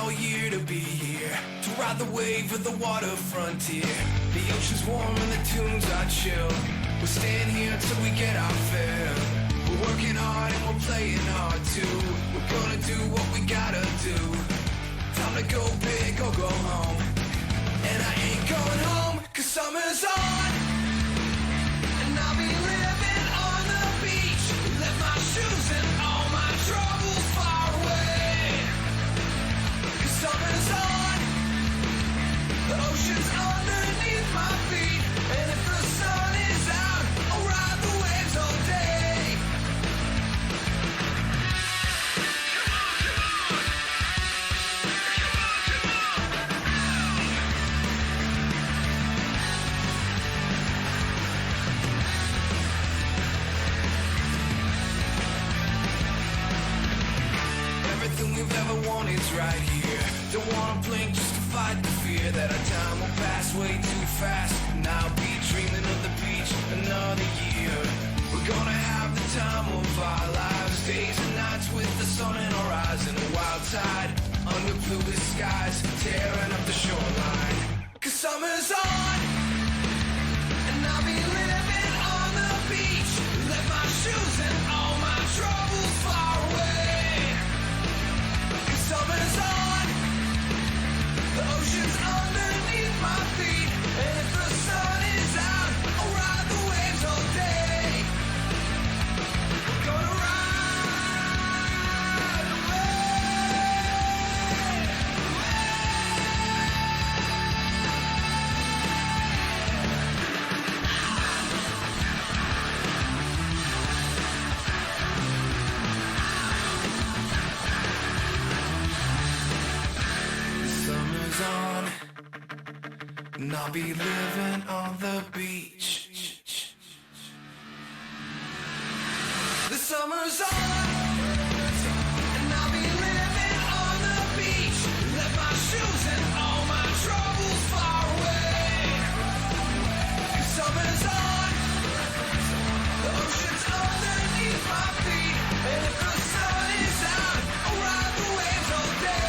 all year to be here, to ride the wave of the water frontier. The ocean's warm and the tunes are chill. We'll stand here till we get our fill. We're working hard and we're playing hard too. We're gonna do what we gotta do. Time to go big or go home. And I ain't going home, 'cause summer's on. And I'll be living on the beach. Left my shoes and all my troubles far away. 'Cause summer's on. The ocean's underneath my feet. And if the sun is out, I'll ride the waves all day. Everything we've ever wanted's right here. Don't wanna blink just to fight the fear that our time will pass way too fast. And I'll be dreaming of the beach another year. We're gonna have the time of our lives. Days and nights with the sun in our eyes. And a wild tide under bluest skies, tearing up the shoreline. 'Cause summer's on. And I'll be living on the beach. Left my shoes and all my troubles far away. 'Cause summer's on. The ocean's underneath my feet. And if the sun is out, I'll ride the waves all day. We're gonna ride The summer's on, and I'll be living on the beach. The summer's on, and I'll be living on the beach. Left my shoes and all my troubles far away. 'Cause summer's on, the ocean's underneath my feet. And if the sun is out, I'll ride the waves all day.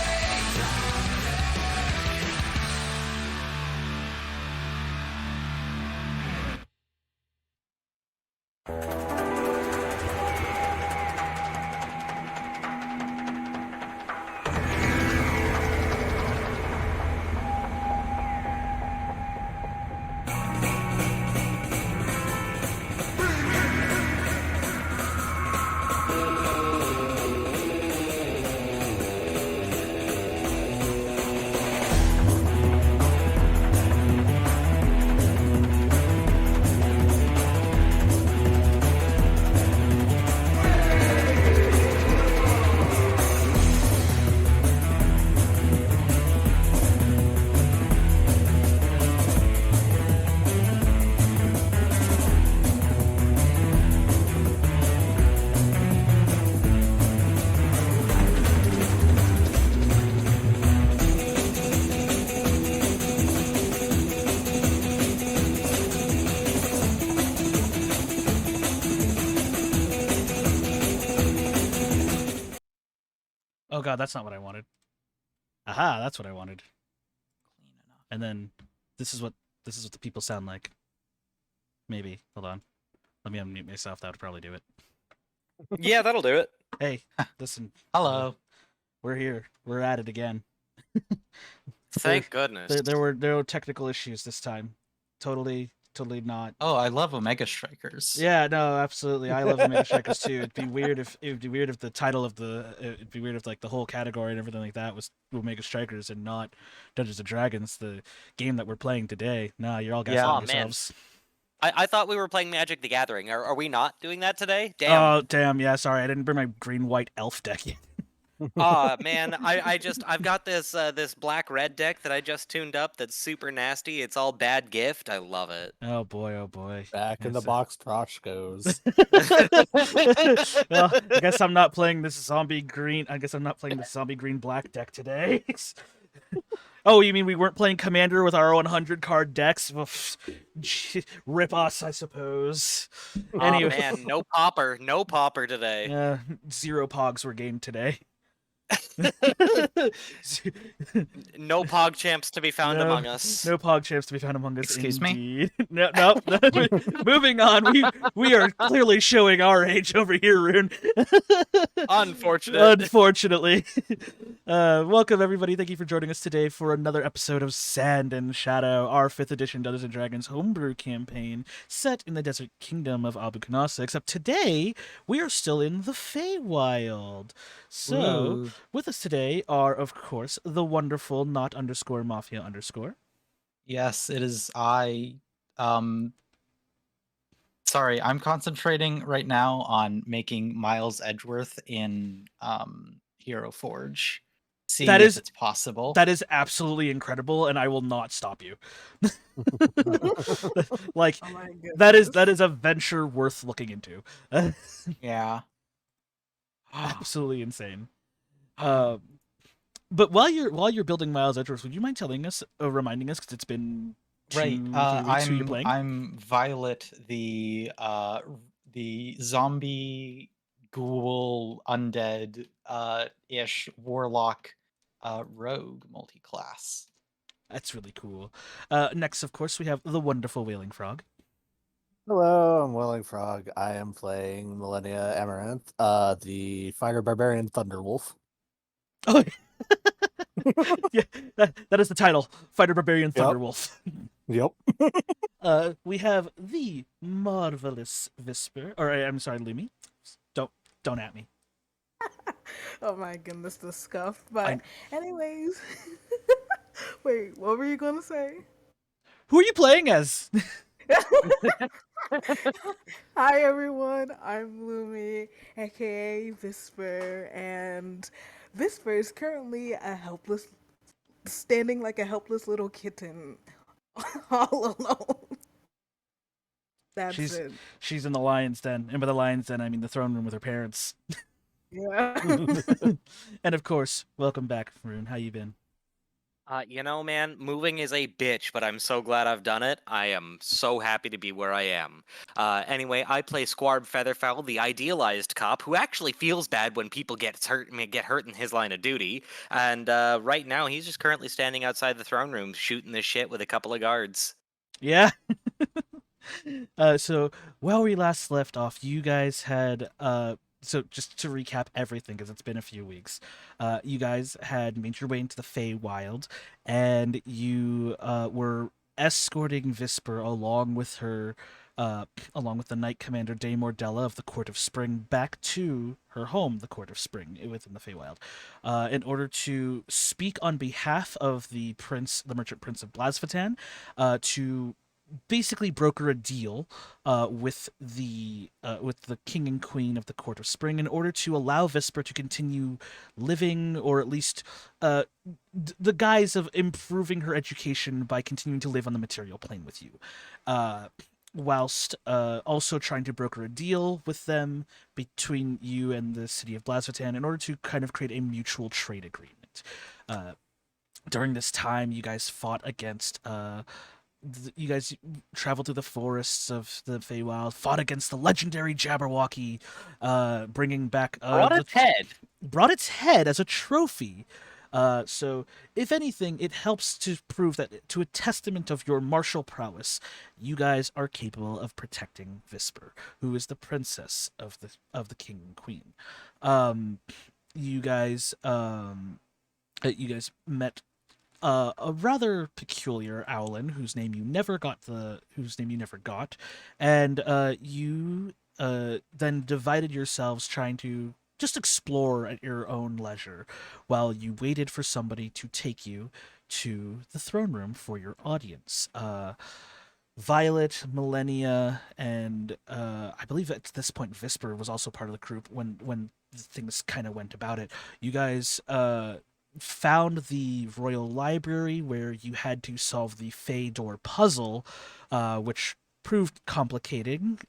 Oh god, that's not what I wanted. Aha, that's what I wanted. Clean enough. And then this is what the people sound like. Maybe. Hold on. Let me unmute myself. That would probably do it. Yeah, that'll do it. Hey, listen. Hello. We're here. We're at it again. Thank goodness. There were technical issues this time. Totally not. Oh, I love Omega Strikers. Yeah, no, absolutely. I love Omega Strikers too. It'd be weird if the title of it'd be weird if like the whole category and everything like that was Omega Strikers and not Dungeons and Dragons, the game that we're playing today. Nah, you're all guys Yeah. on Oh, man. yourselves. I thought we were playing Magic the Gathering. Are we not doing that today? Damn. Oh damn, yeah, sorry, I didn't bring my green white elf deck yet. Aw, man, I've got this this black red deck that I just tuned up that's super nasty. It's all bad gift. I love it. Oh boy, oh boy. Back in the box, Trosh goes. Well, I guess I'm not playing this zombie green. I guess I'm not playing the zombie green black deck today. Oh, you mean we weren't playing Commander with our 100 card decks? Well, rip us, I suppose. Anyway. Oh man, no popper today. Zero pogs were gained today. No pog champs to be found No, among us. no pog champs to be found among us. Excuse me? Indeed. No, no. Moving on. We are clearly showing our age over here, Rune. Unfortunate. Unfortunately. Welcome everybody. Thank you for joining us today for another episode of Sand and Shadow, our 5th edition Dungeons and Dragons homebrew campaign set in the desert kingdom of Abu Kanasa. Except today we are still in the Feywild. So, Ooh. with us today are, of course, the wonderful not_mafia_. Yes, it is I. Sorry, I'm concentrating right now on making Miles Edgeworth in Hero Forge, seeing That if is- it's possible. That is absolutely incredible, and I will not stop you. Like, Oh my that is goodness. a venture worth looking into. Yeah. Absolutely insane. But while you're building Miles Edgeworth, would you mind telling us, reminding us, because it's been Right. 2-3 weeks, who you're playing? I'm Violet, the zombie ghoul undead ish warlock rogue multi-class. That's really cool. Next, of course, we have the wonderful Wailing Frog. Hello, I'm Welling Frog. I am playing Millennia Amaranth, the fighter barbarian Thunderwolf. Oh, yeah, that is the title, Fighter Barbarian Yep. Thunderwolf. Yep. We have the marvelous Visper, or I'm sorry, Lumi. Don't at me. Oh my goodness, the scuff. But anyways, wait, what were you gonna say? Who are you playing as? Hi everyone, I'm Lumi, aka Visper, and Visper is currently standing like a helpless little kitten, all alone. That's She's- it. She's in the lion's den, and by the lion's den, I mean the throne room with her parents. Yeah. And of course, welcome back, Rune. How you been? You know, man, moving is a bitch, but I'm so glad I've done it. I am so happy to be where I am. Anyway, I play Squarb Featherfowl, the idealized cop who actually feels bad when people get hurt in his line of duty. And right now, he's just currently standing outside the throne room, shooting the shit with a couple of guards. Yeah. So while we last left off, you guys had so just to recap everything, because it's been a few weeks, you guys had made your way into the Feywild, and you were escorting Visper along with her, along with the Knight Commander Dame Mordella of the Court of Spring back to her home, the Court of Spring, within the Feywild, in order to speak on behalf of the Merchant Prince of Blasphatan, to basically broker a deal with the king and queen of the Court of Spring in order to allow Visper to continue living, or at least the guise of improving her education by continuing to live on the material plane with you, whilst also trying to broker a deal with them between you and the city of Blasphatan in order to kind of create a mutual trade agreement. During this time, you guys fought against you guys traveled through the forests of the Feywild, fought against the legendary Jabberwocky, bringing back brought its head as a trophy. So, if anything, it helps to prove that, to a testament of your martial prowess, you guys are capable of protecting Visper, who is the princess of the king and queen. You guys met a rather peculiar Owlin, whose name you never got, and you then divided yourselves trying to just explore at your own leisure, while you waited for somebody to take you to the throne room for your audience. Violet, Millennia, and I believe at this point Visper was also part of the group when things kind of went about it. You guys found the royal library where you had to solve the Fey door puzzle, which proved complicated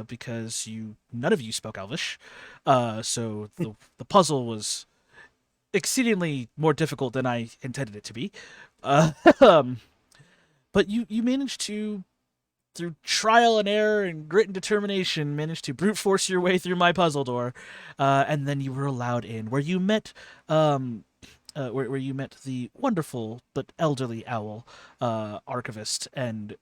because none of you spoke Elvish, so the puzzle was exceedingly more difficult than I intended it to be. But you managed to through trial and error and grit and determination, managed to brute force your way through my puzzle door, and then you were allowed in, where you met where you met the wonderful but elderly owl, archivist and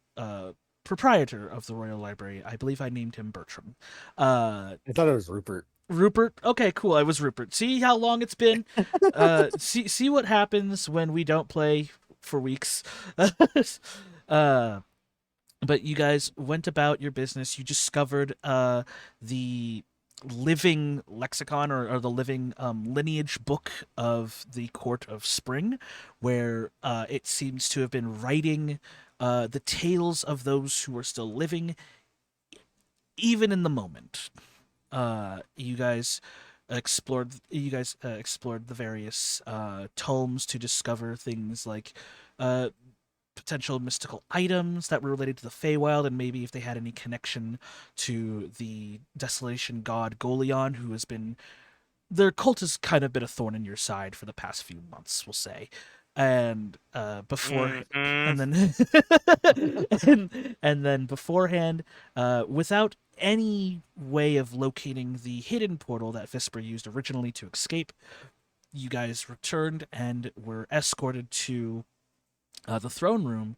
proprietor of the Royal Library. I believe I named him Bertram. I thought it was Rupert. Rupert. Okay, cool. I was Rupert. See how long it's been. See what happens when we don't play for weeks. But you guys went about your business. You discovered the living lexicon or the living lineage book of the Court of Spring, where it seems to have been writing the tales of those who are still living, even in the moment. You guys explored. You guys explored the various tomes to discover things like potential mystical items that were related to the Feywild, and maybe if they had any connection to the desolation god Golion, who has been their cult has kind of been a thorn in your side for the past few months, we'll say. And before Mhm. and then and then beforehand, without any way of locating the hidden portal that Visper used originally to escape, you guys returned and were escorted to the throne room,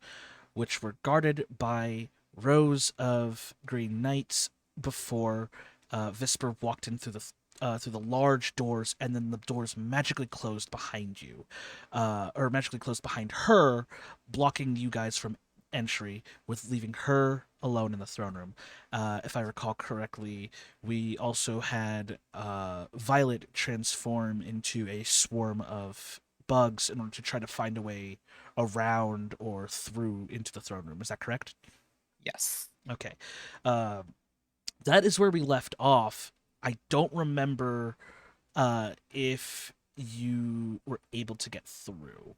which were guarded by rows of green knights before Visper walked in through the large doors, and then the doors magically closed behind you, or magically closed behind her, blocking you guys from entry, with leaving her alone in the throne room. If I recall correctly, we also had Violet transform into a swarm of bugs in order to try to find a way around or through into the throne room. Is that correct? Yes. Okay. Uh, that is where we left off. I don't remember if you were able to get through.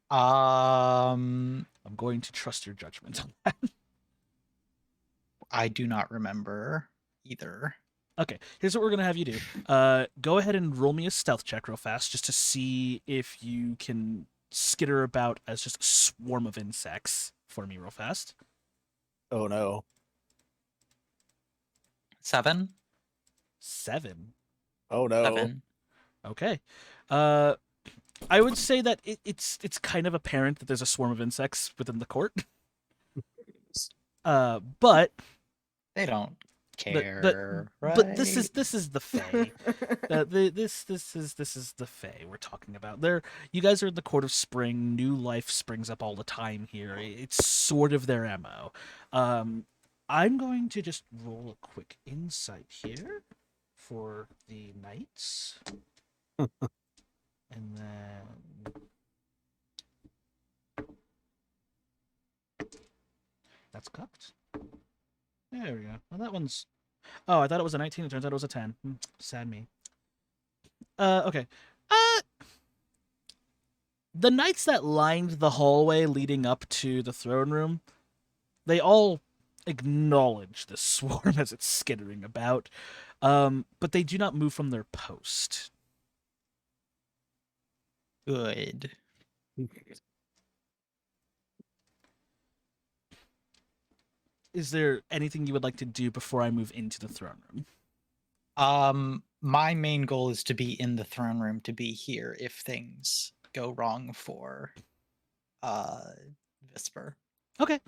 Um, I'm going to trust your judgment. I do not remember either. Okay, here's what we're gonna have you do. Go ahead and roll me a stealth check real fast, just to see if you can skitter about as just a swarm of insects for me real fast. Oh no. 7. 7. Oh no. 7. Okay. Uh, I would say that it's kind of apparent that there's a swarm of insects within the court. But They don't but care, but this right? is the Fae. This is the Fae we're talking about. There, you guys are in the Court of Spring. New life springs up all the time here. It's sort of their MO. I'm going to just roll a quick insight here for the knights, and then that's cocked. There we go. Well, that one's. Oh, I thought it was a 19. It turns out it was a 10. Sad me. Okay. Uh, the knights that lined the hallway leading up to the throne room, they all acknowledge the swarm as it's skittering about, but they do not move from their post. Good. Is there anything you would like to do before I move into the throne room? My main goal is to be in the throne room, to be here if things go wrong for Visper. Okay.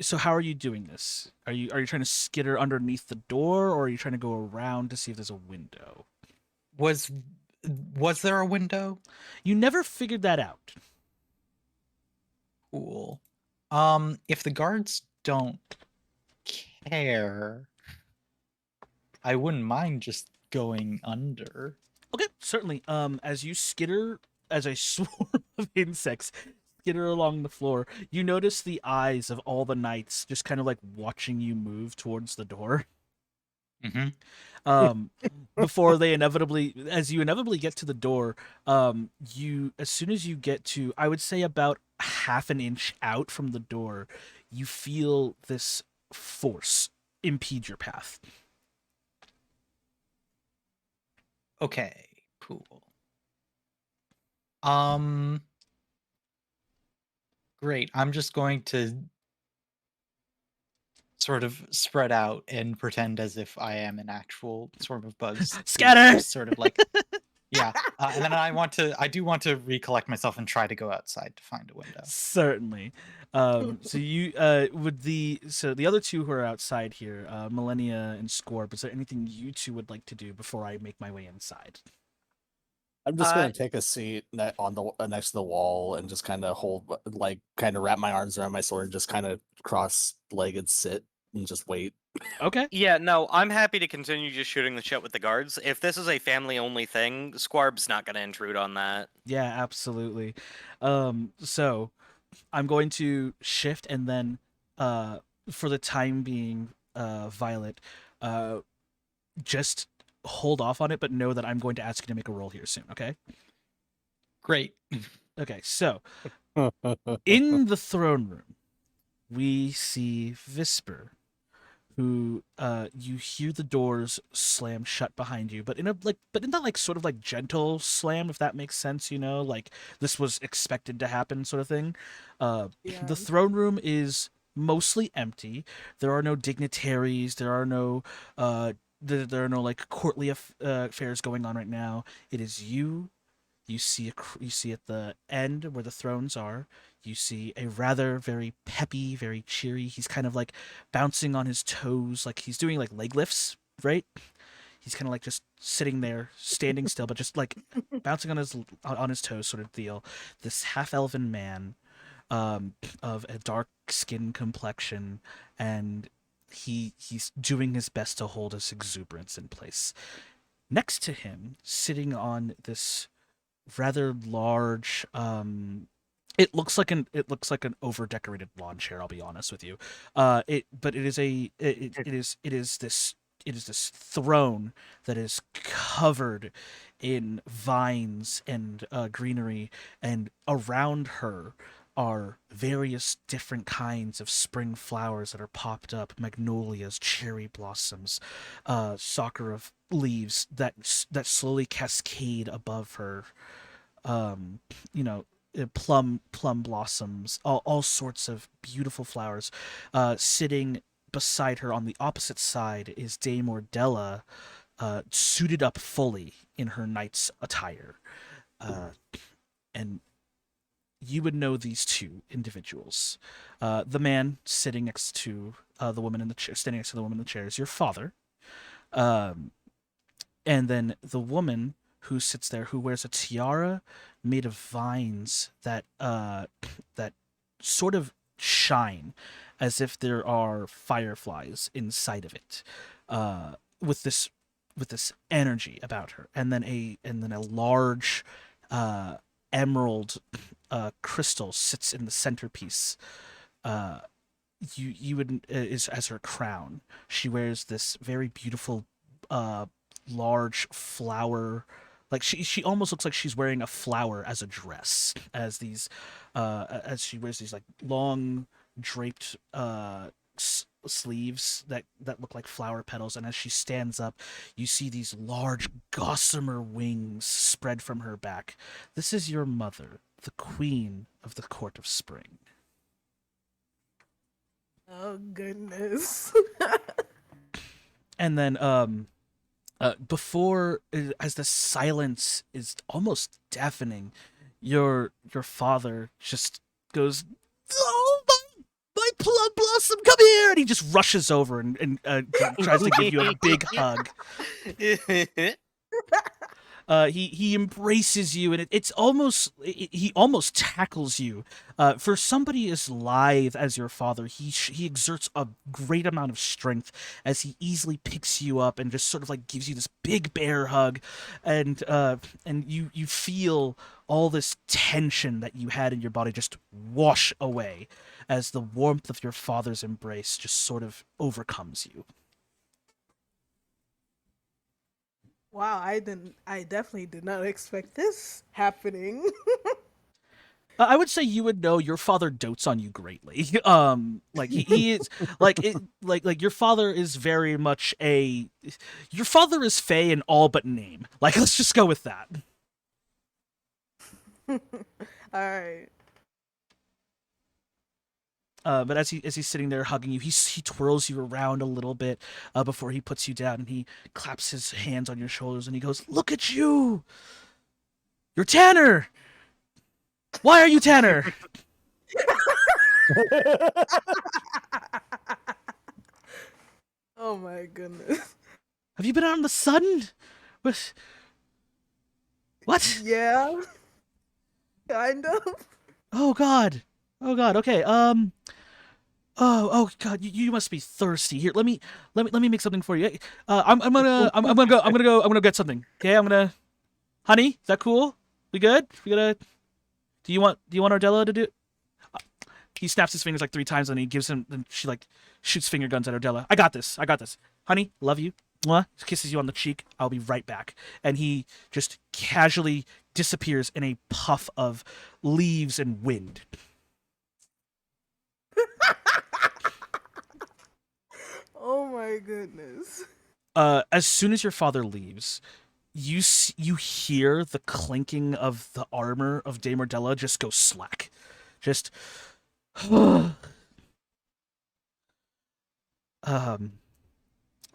So how are you doing this? Are you trying to skitter underneath the door, or are you trying to go around to see if there's a window? Was there a window? You never figured that out. Cool. If the guards don't care, I wouldn't mind just going under. Okay, certainly. As you skitter, as a swarm of insects skitter along the floor, you notice the eyes of all the knights just kind of like watching you move towards the door. Mm-hmm. Before they as you inevitably get to the door, as soon as you get to, I would say about half an inch out from the door, you feel this force impede your path. Okay, cool. Um, Great. I'm just going to sort of spread out and pretend as if I am an actual swarm of bugs. who's Scatter! just sort of like, yeah. And then I do want to recollect myself and try to go outside to find a window. Certainly. So you so the other two who are outside here, Millennia and Scorp, is there anything you two would like to do before I make my way inside? I'm just gonna take a seat on the next to the wall and just kind of kind of wrap my arms around my sword, and just kind of cross-legged sit and just wait. Okay. Yeah, no, I'm happy to continue just shooting the shit with the guards. If this is a family-only thing, Squarb's not going to intrude on that. Yeah, absolutely. So I'm going to shift and then for the time being, Violet, uh just hold off on it, but know that I'm going to ask you to make a roll here soon, okay? Great. Okay, so in the throne room, we see Visper, who you hear the doors slam shut behind you, but in that like sort of like gentle slam, if that makes sense, like this was expected to happen sort of thing. Yeah. The throne room is mostly empty. There are no dignitaries. There are no there are no like courtly affairs going on right now. It is you. You see you see at the end where the thrones are. You see a rather very peppy, very cheery. He's kind of like bouncing on his toes, like he's doing like leg lifts, right? He's kind of like just sitting there, standing still, but just like bouncing on his toes, sort of deal. This half elven man, of a dark skin complexion, and he's doing his best to hold his exuberance in place. Next to him, sitting on this rather large, it looks like an over decorated lawn chair, I'll be honest with you. It is this throne that is covered in vines and greenery, and around her are various different kinds of spring flowers that are popped up: magnolias, cherry blossoms, soccer of leaves that slowly cascade above her. um, you know, plum blossoms, all sorts of beautiful flowers. Sitting beside her on the opposite side is Dame Ordella, suited up fully in her knight's attire. Uh, and you would know these two individuals. The man sitting next to the woman in the chair, standing next to the woman in the chair, is your father. Um, and then the woman who sits there, who wears a tiara made of vines that sort of shine as if there are fireflies inside of it, with this energy about her. And then a large uh, emerald crystal sits in the centerpiece. uh, you would is as her crown. She wears this very beautiful uh large flower, like she almost looks like she's wearing a flower as a dress, as she wears these like long draped sleeves that look like flower petals. And as she stands up, you see these large gossamer wings spread from her back. This is your mother, the queen of the court of spring. Oh goodness. And then before, as the silence is almost deafening, your father just goes, "Oh my plum blossom, come here!" And he just rushes over and tries to give you a big hug. He embraces you, and he almost tackles you. For somebody as lithe as your father, he exerts a great amount of strength as he easily picks you up and just sort of like gives you this big bear hug. And you feel all this tension that you had in your body just wash away as the warmth of your father's embrace just sort of overcomes you. Wow, I definitely did not expect this happening. I would say you would know your father dotes on you greatly. Like he is like your father is very much your father is Fey in all but name. Like, let's just go with that. All right. But as he's sitting there hugging you, he twirls you around a little bit before he puts you down, and he claps his hands on your shoulders, and he goes, "Look at you! You're Tanner. Why are you Tanner?" Oh my goodness. Have you been out in the sun? What? Yeah, kind of. Oh God. Oh God. Okay. Oh God. You must be thirsty. Here, let me make something for you. I'm gonna get something. Okay. Honey, is that cool? We good? Do you want Ardella to do? He snaps his fingers like 3 times, and he gives him. And she like shoots finger guns at Ardella. I got this. Honey, love you. Mwah. Kisses you on the cheek. I'll be right back. And he just casually disappears in a puff of leaves and wind. Oh my goodness. As soon as your father leaves, you hear the clinking of the armor of Dame Ardella just go slack. Just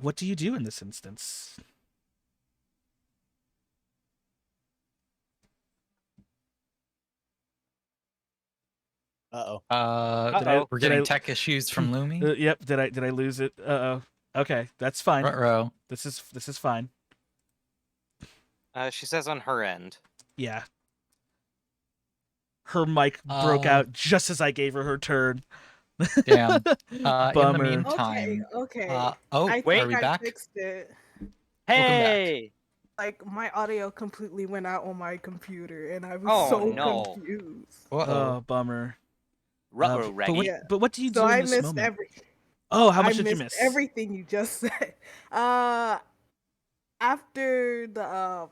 what do you do in this instance? Uh-oh. We're getting tech issues from Lumi. Yep. Did I lose it? Uh-oh. Okay, that's fine. Ruh-roh. This is fine. She says on her end. Yeah. Her mic broke out just as I gave her turn. Damn. In the Bummer. meantime. Okay. Are think we I back? fixed it. Hey! Like my audio completely went out on my computer, and I was Oh, so no. confused. Oh, bummer. Ruh-roh, Reggie. Yeah. But what do you do So in I this missed moment? How much did you miss? everything you just said. After the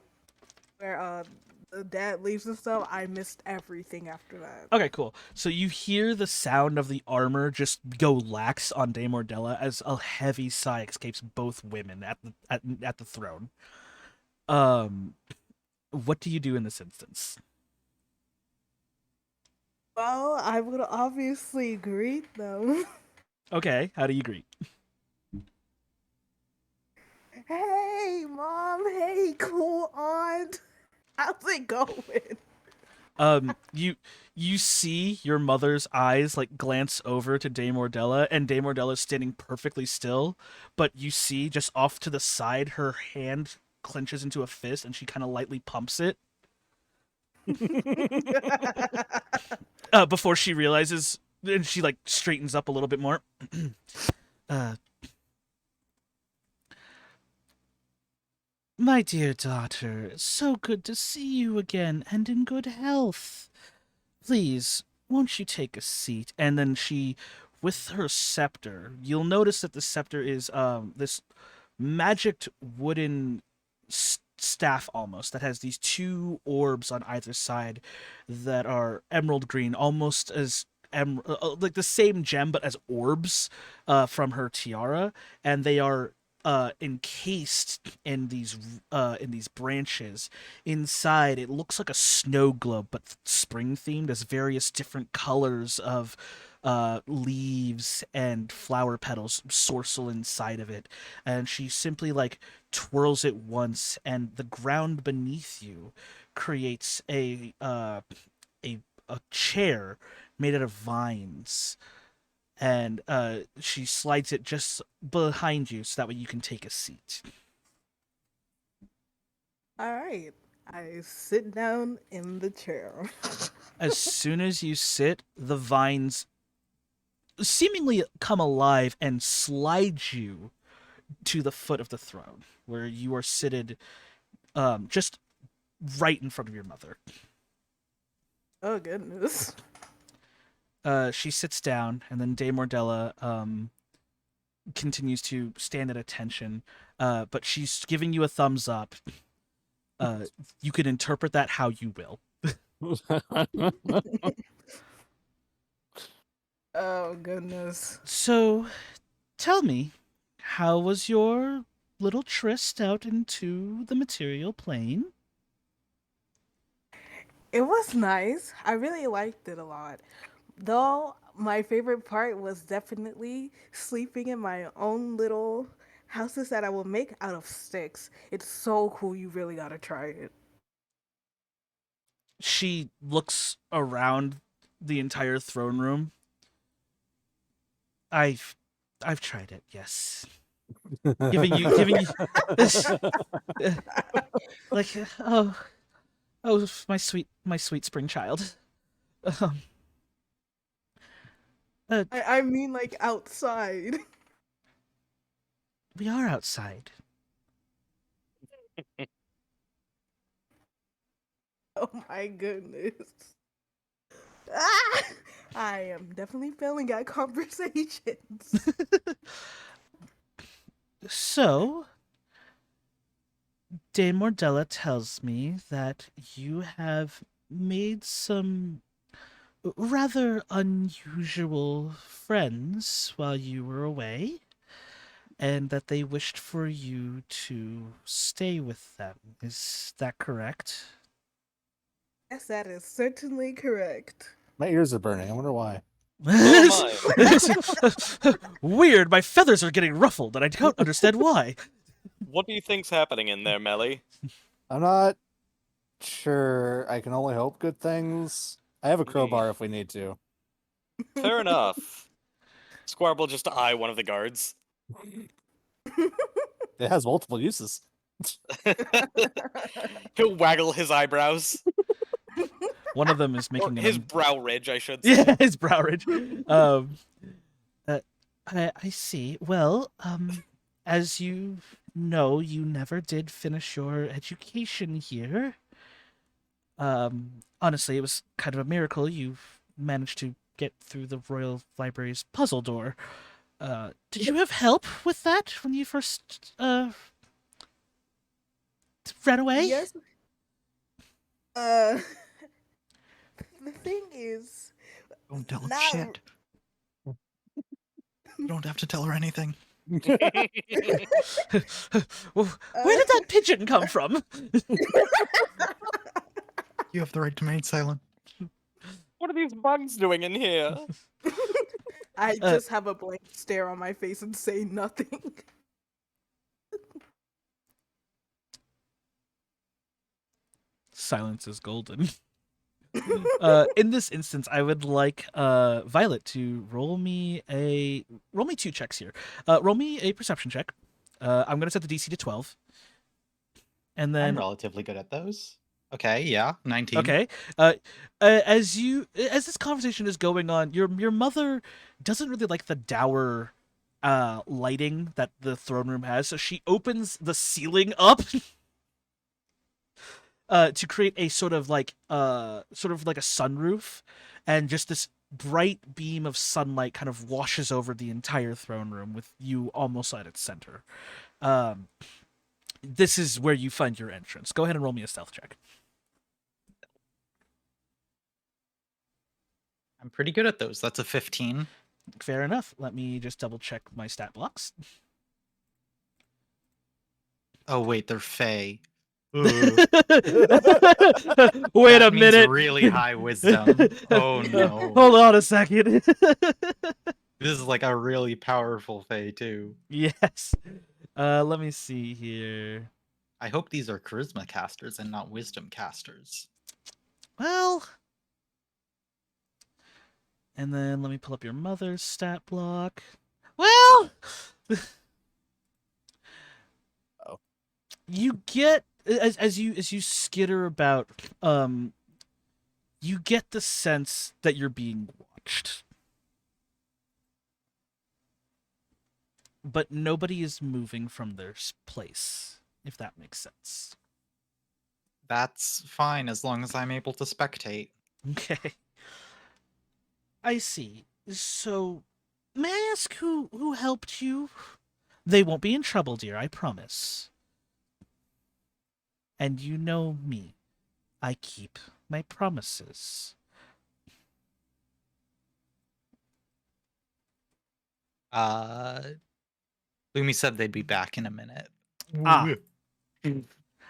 where the dad leaves and stuff, I missed everything after that. Okay, cool. So you hear the sound of the armor just go lax on Dame Ardella as a heavy sigh escapes both women at the throne. What do you do in this instance? Well, I would obviously greet them. Okay, how do you greet? Hey, mom. Hey, cool aunt. How's it going? You see your mother's eyes like glance over to Dame Ardella, and Dame Ordella's standing perfectly still, but you see just off to the side her hand clenches into a fist and she kind of lightly pumps it before she realizes, and she like straightens up a little bit more. My dear daughter, so good to see you again and in good health. Please, won't you take a seat? And then she, with her scepter, you'll notice that the scepter is this magicked wooden staff almost that has these 2 orbs on either side that are emerald green, almost as like the same gem but as orbs from her tiara, and they are encased in these branches. Inside, it looks like a snow globe, but spring themed, as various different colors of leaves and flower petals sourcel inside of it. And she simply like twirls it once, and the ground beneath you creates a chair made out of vines, and she slides it just behind you so that way you can take a seat. All right. I sit down in the chair. As soon as you sit, the vines seemingly come alive and slide you to the foot of the throne, where you are seated just right in front of your mother. Oh, goodness. She sits down, and then Dame Ardella continues to stand at attention, but she's giving you a thumbs up. You can interpret that how you will. Oh, goodness. So, tell me, how was your little tryst out into the material plane? It was nice. I really liked it a lot. Though my favorite part was definitely sleeping in my own little houses that I will make out of sticks. It's so cool. You really gotta try it. She looks around the entire throne room. I've I've tried it, yes. Giving you this like oh my sweet spring child. Um, uh, I mean, like outside. we are outside. Oh my goodness. Ah! I am definitely failing at conversations. So, Dame Mordella tells me that you have made some rather unusual friends while you were away, and that they wished for you to stay with them. Is that correct? Yes, that is certainly correct. My ears are burning. I wonder why. Weird, my feathers are getting ruffled, and I don't understand why. What do you think's happening in there, Melly? I'm not sure. I can only hope good things. I have a crowbar if we need to. Fair enough. Squarb will just eye one of the guards. It has multiple uses. He'll waggle his eyebrows. One of them is Or making his an brow ridge, I should say. yeah, his brow ridge. Uh, I see. Well, as you know, you never did finish your education here. Honestly, it was kind of a miracle you've managed to get through the Royal Library's puzzle door. Did you have help with that when you first ran away? Yes. Uh, the thing is, Don't tell her not shit. You don't have to tell her anything. Where did that pigeon come from? You have the right to remain silent. What are these bugs doing in here? I just have a blank stare on my face and say nothing. Silence is golden. In this instance, I would like Violet to roll me two checks here. Roll me a perception check. I'm gonna set the DC to 12, and I'm then relatively good at those. Okay, yeah, 19. okay. As this conversation is going on, your mother doesn't really like the dour lighting that the throne room has, so she opens the ceiling up to create a sort of like a sunroof, and just this bright beam of sunlight kind of washes over the entire throne room with you almost at its center. This is where you find your entrance. Go ahead and roll me a stealth check. I'm pretty good at those. That's a 15. Fair enough. Let me just double check my stat blocks. Oh, wait, they're Fey. Wait That a means minute. really high wisdom. Oh, no. Hold on a second. This is like a really powerful Fey, too. Yes. Let me see here. I hope these are charisma casters and not wisdom casters. Well, and then let me pull up your mother's stat block. Well, Oh. You get as you skitter about, you get the sense that you're being watched, but nobody is moving from their place, if that makes sense. That's fine as long as I'm able to spectate. Okay. I see. So, may I ask who helped you? They won't be in trouble, dear, I promise. And you know me. I keep my promises. Lumi said they'd be back in a minute. Ah.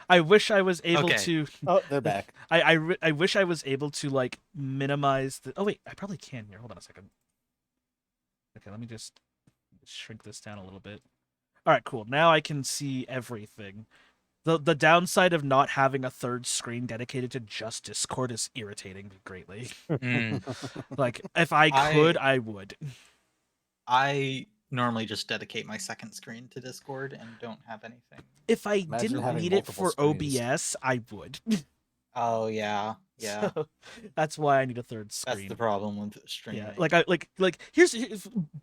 I wish I was able Okay. to. Oh, they're back. I wish I was able to like minimize the. Oh wait, I probably can here. Hold on a second. Okay, let me just shrink this down a little bit. All right, cool. Now I can see everything. The downside of not having a third screen dedicated to just Discord is irritating me greatly. Mm. Like if I could, I would. I normally just dedicate my second screen to Discord and don't have anything. If I Imagine didn't having need it multiple for screens. OBS, I would. Oh yeah, yeah. So, that's why I need a third That's screen. the problem with streaming. Yeah, like I like here's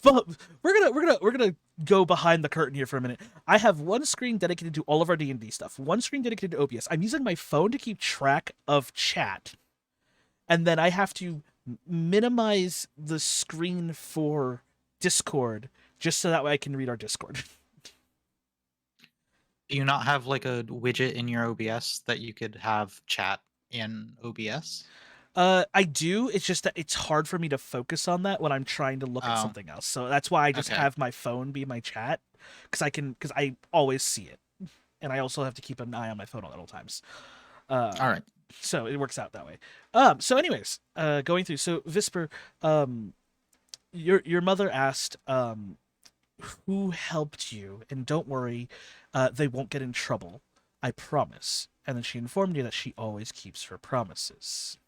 but we're gonna go behind the curtain here for a minute. I have one screen dedicated to all of our D&D stuff, one screen dedicated to OBS. I'm using my phone to keep track of chat, and then I have to minimize the screen for Discord just so that way I can read our Discord. Do you not have like a widget in your OBS that you could have chat in OBS? I do. It's just that it's hard for me to focus on that when I'm trying to look at Oh. something else. So that's why I just Okay. have my phone be my chat, because I always see it, and I also have to keep an eye on my phone at all times. All right. So it works out that way. So anyways, going through. So Visper, your mother asked, who helped you, and don't worry, they won't get in trouble. I promise. And then she informed you that she always keeps her promises.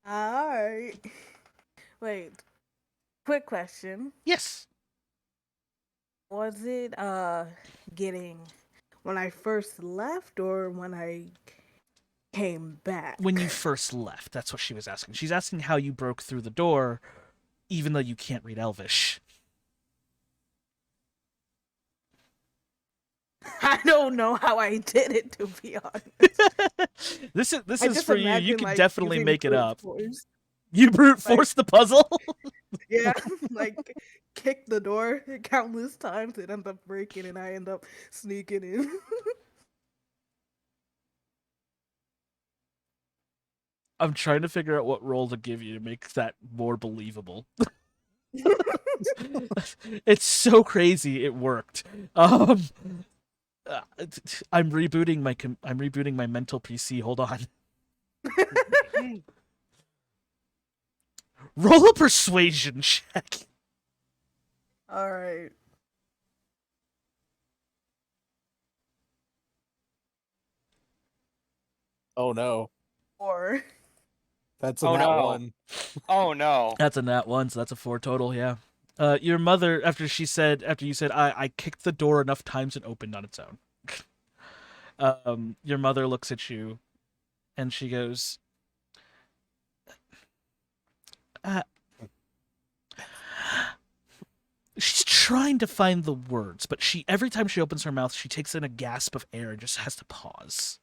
Alright. Wait. Quick question. Yes. Was it getting when I first left or when I came back? When you first left, that's what she was asking. She's asking how you broke through the door, even though you can't read Elvish. I don't know how I did it, to be honest. This I is just for you. You imagine, can like, definitely using make it brute up. force. You brute force the puzzle. Yeah, like kick the door countless times. It ends up breaking, and I end up sneaking in. I'm trying to figure out what role to give you to make that more believable. It's so crazy. It worked. I'm rebooting my mental PC. Hold on. Roll a persuasion check. All right. Oh no, Or that's a Oh, nat no. one. Oh no. That's a nat one, so that's a 4 total. Yeah. Your mother, after you said, I kicked the door enough times it opened on its own. Your mother looks at you, and she goes, she's trying to find the words, but every time she opens her mouth, she takes in a gasp of air and just has to pause.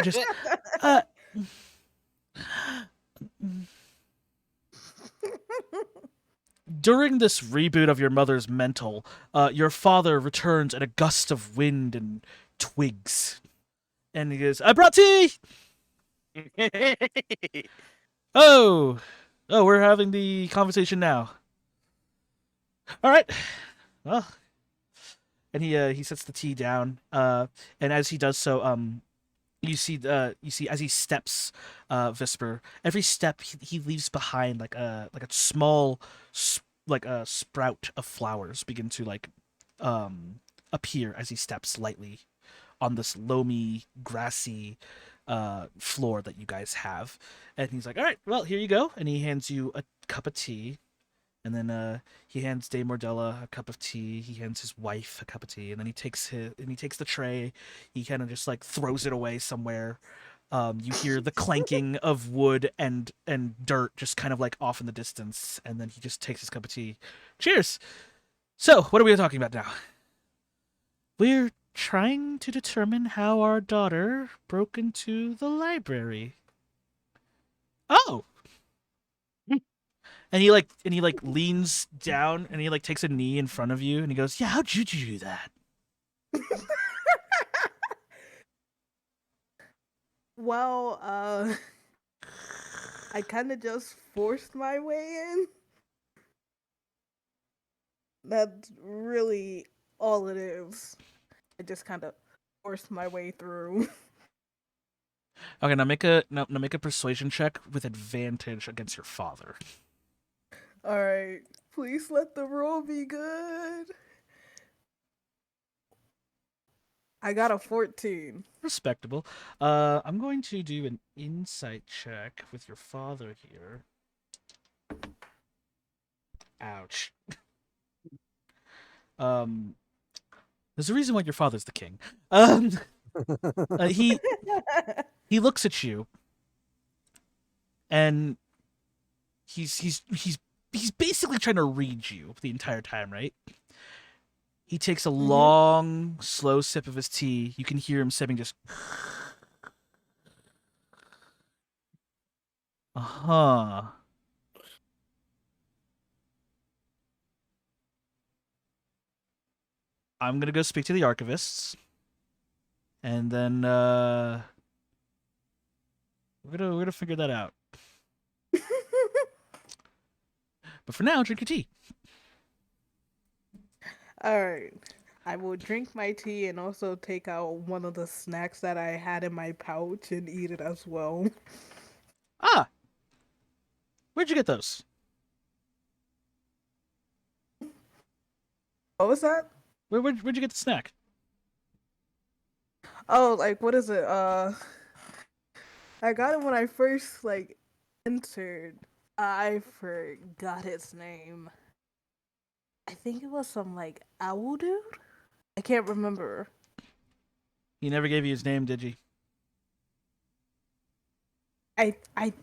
Just, during this reboot of your mother's mental, your father returns in a gust of wind and twigs. And he goes, I brought tea! Oh! Oh, we're having the conversation now. Alright. Well. And he sets the tea down. And as he does so, you see as he steps, Visper, every step he leaves behind like a small like a sprout of flowers begin to like appear as he steps lightly on this loamy, grassy floor that you guys have. And he's like, all right, well, here you go. And he hands you a cup of tea. And then he hands Dame Mordella a cup of tea. He hands his wife a cup of tea, and then he takes the tray. He kind of just like throws it away somewhere. You hear the clanking of wood and dirt just kind of like off in the distance, and then he just takes his cup of tea. Cheers. So, what are we talking about now? We're trying to determine how our daughter broke into the library. Oh. And he leans down and he like takes a knee in front of you and he goes, "Yeah, how'd you do that?" well, I kind of just forced my way in. That's really all it is. I just kind of forced my way through. Okay, now make a persuasion check with advantage against your father. All right, please let the roll be good. I got a 14. Respectable. I'm going to do an insight check with your father here. Ouch. There's a reason why your father's the king. He looks at you, and he's basically trying to read you the entire time, right? He takes a long, slow sip of his tea. You can hear him sipping just. Uh-huh. I'm gonna go speak to the archivists. And then we're gonna figure that out. But for now, drink your tea. All right. I will drink my tea and also take out one of the snacks that I had in my pouch and eat it as well. Ah, where'd you get those? What was that? Where'd you get the snack? Oh, like what is it? I got it when I first entered. I forgot its name. I think it was some owl dude. I can't remember. He never gave you his name, did he? I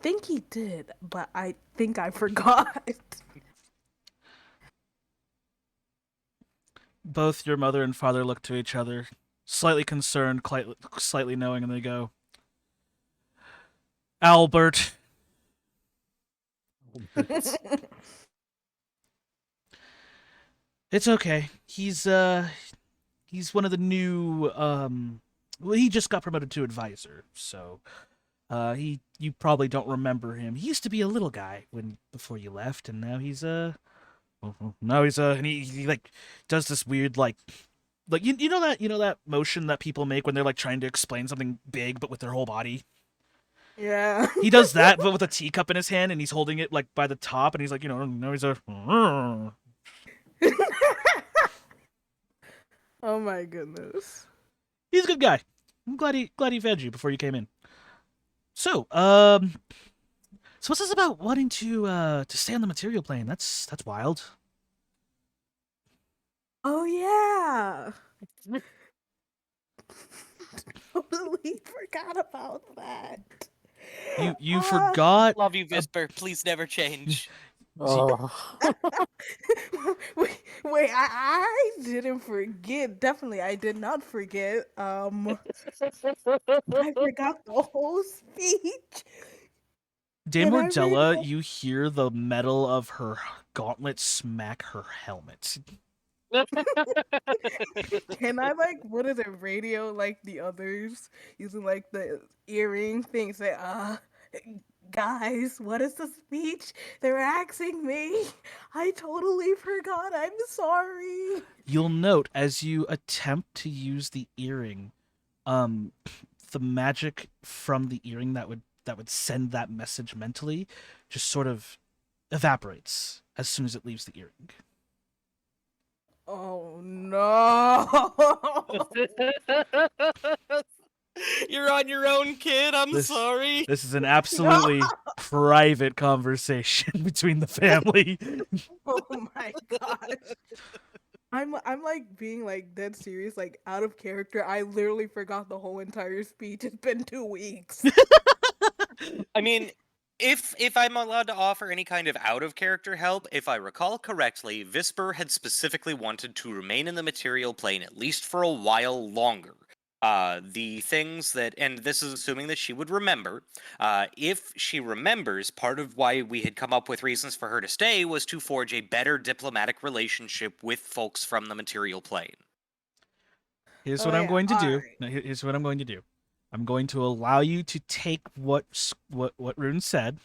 think he did, but I think I forgot. Both your mother and father look to each other, slightly concerned, slightly knowing, and they go, Albert. It's okay. He's one of the new well, he just got promoted to advisor, so you probably don't remember him. He used to be a little guy before you left, and now he's and he like does this weird you know that motion that people make when they're like trying to explain something big but with their whole body. Yeah. He does that, but with a teacup in his hand, and he's holding it like by the top, and he's like, now he's a. Oh my goodness. He's a good guy. I'm glad he fed you before you came in. So, so what's this about wanting to stay on the material plane? That's wild. Oh yeah. Totally forgot about that. You forgot. Love you, Visper. Please never change. Oh, wait, I didn't forget. Definitely, I did not forget. I forgot the whole speech. Dame And I Mordella, forgot. you hear the metal of her gauntlet smack her helmet. Can I what is it, radio like the others using the earring thing? Say, guys, what is the speech? They're asking me. I totally forgot. I'm sorry. You'll note as you attempt to use the earring, the magic from the earring that would send that message mentally just sort of evaporates as soon as it leaves the earring. Oh no. You're on your own, kid. I'm sorry. This is an absolutely private conversation between the family. Oh my gosh. I'm being dead serious, out of character. I literally forgot the whole entire speech. It's been 2 weeks. I mean, if I'm allowed to offer any kind of out of character help, if I recall correctly, Visper had specifically wanted to remain in the material plane at least for a while longer. The things that, and this is assuming that she would remember, if she remembers, part of why we had come up with reasons for her to stay was to forge a better diplomatic relationship with folks from the material plane. Here's Oh, what I'm yeah, going to do. alright. Now, here's what I'm going to do. I'm going to allow you to take what Rune said,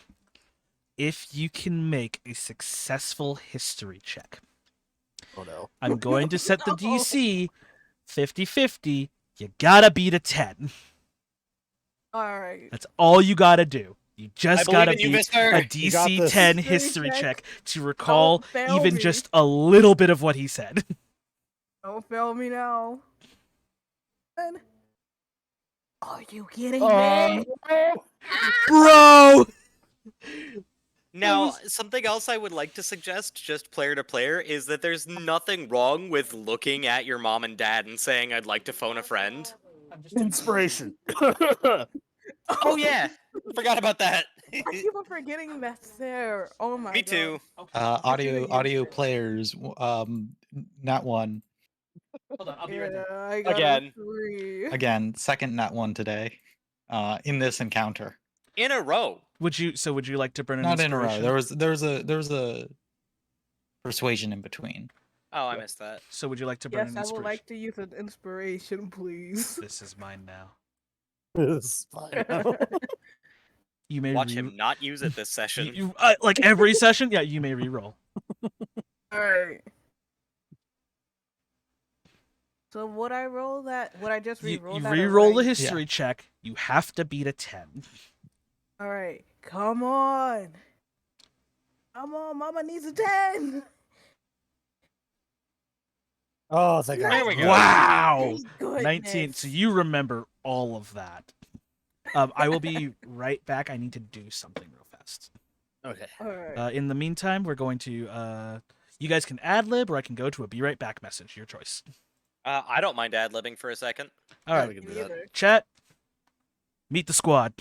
if you can make a successful history check. Oh no. I'm going to set the No. DC 50-50. You gotta beat a 10. All right. That's all you gotta do. You just believe gotta in you, beat mister. a You got DC this. 10 History history check. check to recall Don't fail even me. just a little bit of what he said. Don't fail me now. Are you kidding Oh, me? no. Bro! Now, something else I would like to suggest, just player to player, is that there's nothing wrong with looking at your mom and dad and saying, I'd like to phone a friend. Inspiration. Oh, yeah. Forgot about that. I keep on forgetting that's there. Oh my Me god. too. Audio players. Nat 1 Hold on, I'll be right there. Yeah, I got Again. a 3. again. Second Nat 1 today. In this encounter. In a row. Would you like to burn an Not in a row. inspiration? There was a persuasion in between. Oh, I missed that. So would you like to burn Yes, an I inspiration? would like to use an inspiration, please. This is mine now. This is fine now. You may Watch him not use it this session. like every session. Yeah, you may re-roll. Alright. So would I roll that? Would I just You re-roll that? re-roll the right? history check. You have to beat a 10. Alright. Come on. Come on, Mama needs a 10. Oh, thank God. There we go. Wow. Goodness. 19. So you remember all of that. I will be right back. I need to do something real fast. Okay. Alright. In the meantime, we're going to. You guys can ad lib, or I can go to a be right back message. Your choice. I don't mind ad-libbing for a second. All Yeah, right, we can do that. Neither. chat. Meet the squad.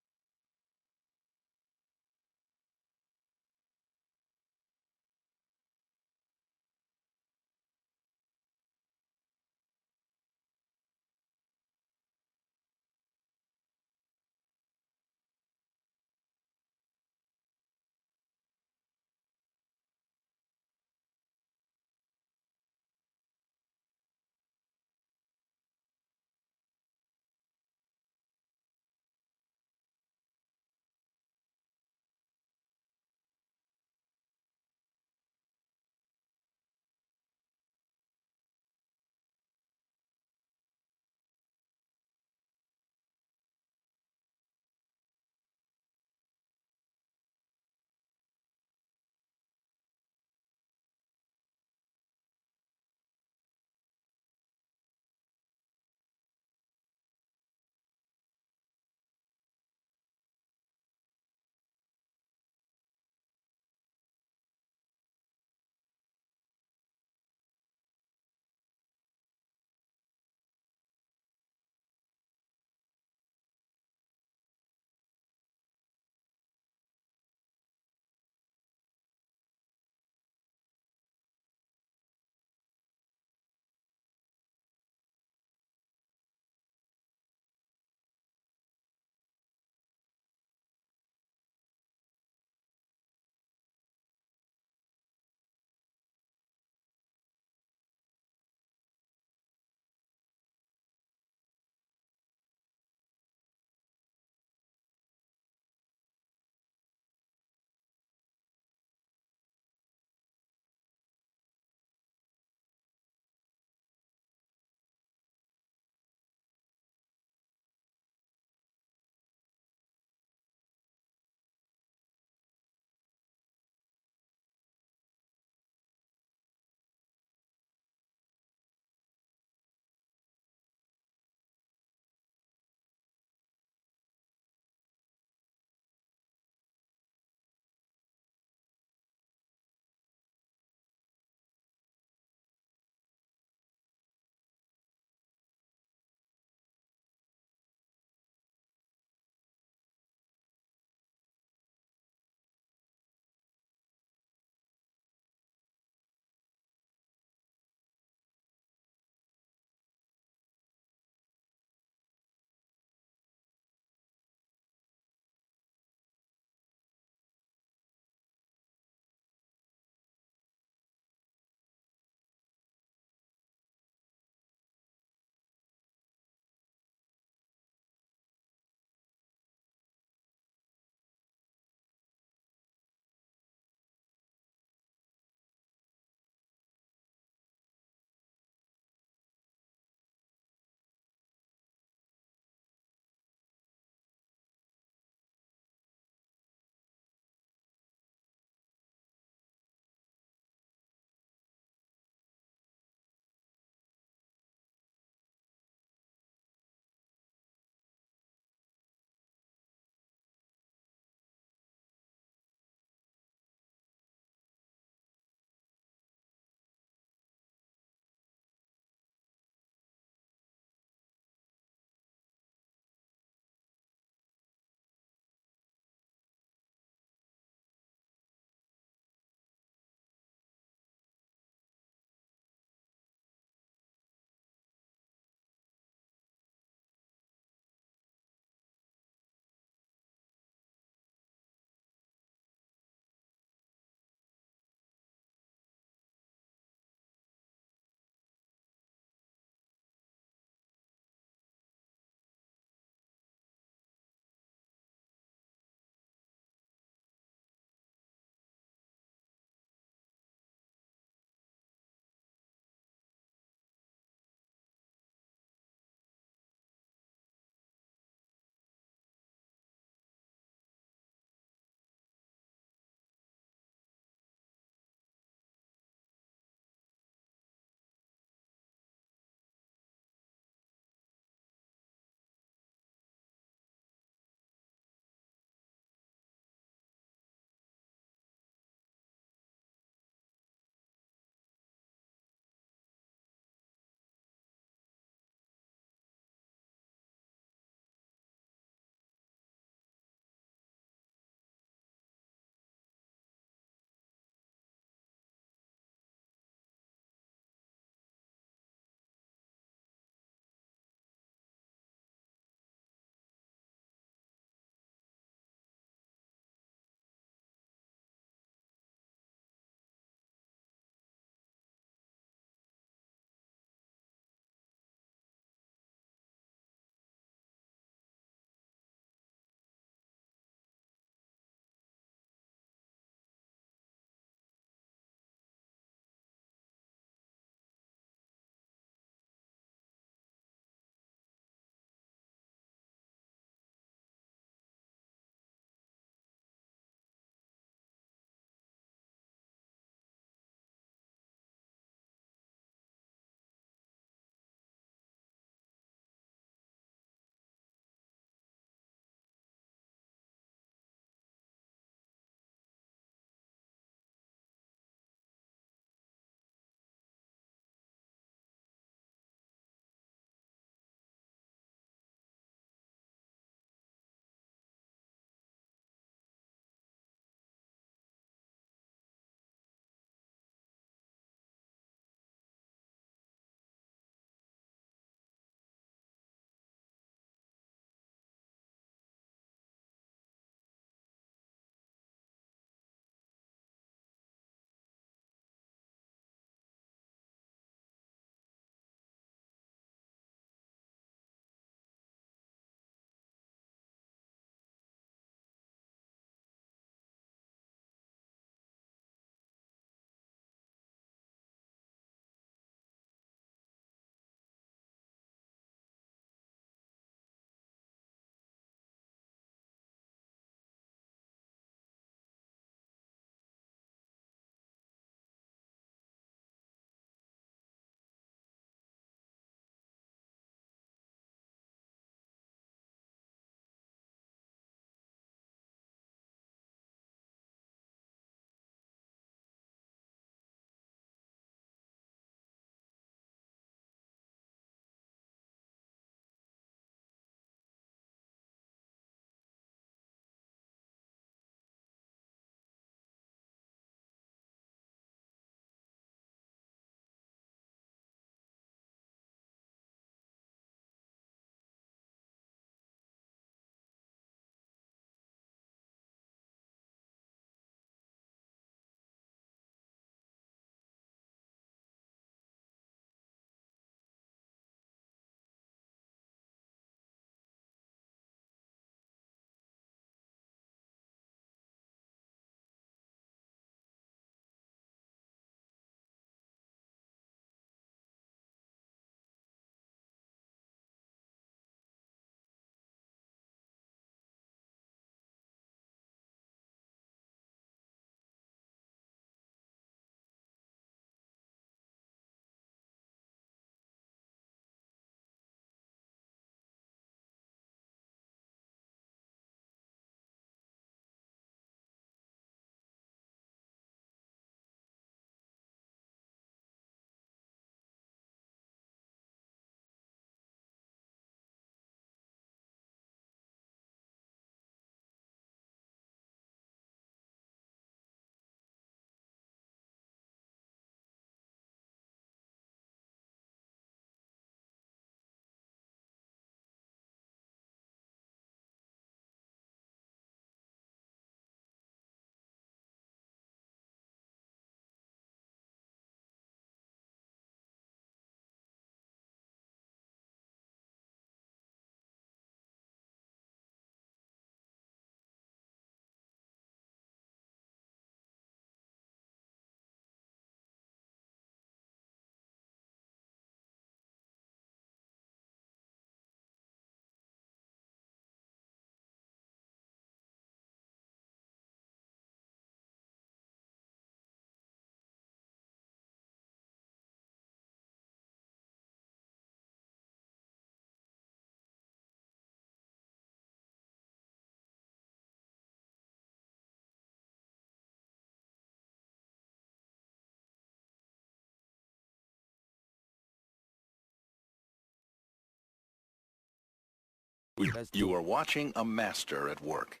You are watching a master at work.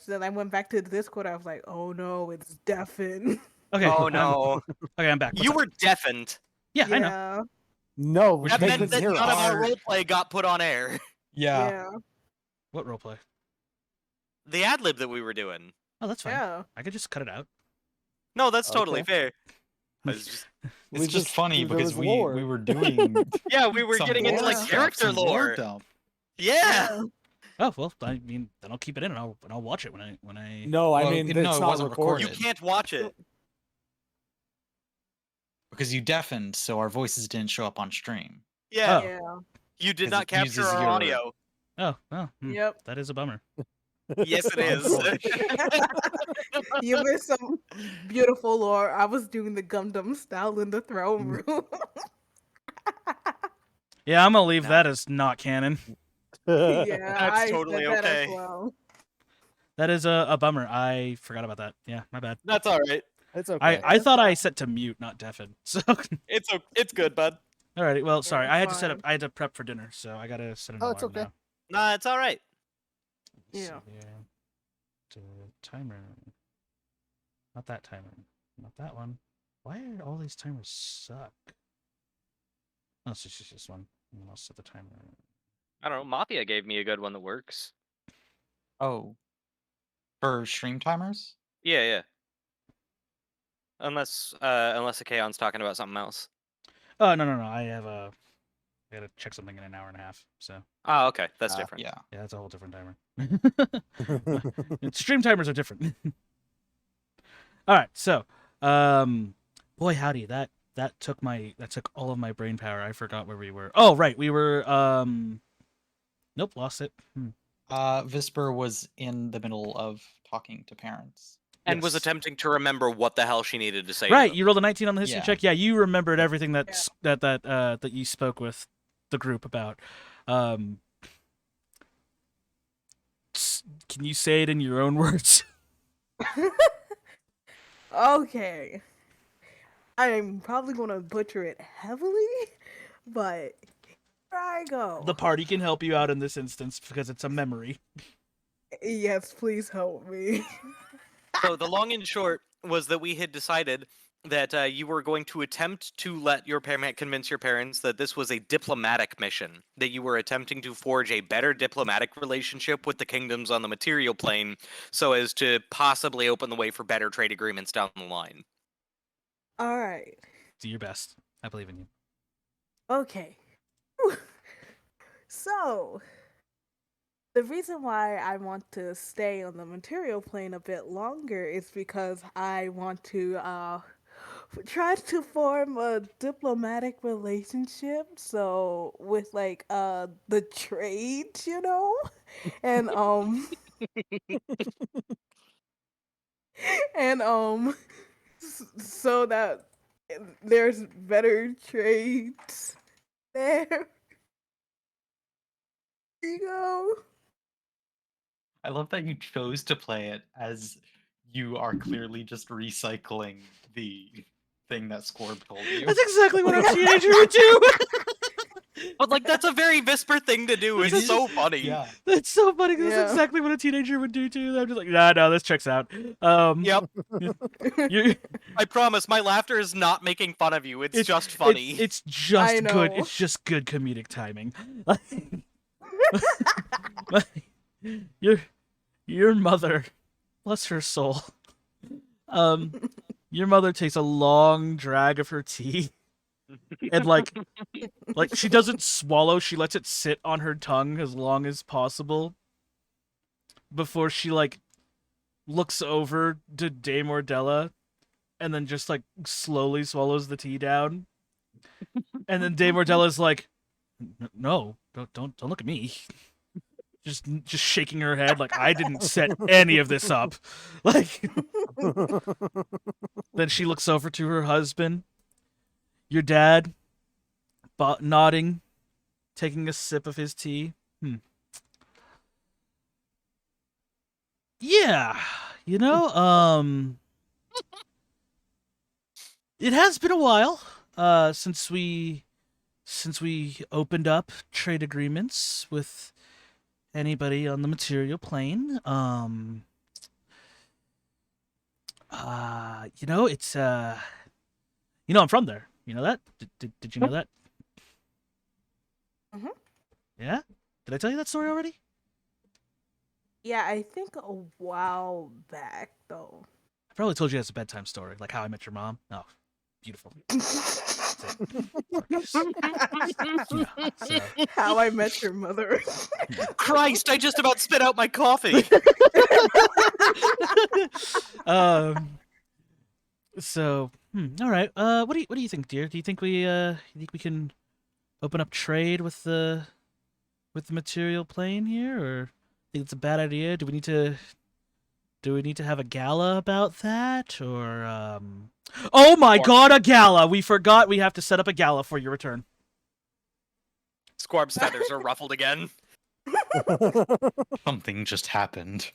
Then I went back to the Discord. I was like, oh no, it's deafened. Okay. Oh no. Okay, I'm back. What's You up? were deafened. Yeah, I know. Yeah. No, Which That they meant could that hear none of us. our roleplay got put on air. Yeah. Yeah. What roleplay? The ad lib that we were doing. Oh, that's fine. Yeah. I could just cut it out. No, that's totally Okay. fair. I was just, It's just funny there because was we lore. were doing yeah, we were some getting into lore like stuff, character some lore. dump. Yeah. Oh well, I mean, then I'll keep it in and I'll watch it when I. No, I Well, mean, no, it's it not wasn't recorded. You can't watch it. Because you deafened, so our voices didn't show up on stream. Yeah. Oh. Yeah. You did 'Cause not it capture uses our your- audio. Oh, well. Yep. That is a bummer. Yes, it is. You missed some beautiful lore. I was doing the Gundam style in the throne room. Yeah, I'm gonna leave No. that as not canon. Yeah, That's I totally said that okay. as well. That is a bummer. I forgot about that. Yeah, my bad. That's all right. It's okay. I thought I set to mute, not deafen. So It's good, bud. alrighty. Well, sorry. it's I had to fine. I had to prep for dinner, so I gotta set an Oh, alarm it's okay. now. Nah, it's all right. Let's Yeah. see here. The timer. Not that timer. Not that one. Why are all these timers suck? Oh, it's just this one. And then I'll set the timer. I don't know. Mafia gave me a good one that works. Oh. For stream timers? Yeah, yeah. Unless the Kaon's talking about something else. Oh no. I gotta check something in an hour and a half. So Oh, okay. That's different. Yeah. yeah, that's a whole different timer. Stream timers are different. All right, so boy howdy, that took all of my brain power. I forgot where we were. Oh right, we were nope, lost it. Visper was in the middle of talking to parents. And was Yes. attempting to remember what the hell she needed to say. to Right, them. you rolled a 19 on the history Yeah. check. Yeah, you remembered everything that you spoke with the group about. Can you say it in your own words? Okay. I'm probably gonna butcher it heavily, but here I go. The party can help you out in this instance because it's a memory. Yes, please help me. So the long and short was that we had decided that you were going to attempt to let your parent convince your parents that this was a diplomatic mission, that you were attempting to forge a better diplomatic relationship with the kingdoms on the material plane, so as to possibly open the way for better trade agreements down the line. All right. Do your best. I believe in you. Okay. Whew. So, the reason why I want to stay on the material plane a bit longer is because I want to try to form a diplomatic relationship. So with like the trade, and and so that there's better trades there. You go. I love that you chose to play it as you are clearly just recycling the thing that Scorb told you. That's exactly what a teenager would do. But like that's a very Visper thing to do. It It's is- so funny. Yeah. That's so funny. 'Cause Yeah. That's exactly what a teenager would do too. I'm just like, no, this checks out. Yep. You, I promise my laughter is not making fun of you. It's It's- just funny. It's just I good. know. It's just good comedic timing. Your mother, bless her soul. Your mother takes a long drag of her tea, and like she doesn't swallow. She lets it sit on her tongue as long as possible before she like looks over to Dame Ordella, and then just like slowly swallows the tea down. And then Dame Ordella's like, "No, don't look at me." Just shaking her head like I didn't set any of this up. Like then she looks over to her husband, your dad, nodding, taking a sip of his tea. Yeah, you know, it has been a while since we opened up trade agreements with anybody on the material plane. You know, it's you know, I'm from there. You know that? Did you know that? Mhm. Yeah? Did I tell you that story already? Yeah, I think a while back though. I probably told you as a bedtime story, like How I Met Your Mom. Oh, beautiful. Yeah. So, How I Met Your Mother. Christ, I just about spit out my coffee. um. So, all right. What do you think, dear? Do you think we can open up trade with the material plane here, or think it's a bad idea? Do we need to have a gala about that, or Oh my God, a gala! We forgot we have to set up a gala for your return. Squarb's feathers are ruffled again. Something just happened.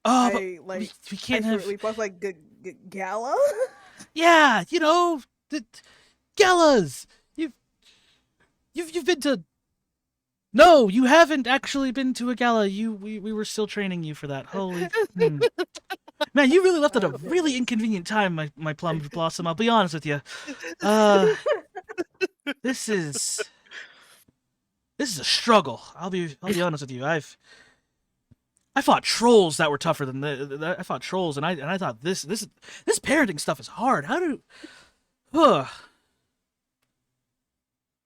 Oh, I but like. we I can't have. shortly was like gala. Yeah, you know, the galas. You've been to. No, you haven't actually been to a gala. We were still training you for that. Holy. Man, you really left at a Oh, really inconvenient time, my plum blossom. I'll be honest with you. Uh, this is a struggle. I'll be honest with you. I fought trolls that were tougher than I fought trolls, and I thought this parenting stuff is hard. How do?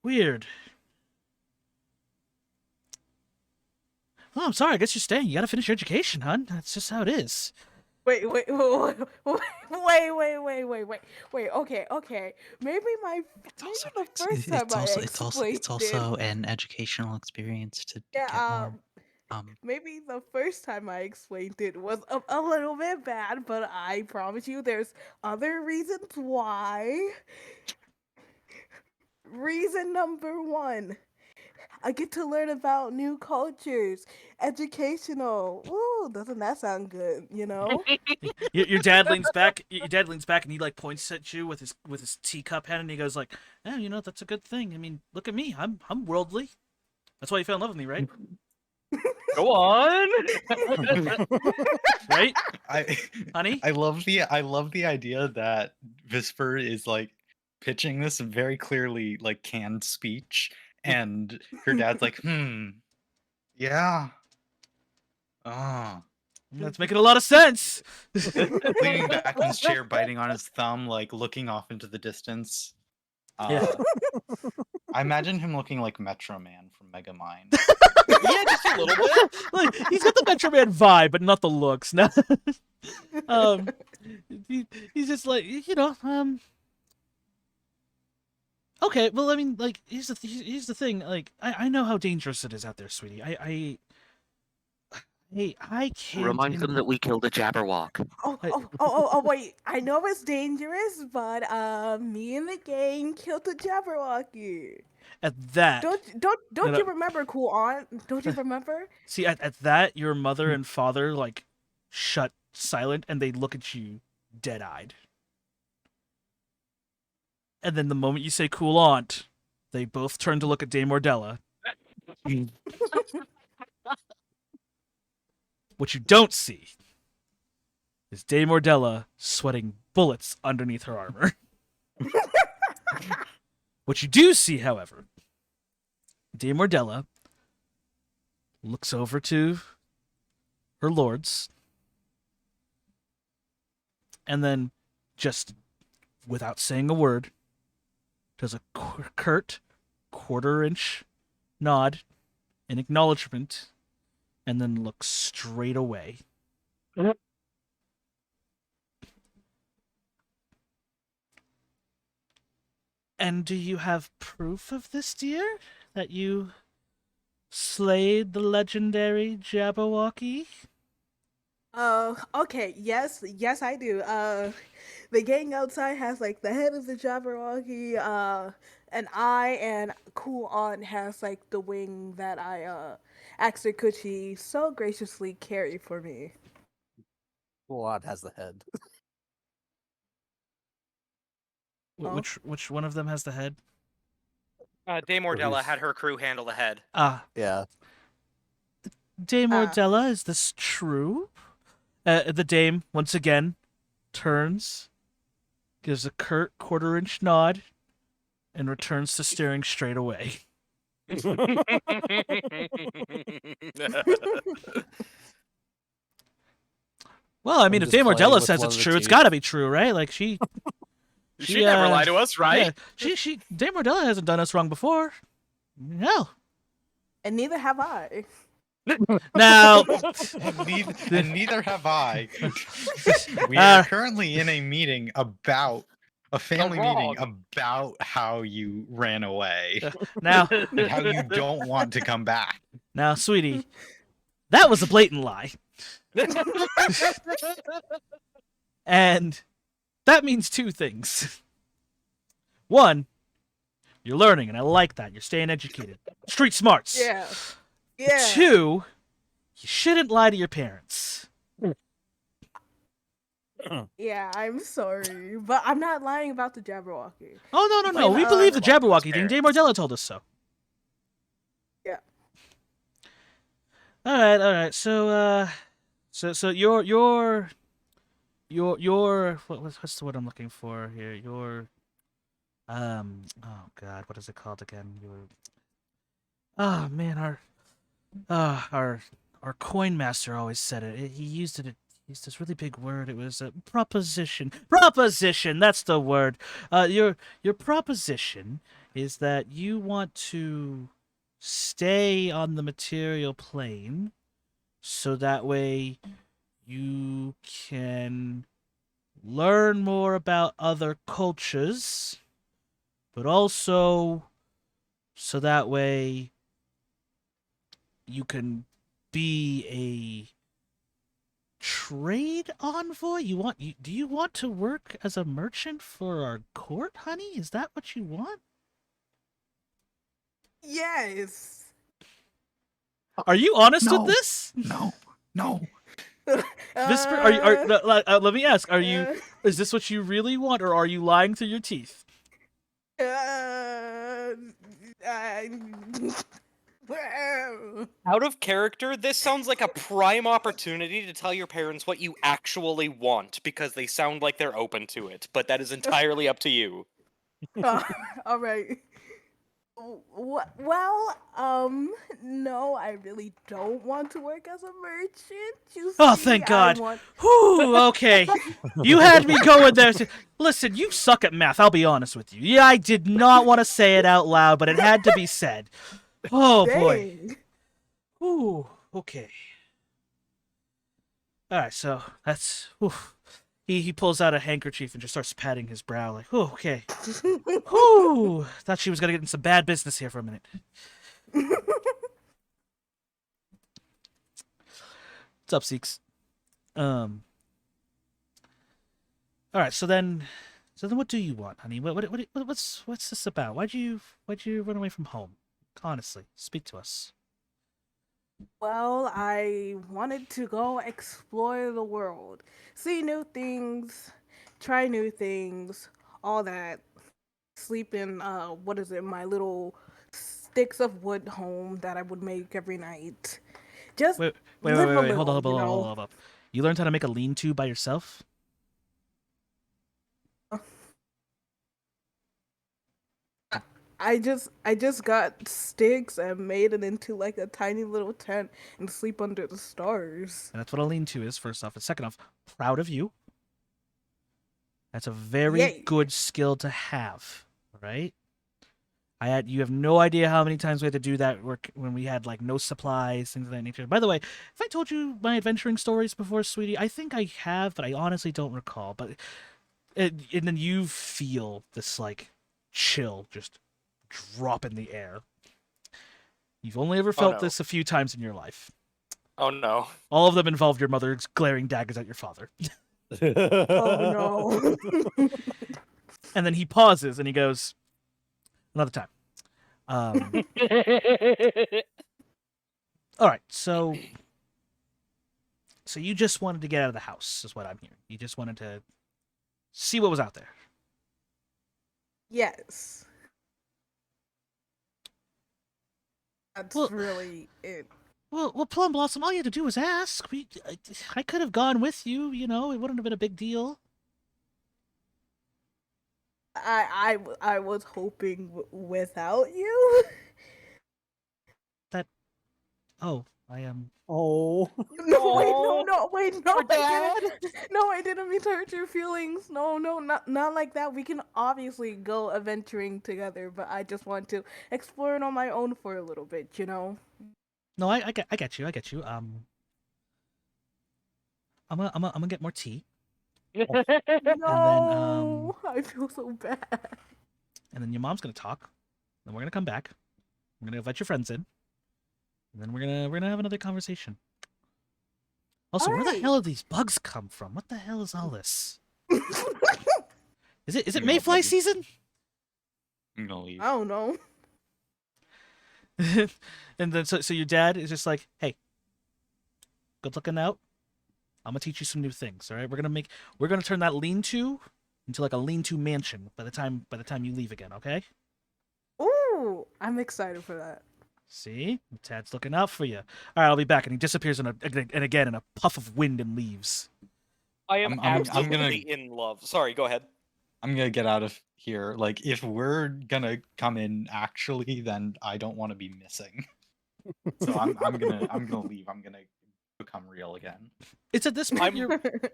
Weird. Well, I'm sorry. I guess you're staying. You gotta finish your education, hon. That's just how it is. wait. Okay. Maybe the first time I explained it's also an educational experience to yeah, get more. maybe the first time I explained it was a little bit bad, but I promise you there's other reasons why. Reason number one, I get to learn about new cultures, educational. Woo, doesn't that sound good, you know? Your dad leans back. Your dad leans back, and he like points at you with his teacup hand, and he goes like, "Yeah, you know that's a good thing. I mean, look at me. I'm worldly. That's why you fell in love with me, right? Go on. Right, I honey? I love the idea that Visper is like pitching this very clearly like canned speech, and her dad's like, yeah, ah, That's making a lot of sense. leaning back in his chair, biting on his thumb, like looking off into the distance. Yeah. I imagine him looking like Metro Man from Megamind. Yeah, just a little bit. Like he's got the Metro Man vibe, but not the looks. No. um, he's just like Okay, well, I mean, like here's the thing. Like I know how dangerous it is out there, sweetie. I can't. Remind them that we killed a Jabberwock. Wait. I know it's dangerous, but me and the gang killed the Jabberwocky. At that. Don't you remember, cool aunt? Don't you remember? See, at that, your mother and father like shut silent, and they look at you dead-eyed. And then the moment you say "cool aunt," they both turn to look at Dame Ordella. What you don't see is Dame Ordella sweating bullets underneath her armor. What you do see, however, Dame Ordella looks over to her lords, and then, just without saying a word, does a curt quarter-inch nod in acknowledgement, and then looks straight away. And do you have proof of this, dear? That you slayed the legendary Jabberwocky? Okay, yes, I do. The gang outside has like the head of the Jabberwocky, an eye, and Cool Aunt has like the wing that I asked her could she so graciously carry for me. Well, has the head. Oh. Which one of them has the head? Dame Ordella Who's- had her crew handle the head. Yeah. Dame Ah. Ordella, is this true? The dame, once again, turns, gives a curt quarter-inch nod, and returns to staring straight away. Well, I mean, if just Dame playing Ordella with says one it's of the true, it's teeth. gotta be true, right? Like, she never lie to us, right? Yeah, Dame Ordella hasn't done us wrong before. No. And neither have I. Now, And neither have I. We Uh, are currently in a meeting about a family meeting wrong. about how you ran away now, and how you don't want to come back. now, sweetie, that was a blatant lie. And that means two things. One, you're learning, and I like that. You're staying educated. Street smarts. Yeah. Yeah. Two, you shouldn't lie to your parents. Yeah, I'm sorry, but I'm not lying about the Jabberwocky. Oh, no. Like, We believe the Those Jabberwocky thing. parents. Dame Ordella told us so. Yeah. All right. So what's the word I'm looking for here? Oh God, what is it called again? Oh man, our coin master always said it. He used this really big word. It was a proposition. Proposition, that's the word. Your proposition is that you want to stay on the material plane so that way you can learn more about other cultures, but also so that way you can be a trade envoy. Do you want to work as a merchant for our court, honey? Is that what you want? Yes. Are you honest No. with this? No. Whisper, let me ask, is this what you really want, or are you lying through your teeth? Out of character, this sounds like a prime opportunity to tell your parents what you actually want, because they sound like they're open to it, but that is entirely up to you. All right. Well, no, I really don't want to work as a merchant. You Oh, see, thank I God. want- Whew, okay. You had me going there. Listen, you suck at math, I'll be honest with you. Yeah, I did not want to say it out loud, but it had to be said. Oh, boy. Dang. Ooh, okay. Alright, so that's... Oof. He pulls out a handkerchief and just starts patting his brow like, oh, okay. Whew. Thought she was going to get in some bad business here for a minute. What's up, Seeks? Alright, so then what do you want, honey? What's this about? Why'd you run away from home? Honestly, speak to us. Well, I wanted to go explore the world, see new things, try new things, all that. Sleep in my little sticks of wood home that I would make every night. Just Wait, live a hold little, you know? up. You learned how to make a lean-to by yourself? I just got sticks and made it into like a tiny little tent and sleep under the stars. And that's what a lean-to is, first off. And second off, proud of you. That's a very Yay. good skill to have, right? You have no idea how many times we had to do that work when we had like no supplies, things of that nature. By the way, have I told you my adventuring stories before, sweetie? I think I have, but I honestly don't recall. But and then you feel this like chill just drop in the air. You've only ever felt no. this a few times in your life. Oh no. All of them involved your mother glaring daggers at your father. Oh no. And then he pauses and he goes, Another time. All right, so you just wanted to get out of the house, is what I'm hearing. You just wanted to see what was out there. Yes. That's Well- really it. Well, Plum Blossom, all you had to do was ask. I could have gone with you. You know, it wouldn't have been a big deal. I was hoping without you. Oh, I am. Oh, No, wait, no, Poor I didn't. No, I didn't mean to hurt your feelings. No, not like that. We can obviously go adventuring together, but I just want to explore it on my own for a little bit, you know. No, I get you. I get you. I'm gonna get more tea, No, I feel so bad. and then your mom's gonna talk. Then we're gonna come back. We're gonna invite your friends in, and then we're gonna have another conversation. Also, where the Alright. hell do these bugs come from? What the hell is all this? Is it I'm gonna mayfly leave. season? I'm gonna leave. I don't know. And then so your dad is just like, hey, good looking out. I'm gonna teach you some new things. All right, we're gonna turn that lean-to into like a lean-to mansion by the time you leave again. Okay? Ooh, I'm excited for that. See, Tad's looking out for you. All right, I'll be back, and he disappears in a puff of wind and leaves. I am I'm absolutely gonna- in love. Sorry, go ahead. I'm gonna get out of here. Like, if we're gonna come in actually, then I don't want to be missing. So I'm gonna leave. I'm gonna become real again. It's at this point I'm-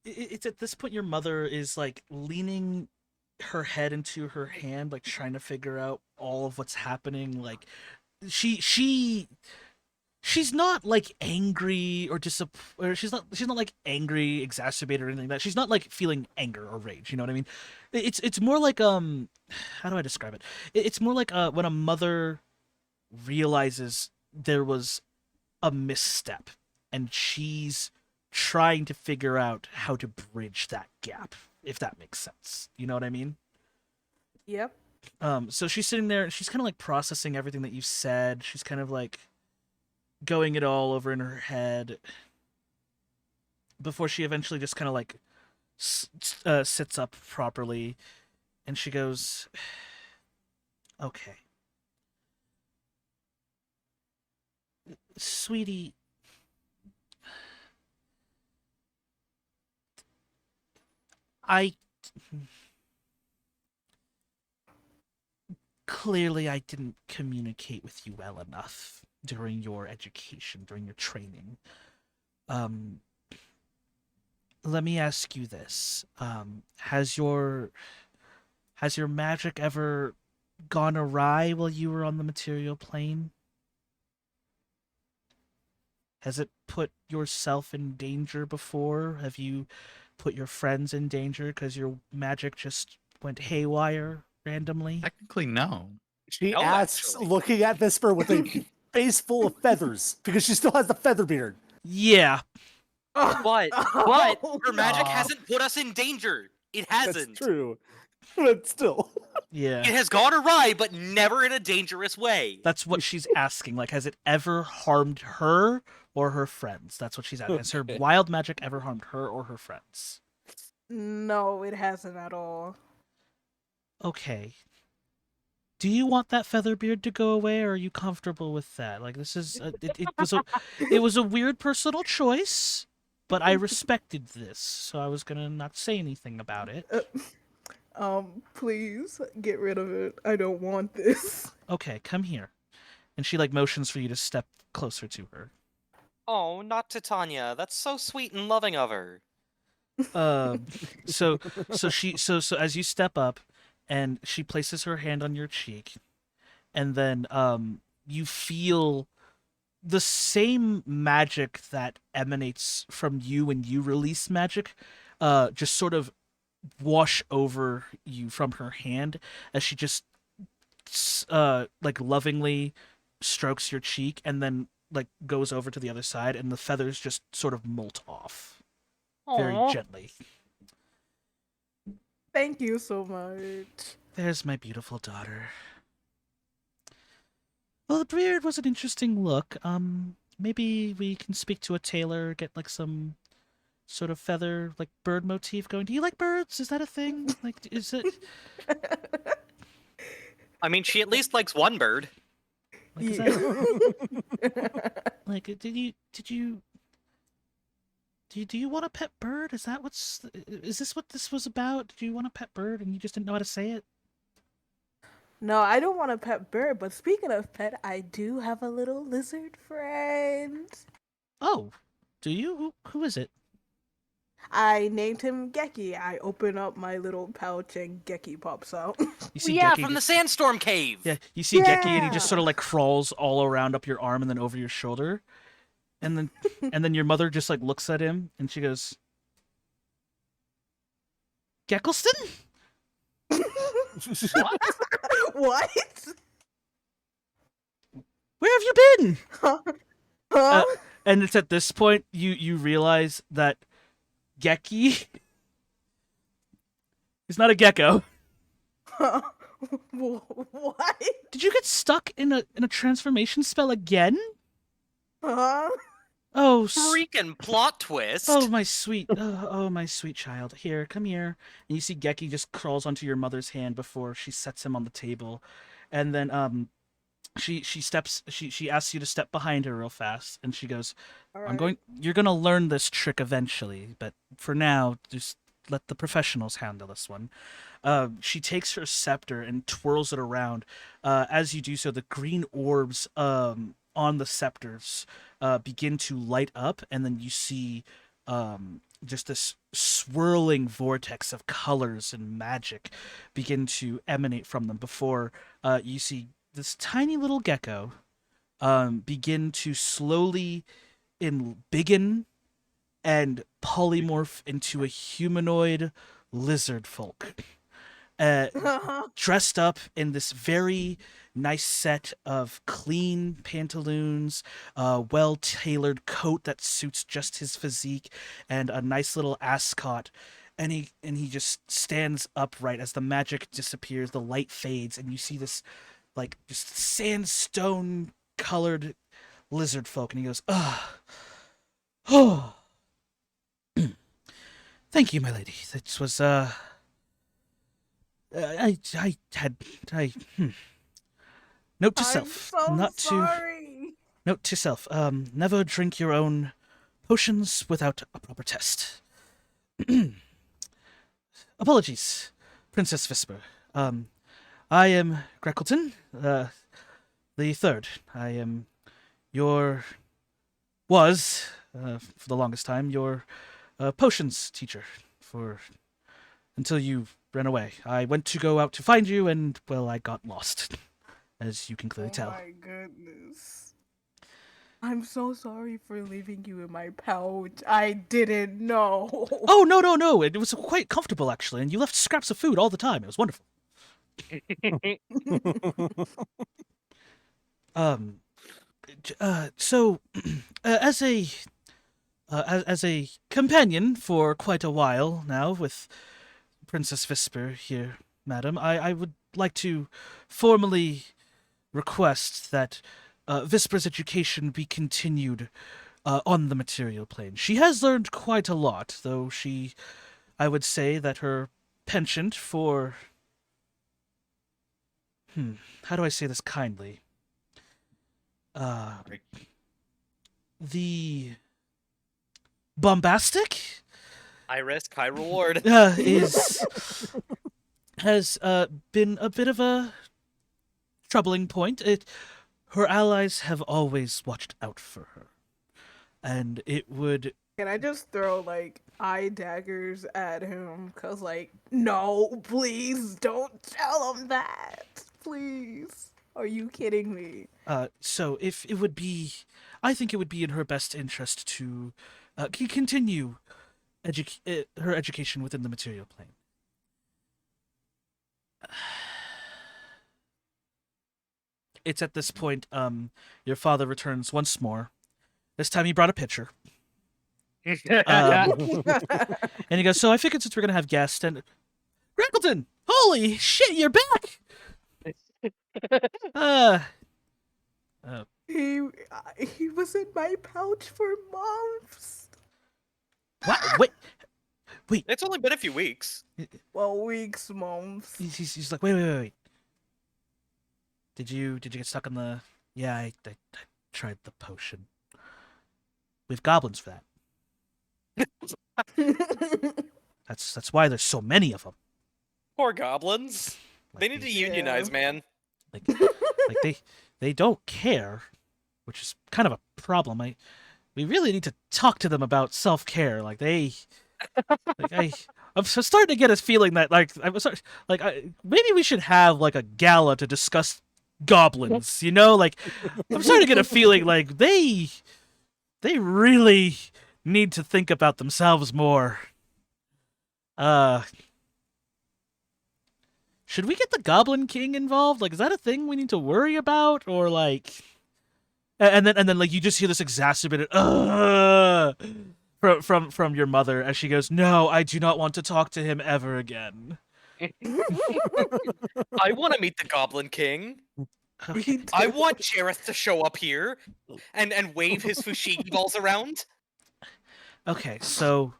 it's at this point your mother is like leaning her head into her hand, like trying to figure out all of what's happening. Like she's not like angry or or she's not like angry, exacerbated or anything like that. She's not like feeling anger or rage. You know what I mean? It's more like how do I describe it? It's more like when a mother realizes there was a misstep and she's trying to figure out how to bridge that gap, if that makes sense. You know what I mean? Yep. So she's sitting there and she's kind of like processing everything that you said. She's kind of like going it all over in her head before she eventually just kind of like sits up properly, and she goes, okay, sweetie, clearly I didn't communicate with you well enough during your education, during your training. Let me ask you this. Has your magic ever gone awry while you were on the material plane? Has it put yourself in danger before? Have you put your friends in danger because your magic just went haywire randomly? Technically, no. she No, asks, actually. looking at Visper with a face full of feathers because she still has the feather beard. Yeah. But Oh, her magic no. hasn't put us in danger. It That's hasn't. true, but still. Yeah. It has gone awry, but never in a dangerous way. That's what she's asking. Like, has it ever harmed her or her friends? That's what she's asking. Has her Okay. wild magic ever harmed her or her friends? No, it hasn't at all. Okay. Do you want that feather beard to go away, or are you comfortable with that? Like, this is it was a weird personal choice, but I respected this, so I was gonna not say anything about it. Please get rid of it. I don't want this. Okay, come here. And she like motions for you to step closer to her. Oh, not Titania. That's so sweet and loving of her. So as you step up, and she places her hand on your cheek, and then you feel the same magic that emanates from you when you release magic, just sort of wash over you from her hand as she just like lovingly strokes your cheek and then like goes over to the other side, and the feathers just sort of molt off very Aw. gently. Thank you so much. There's my beautiful daughter. Well, the beard was an interesting look. Maybe we can speak to a tailor, get like some sort of feather, like bird motif going. Do you like birds? Is that a thing? Like, is it I mean, she at least likes one bird. like is Yeah. that like do you want a pet bird? Is this what this was about? Do you want a pet bird and you just didn't know how to say it? No, I don't want a pet bird, but speaking of pet, I do have a little lizard friend. Oh, do you? Who is it? I named him Geki. I open up my little pouch and Geki pops out. You see Yeah, Geki from the just- sandstorm cave. Yeah, you see Geki and he just Yeah. sort of like crawls all around up your arm and then over your shoulder. And then your mother just like looks at him and she goes, Geckelston? What? Where have you been? Huh? And it's at this point you realize that Geki is not a gecko. What? Did you get stuck in a transformation spell again? Huh? Oh, Freaking plot twist. oh my sweet child. Here, come here. And you see Geki just crawls onto your mother's hand before she sets him on the table, and then she asks you to step behind her real fast, and she goes, You're gonna learn this trick eventually, but for now, just let the professionals handle this one. She takes her scepter and twirls it around. As you do so, the green orbs on the scepters begin to light up, and then you see just this swirling vortex of colors and magic begin to emanate from them before you see this tiny little gecko begin to slowly embiggen and polymorph into a humanoid lizard folk. Dressed up in this very nice set of clean pantaloons, a well-tailored coat that suits just his physique, and a nice little ascot. And he just stands upright as the magic disappears, the light fades, and you see this like just sandstone colored lizard folk, and he goes, oh, thank you, my lady. This was Note to self, I'm so not to sorry. note to self. Never drink your own potions without a proper test. Apologies, Princess Visper. I am Greckleton, the third. I am was, for the longest time, your potions teacher until you ran away. I went to go out to find you, and, well, I got lost, as you can clearly Oh tell. my goodness. I'm so sorry for leaving you in my pouch. I didn't know. Oh, no. It was quite comfortable, actually, and you left scraps of food all the time. It was wonderful. So, as a companion for quite a while now with Princess Visper here, madam, I would like to formally request that Visper's education be continued on the material plane. She has learned quite a lot, though I would say that her penchant for... how do I say this kindly? The bombastic High risk, high reward. has been a bit of a troubling point. Her allies have always watched out for her, and it would... Can I just throw like eye daggers at him? Cause like, no, please don't tell him that. Please. Are you kidding me? So if it would be, I think it would be in her best interest to continue her education within the material plane. It's at this point, your father returns once more. This time he brought a pitcher. And he goes, so I figured since we're going to have guests, and... Greckleton! Holy shit, you're back! He was in my pouch for months. What? Wait. It's only been a few weeks. Well, weeks, months. He's like, wait. Did you get stuck in the? Yeah, I tried the potion. We have goblins for that. That's why there's so many of them. Poor goblins. They need to unionize, man. Like they don't care, which is kind of a problem. We really need to talk to them about self-care. I'm starting to get a feeling that maybe we should have like a gala to discuss goblins. You know, like I'm starting to get a feeling like they really need to think about themselves more. Should we get the Goblin King involved? Like, is that a thing we need to worry about, or like? And then like you just hear this exacerbated from your mother as she goes, "No, I do not want to talk to him ever again." I want to meet the Goblin King. Okay. I want Jareth to show up here and wave his fushigi balls around. Okay, so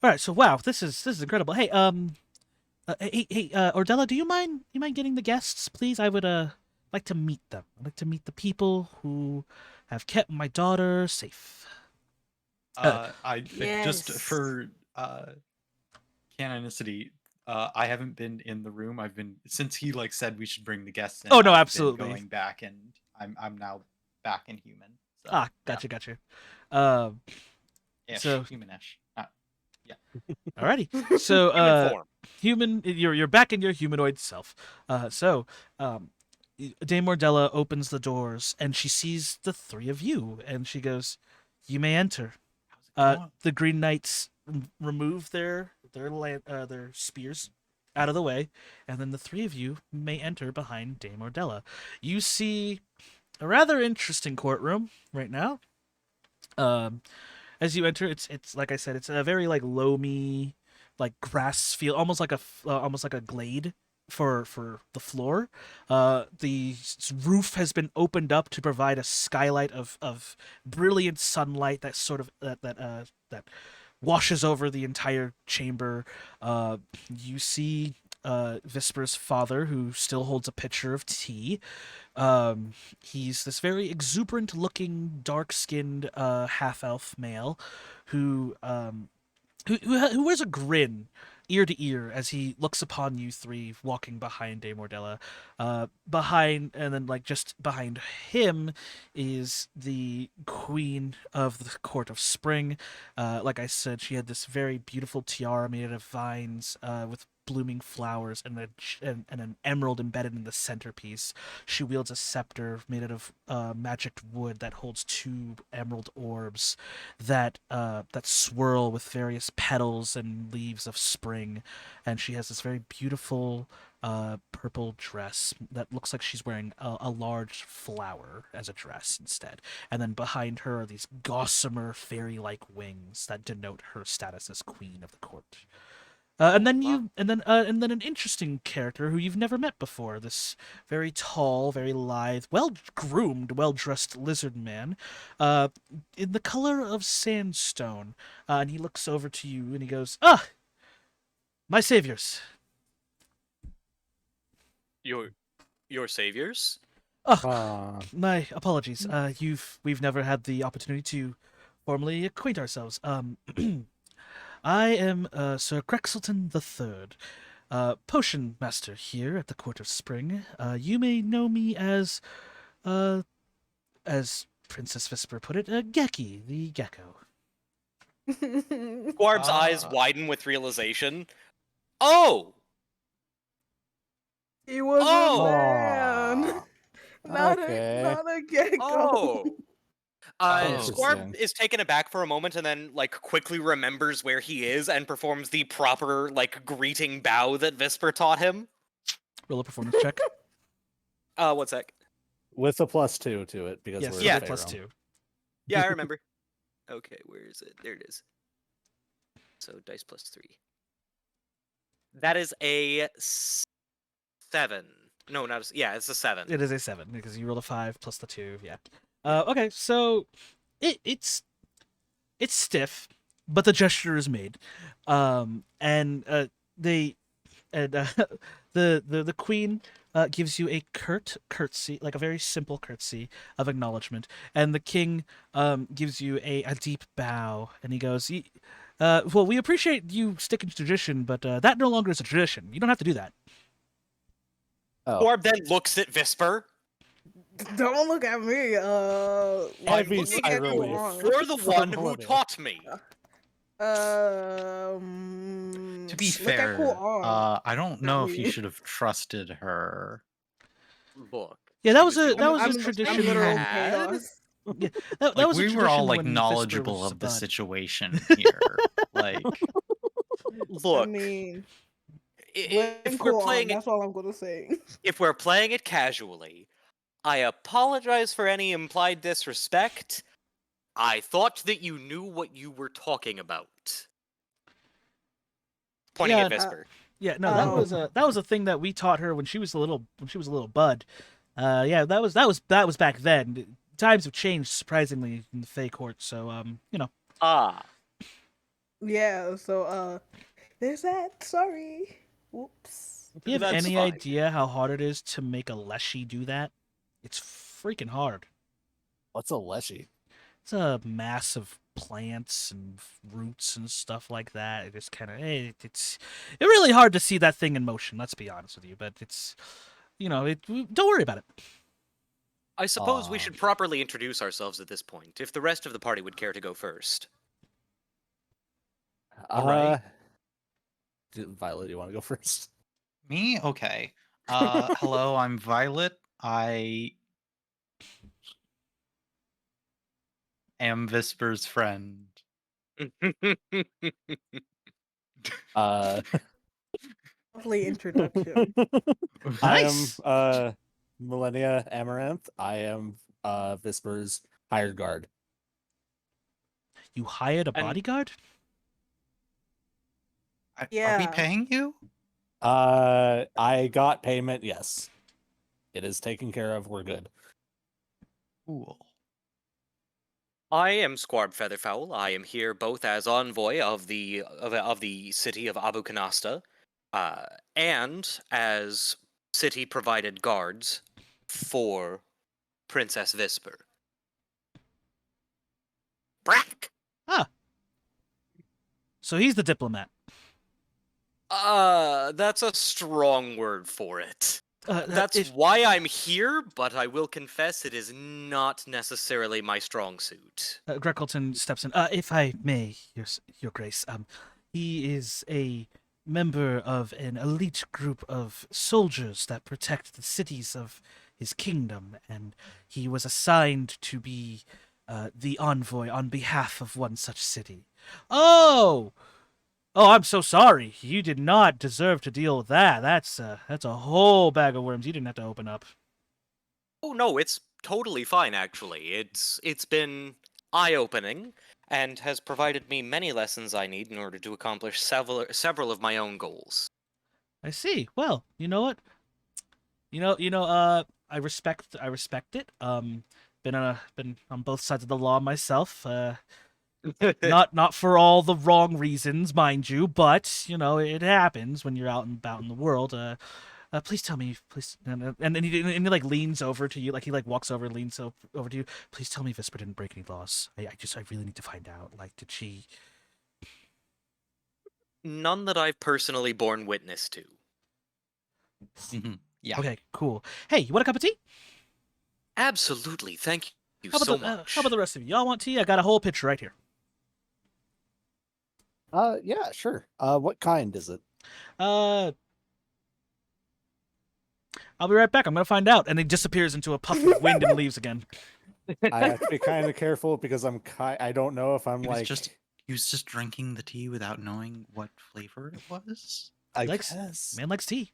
all right, so wow, this is incredible. Hey, Ordella, do you mind getting the guests, please? I would like to meet them. I'd like to meet the people who have kept my daughter safe. Just Yes. for canonicity, I haven't been in the room. I've been since he like said we should bring the guests in. Oh, no, I've been absolutely. going back, and I'm now back in human. So, Ah, gotcha. Um, Yeah, so- humanish. alrighty. So, Human form. human, you're back in your humanoid self. Dame Mordella opens the doors and she sees the three of you, and she goes, "You may enter." How's it going? The Green Knights remove their spears out of the way, and then the three of you may enter behind Dame Mordella. You see a rather interesting courtroom right now. As you enter, it's like I said, it's a very like loamy, like grass field, almost like a glade for the floor. The roof has been opened up to provide a skylight of brilliant sunlight that sort of that washes over the entire chamber. You see Visper's father, who still holds a pitcher of tea. He's this very exuberant-looking, dark-skinned half-elf male who wears a grin ear to ear as he looks upon you three walking behind Dame Mordella. Just behind him is the Queen of the Court of Spring. Like I said, she had this very beautiful tiara made out of vines with blooming flowers and an emerald embedded in the centerpiece. She wields a scepter made out of magic wood that holds two emerald orbs that swirl with various petals and leaves of spring, and she has this very beautiful purple dress that looks like she's wearing a large flower as a dress instead. And then behind her are these gossamer fairy-like wings that denote her status as queen of the court. And then an interesting character who you've never met before. This very tall, very lithe, well-groomed, well-dressed lizard man, in the color of sandstone. And he looks over to you and he goes, "Ah, my saviors." Your saviors? My apologies. We've never had the opportunity to formally acquaint ourselves. I am Sir Grexelton III, potion master here at the Court of Spring. You may know me as Princess Visper put it, Geki, the gecko. Squarb's eyes widen with realization. Oh! He was Oh! a man. Not a gecko. Oh! Squarb Interesting. is taken aback for a moment and then, like, quickly remembers where he is and performs the proper, like, greeting bow that Visper taught him. Roll a performance check. 1 sec. With a +2 to it because Yes, we're yeah, in plus Pharaoh. 2. Yeah, I remember. Okay, where is it? There it is. So, dice +3. That is a 7. No, not yeah, it's a 7. It is a 7 because you roll a 5 plus the 2. Yeah. Okay, so it's stiff, but the gesture is made, and they and the queen gives you a curtsy, like a very simple curtsy of acknowledgement, and the king gives you a deep bow, and he goes, well, we appreciate you sticking to tradition, but that no longer is a tradition. You don't have to do that. Oh, Orb then looks at Visper. Don't look at me. Heavy look sigh at relief. You're the From one who Olivia. taught me. To be look at fair, cool arm. I don't not know if you me. should have trusted her. Look. Yeah, that she was a doing that was what a she I'm tradition. literal had. chaos. Yeah, that Like was a we were all tradition like when Visper knowledgeable was a of the bud. situation here. Like Look, I mean, if blame we're cool arm. playing it, That's all I'm gonna say. if we're playing it casually, I apologize for any implied disrespect. I thought that you knew what you were talking about. Pointing Yeah, at Visper. Yeah, no, that was a thing that we taught her when she was a little bud. Yeah, that was back then. Times have changed surprisingly in the Fey court, so you know. Ah. Yeah. So there's that. Sorry. Whoops. Do you have That's any fine. idea how hard it is to make a leshy do that? It's freaking hard. What's a leshy? It's a mass of plants and roots and stuff like that. It just kind of it's really hard to see that thing in motion. Let's be honest with you, but it's don't worry about it. I suppose we should properly introduce ourselves at this point, if the rest of the party would care to go first. Alright. Violet, do you want to go first? me? Okay. Hello, I'm Violet. I am Visper's friend. Uh, Lovely introduction. Nice. I am Millennia Amaranth. I am Visper's hired guard. You hired a And- bodyguard? Are we Yeah. paying you? I got payment. Yes, it is taken care of. We're good. Cool. I am Squab Featherfowl. I am here both as envoy of the city of Abu Kanasta, and as city provided guards for Princess Visper. Brack. So he's the diplomat. That's a strong word for it. That's If why I'm here, but I will confess it is not necessarily my strong suit. Greckleton steps in. If I may, your grace, he is a member of an elite group of soldiers that protect the cities of his kingdom, and he was assigned to be the envoy on behalf of one such city. Oh, I'm so sorry. You did not deserve to deal with that. That's a whole bag of worms. You didn't have to open up. Oh no, it's totally fine actually. It's been eye-opening and has provided me many lessons I need in order to accomplish several of my own goals. I see. Well, you know what? I respect it. Been on both sides of the law myself. Not for all the wrong reasons, mind you, but it happens when you're out and about in the world. Please tell me, please, and he like leans over to you, like he like walks over, and leans over to you. Please tell me, Visper didn't break any laws. I really need to find out. Like, did she? None that I've personally borne witness to. Yeah. Okay, cool. Hey, you want a cup of tea? Absolutely, thank you How about so the much. how about the rest of you? Y'all want tea? I got a whole pitcher right here. Yeah, sure. What kind is it? I'll be right back. I'm gonna find out. And he disappears into a puff of wind and leaves again. I have to be kind of careful because I don't know if I'm He like. was just drinking the tea without knowing what flavor it was. I likes- guess. Man likes tea.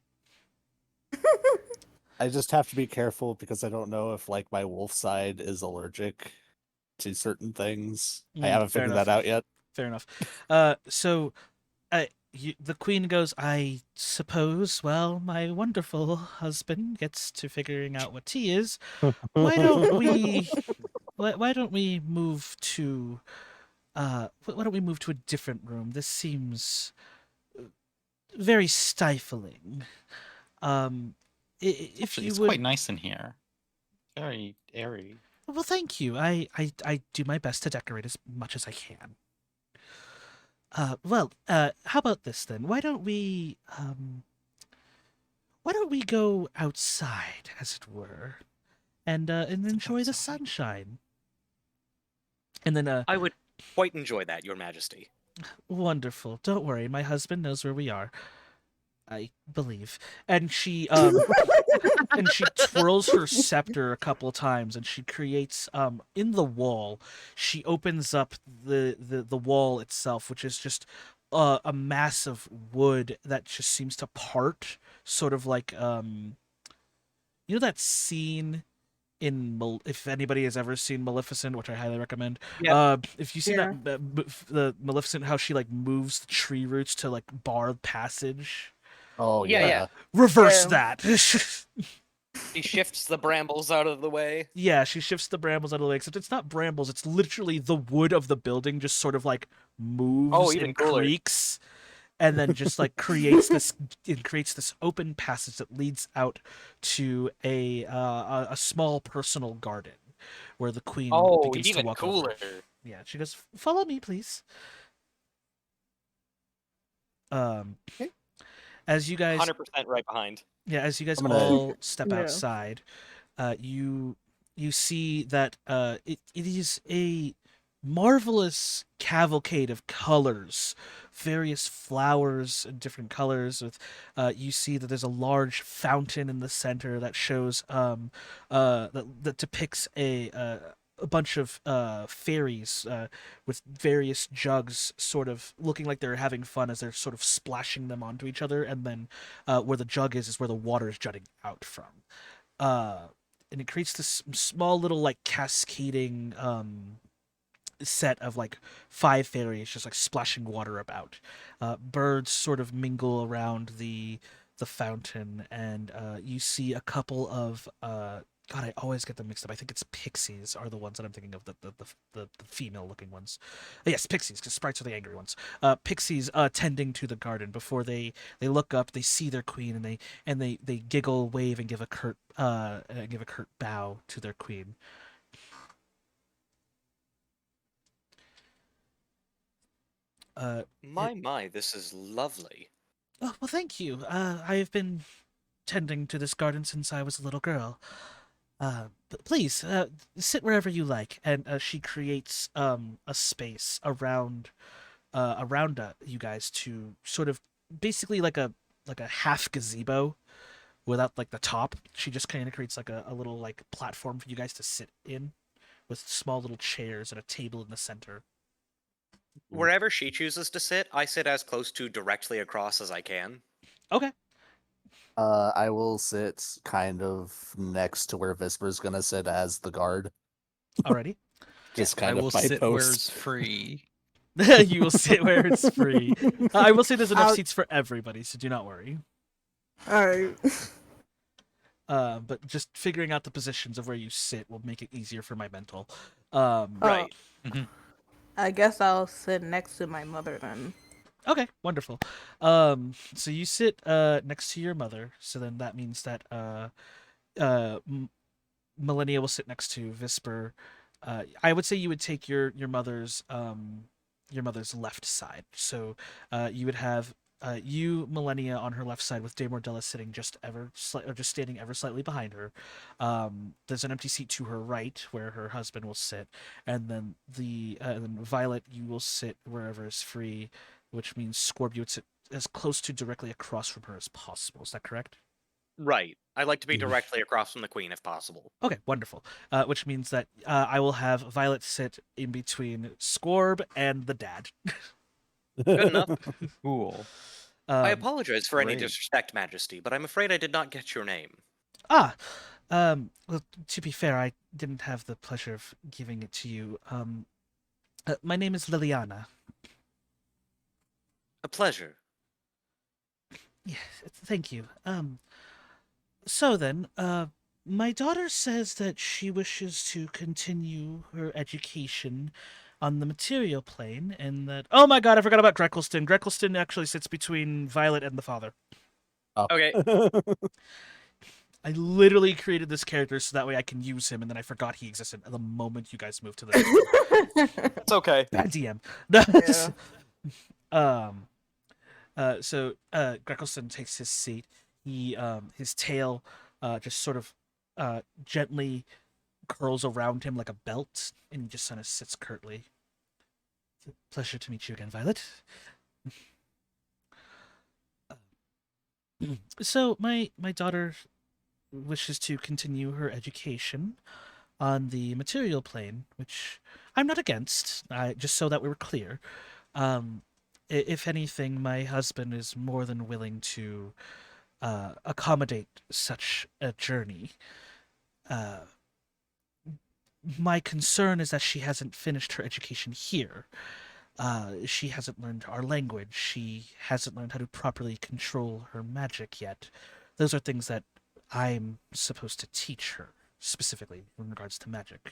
I just have to be careful because I don't know if like my wolf side is allergic to certain things. I haven't fair figured enough. that out yet. Fair enough. So, the queen goes, I suppose, well, my wonderful husband gets to figuring out what tea is. Why don't we why don't we move to why don't we move to a different room? This seems very stifling. If Actually, you it's would, quite nice in here. Very airy. well, thank you. I do my best to decorate as much as I can. How about this then? Why don't we go outside, as it were, and enjoy the outside. sunshine? And then, I would quite enjoy that, Your Majesty. wonderful. Don't worry, my husband knows where we are. I believe. And she twirls her scepter a couple times, and she creates in the wall. She opens up the wall itself, which is just a mass of wood that just seems to part, sort of like you know that scene in if anybody has ever seen Maleficent, which I highly recommend. Yep. If you see Yeah. the Maleficent, how she like moves the tree roots to like bar passage. Oh Yeah, yeah. Reverse Yeah. that. He shifts the brambles out of the way. Yeah, she shifts the brambles out of the way, except it's not brambles, it's literally the wood of the building just sort of like moves even and cooler. creaks, and then just like creates this open passage that leads out to a small personal garden where the queen begins to Even walk cooler. over. Yeah, she goes, "Follow me, please." Um, Okay. as you guys 100% right behind. as you guys I'm gonna- all step Yeah. outside, you see that it is a marvelous cavalcade of colors, various flowers in different colors. With you see that there's a large fountain in the center that shows that depicts a bunch of fairies with various jugs, sort of looking like they're having fun as they're sort of splashing them onto each other, and then where the jug is where the water is jutting out from. And it creates this small little like cascading set of like 5 fairies just like splashing water about. Birds sort of mingle around the fountain, and you see a couple of God, I always get them mixed up. I think it's pixies are the ones that I'm thinking of, the female looking ones. Yes, pixies, because sprites are the angry ones. Pixies tending to the garden before they look up, they see their queen, and they giggle, wave, and give a curt bow to their queen. My, this is lovely. Oh, well, thank you. I have been tending to this garden since I was a little girl. But please, sit wherever you like. And she creates a space around you guys to sort of basically like a half gazebo without like the top. She just kind of creates like a little like platform for you guys to sit in with small little chairs and a table in the center. Wherever she chooses to sit, I sit as close to directly across as I can. Okay. I will sit kind of next to where Visper's gonna sit as the guard. Alrighty. Just I kind of will by sit where post. it's free. You will sit where it's free. I will say there's enough I'll- seats for everybody, so do not worry. All right. But just figuring out the positions of where you sit will make it easier for my mental. Right. I guess I'll sit next to my mother then. Okay, wonderful. So you sit next to your mother. So then that means that Millennia will sit next to Visper. I would say you would take your mother's left side. So you would have you, Millennia, on her left side with De Mordella sitting just standing ever slightly behind her. There's an empty seat to her right where her husband will sit, and then Violet, you will sit wherever is free, which means Scorb, you would sit as close to directly across from her as possible. Is that correct? Right. I like to be Mhm. directly across from the queen if possible. Okay, wonderful. Which means that I will have Violet sit in between Scorb and the dad. Good enough. Cool. I Um, apologize for any great. disrespect, Majesty, but I'm afraid I did not get your name. well, to be fair, I didn't have the pleasure of giving it to you. My name is Liliana. A pleasure. Yeah, thank you. So then, my daughter says that she wishes to continue her education on the material plane, and that. Oh my god, I forgot about Greckleston. Greckleston actually sits between Violet and the father. Oh. Okay. I literally created this character so that way I can use him, and then I forgot he existed the moment you guys moved to the next one. It's okay. Bad DM. Yeah. So Greckleston takes his seat. He his tail just sort of gently curls around him like a belt, and he just kind of sits curtly. It's a pleasure to meet you again, Violet. So my daughter wishes to continue her education on the material plane, which I'm not against. Just so that we were clear. If anything, my husband is more than willing to accommodate such a journey. Uh, my concern is that she hasn't finished her education here. She hasn't learned our language. She hasn't learned how to properly control her magic yet. Those are things that I'm supposed to teach her, specifically in regards to magic.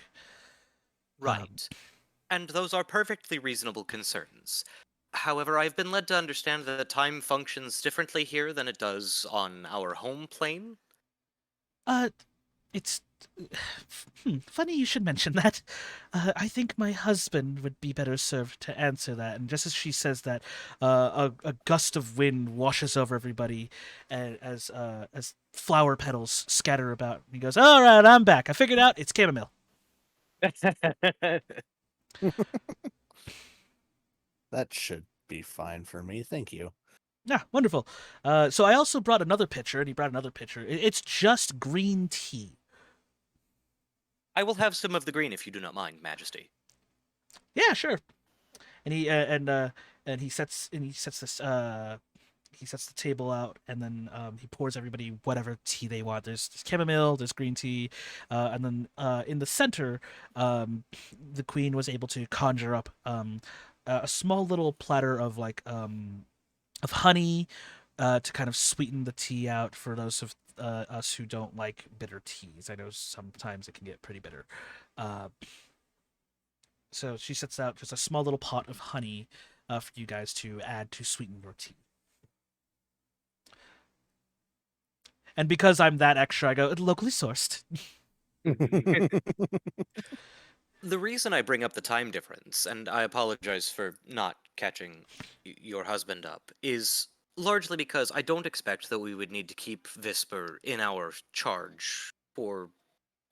Right. And those are perfectly reasonable concerns. However, I've been led to understand that time functions differently here than it does on our home plane. It's funny you should mention that. I think my husband would be better served to answer that. And just as she says that, a gust of wind washes over everybody, as flower petals scatter about. He goes, "All right, I'm back. I figured out it's chamomile." That should be fine for me. Thank you. Yeah, wonderful. So I also brought another pitcher, and he brought another pitcher. It's just green tea. I will have some of the green if you do not mind, Majesty. Yeah, sure. And he sets this he sets the table out, and then he pours everybody whatever tea they want. There's chamomile, there's green tea, and then in the center, the queen was able to conjure up a small little platter of of honey to kind of sweeten the tea out for those of us who don't like bitter teas. I know sometimes it can get pretty bitter. So she sets out just a small little pot of honey for you guys to add to sweeten your tea. And because I'm that extra, I go locally sourced. The reason I bring up the time difference, and I apologize for not catching your husband up, is largely because I don't expect that we would need to keep Visper in our charge for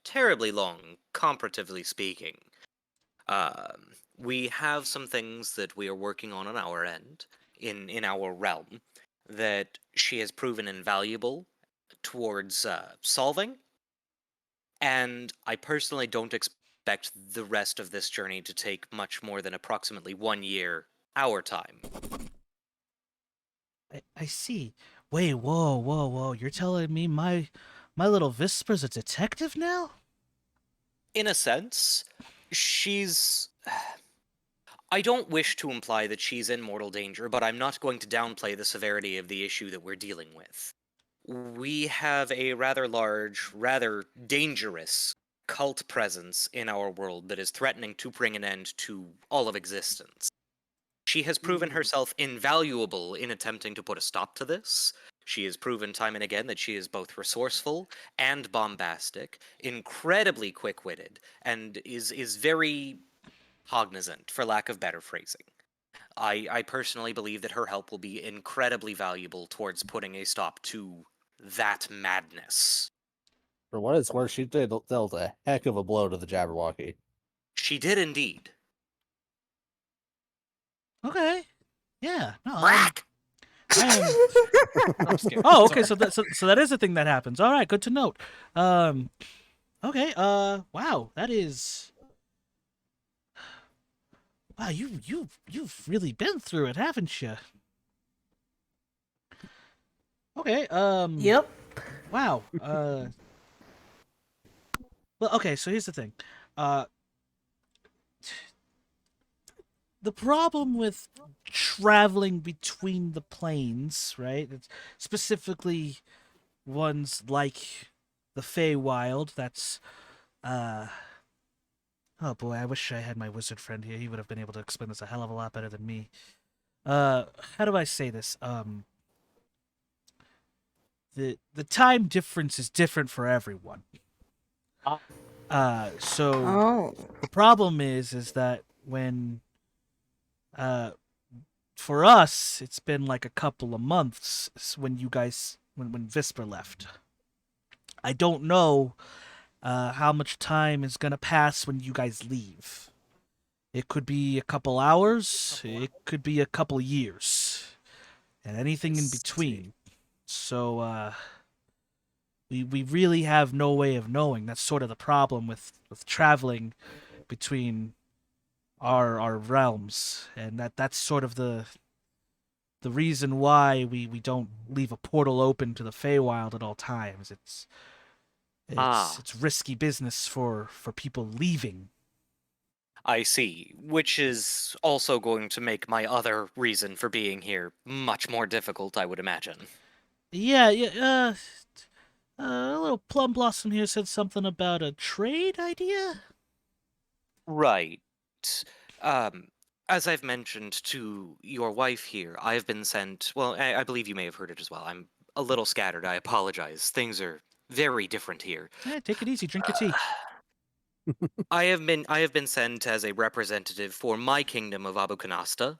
terribly long, comparatively speaking. We have some things that we are working on our end, in our realm, that she has proven invaluable towards solving, and I personally don't expect the rest of this journey to take much more than approximately 1 year, our time. I see. Wait, whoa. You're telling me my little Visper's a detective now? In a sense, she's... I don't wish to imply that she's in mortal danger, but I'm not going to downplay the severity of the issue that we're dealing with. We have a rather large, rather dangerous cult presence in our world that is threatening to bring an end to all of existence. She has proven herself invaluable in attempting to put a stop to this. She has proven time and again that she is both resourceful and bombastic, incredibly quick-witted, and is very cognizant, for lack of better phrasing. I personally believe that her help will be incredibly valuable towards putting a stop to that madness. For what it's worth, she dealt a heck of a blow to the Jabberwocky. She did indeed. Okay. Yeah. No. Brack! I'm scared. Oh, okay. Sorry. So that is a thing that happens. All right. Good to note. Okay. Wow. That is. Wow. You've really been through it, haven't you? Okay. Yep. Wow. Well, okay. So here's the thing. the problem with traveling between the planes, right? It's specifically ones like the Feywild. That's oh boy, I wish I had my wizard friend here. He would have been able to explain this a hell of a lot better than me. How do I say this? The time difference is different for everyone. So Oh. the problem is that when for us it's been like a couple of months when you guys when Visper left. I don't know how much time is gonna pass when you guys leave. It could be a couple hours, it could be a couple years, and anything in between. So we really have no way of knowing. That's sort of the problem with traveling between our realms, and that's sort of the reason why we don't leave a portal open to the Feywild at all times. It's risky business for people leaving. I see, which is also going to make my other reason for being here much more difficult, I would imagine. Yeah, a little Plum Blossom here said something about a trade idea. Right. Um, as I've mentioned to your wife here, I've been sent. Well, I believe you may have heard it as well. I'm a little scattered. I apologize. Things are very different here. Take it easy, drink your tea. I have been sent as a representative for my kingdom of Abukanasta.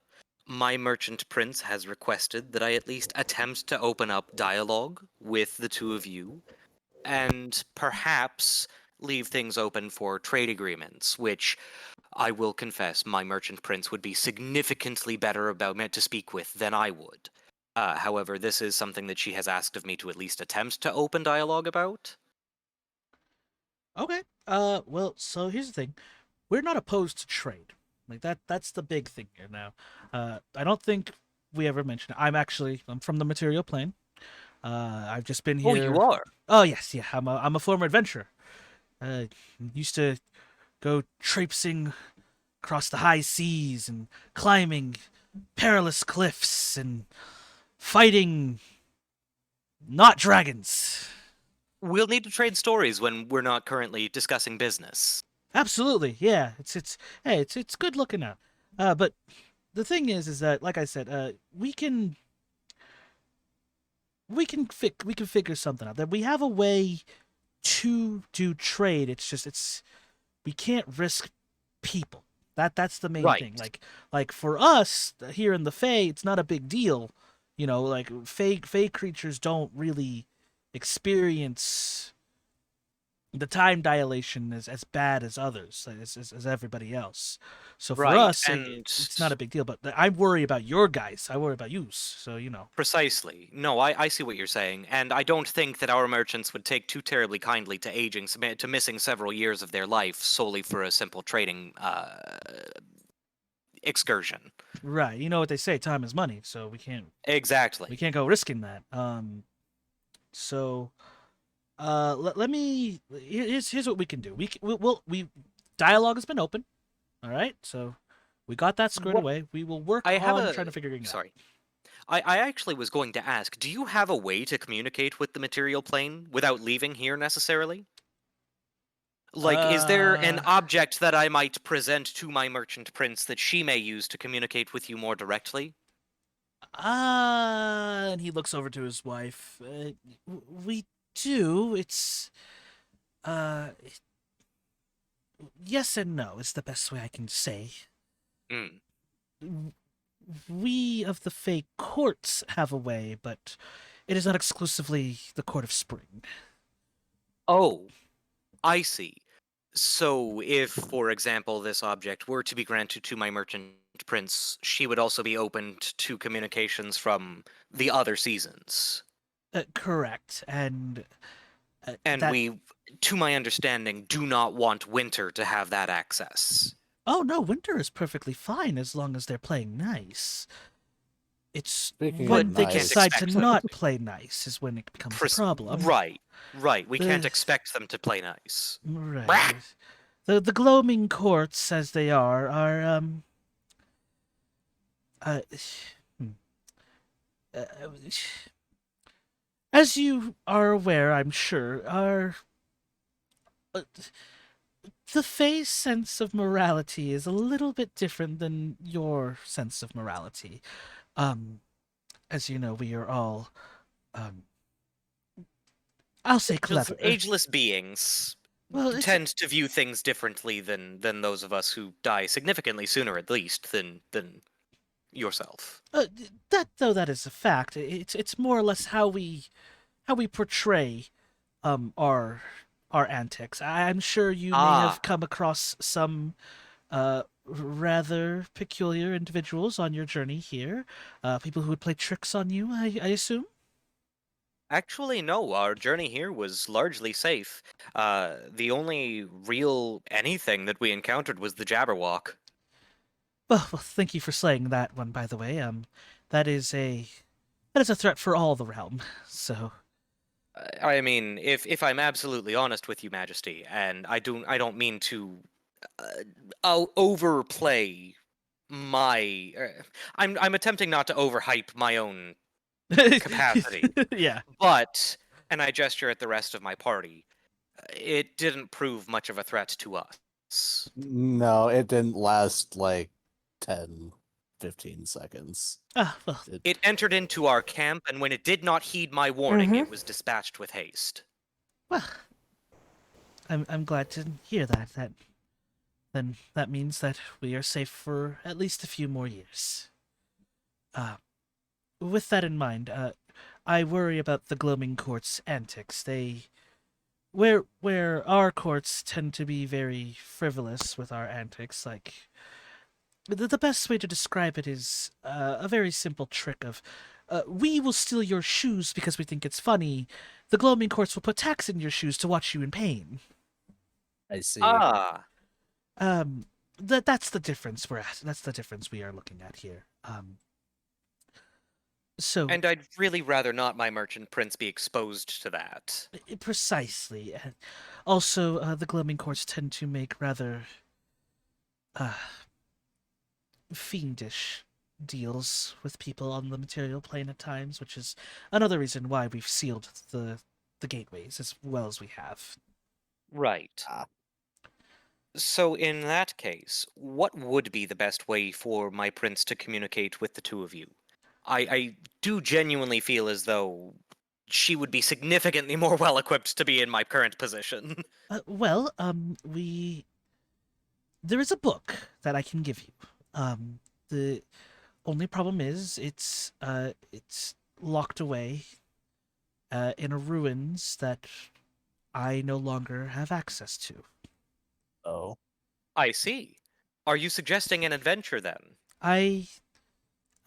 My merchant prince has requested that I at least attempt to open up dialogue with the two of you, and perhaps leave things open for trade agreements, which I will confess my merchant prince would be significantly better about to speak with than I would. However, this is something that she has asked of me to at least attempt to open dialogue about. Okay. Well, so here's the thing. We're not opposed to trade. Like that's the big thing here now. I don't think we ever mentioned it. I'm from the material plane. I've just been here. Oh, you are? Oh yes, yeah. I'm a former adventurer. Used to go traipsing across the high seas and climbing perilous cliffs and fighting not dragons. We'll need to trade stories when we're not currently discussing business. Absolutely, yeah. It's good looking out. But the thing is that, like I said, we can figure something out. That we have a way to do trade. It's we can't risk people. That's the main thing. Like for us here in the Fae, it's not a big deal. You know, like Fae creatures don't really experience the time dilation as bad as others, as everybody else. So for us, it's not a big deal. But I worry about your guys. I worry about you. So you know. Precisely. No, I see what you're saying, and I don't think that our merchants would take too terribly kindly to missing several years of their life solely for a simple trading excursion. Right. You know what they say, time is money, so we can't Exactly. go risking that. So let me here's what we can do. We dialogue has been open. All right? So we got that squared away. We will work on trying to figure it out. Sorry. I actually was going to ask, do you have a way to communicate with the material plane without leaving here necessarily? Like, is there an object that I might present to my merchant prince that she may use to communicate with you more directly? And he looks over to his wife. We do. It's yes and no is the best way I can say. We of the Fey courts have a way, but it is not exclusively the Court of Spring. Oh, I see. So, if, for example, this object were to be granted to my merchant prince, she would also be open to communications from the other seasons. Correct, and we, to my understanding, do not want Winter to have that access. Oh no, Winter is perfectly fine as long as they're playing nice. It's when they decide to not play nice is when it becomes a problem. Right. We can't expect them to play nice. Right. The gloaming courts, as they are Uh, hmm. uh, as you are aware, I'm sure, uh, the Fae's sense of morality is a little bit different than your sense of morality. As you know, we are all, um, I'll say Just clever. ageless beings Well, it's tend to view things differently than those of us who die significantly sooner, at least, than yourself. that is a fact. It's more or less how we portray our antics. I'm sure you may have Ah, come across some rather peculiar individuals on your journey here. People who would play tricks on you, I assume. actually, no. Our journey here was largely safe. The only real anything that we encountered was the Jabberwock. Well, thank you for slaying that one, by the way. That is a that is a threat for all the realm. So, I mean, if I'm absolutely honest with you, Majesty, and I don't mean to overplay my. I'm attempting not to overhype my own capacity, yeah. but and I gesture at the rest of my party. It didn't prove much of a threat to us. No, it didn't last like 10, 15 seconds. Ah, well, It entered into our camp, and when it did not heed my warning, Mhm. it was dispatched with haste. well. I'm glad to hear that. Then that means that we are safe for at least a few more years. Uh, with that in mind, I worry about the Gloaming Court's antics. Where our courts tend to be very frivolous with our antics, like the best way to describe it is a very simple trick of, we will steal your shoes because we think it's funny. The Gloaming Courts will put tacks in your shoes to watch you in pain. I see. Ah, That's the difference we're at. That's the difference we are looking at here. So and I'd really rather not my merchant prince be exposed to that. precisely. Also, the Gloaming Courts tend to make rather uh, fiendish deals with people on the material plane at times, which is another reason why we've sealed the gateways as well as we have. Right. Ah. So, in that case, what would be the best way for my prince to communicate with the two of you? I do genuinely feel as though she would be significantly more well equipped to be in my current position. Well, there is a book that I can give you. The only problem is it's locked away in a ruins that I no longer have access to. Oh. I see. Are you suggesting an adventure then? I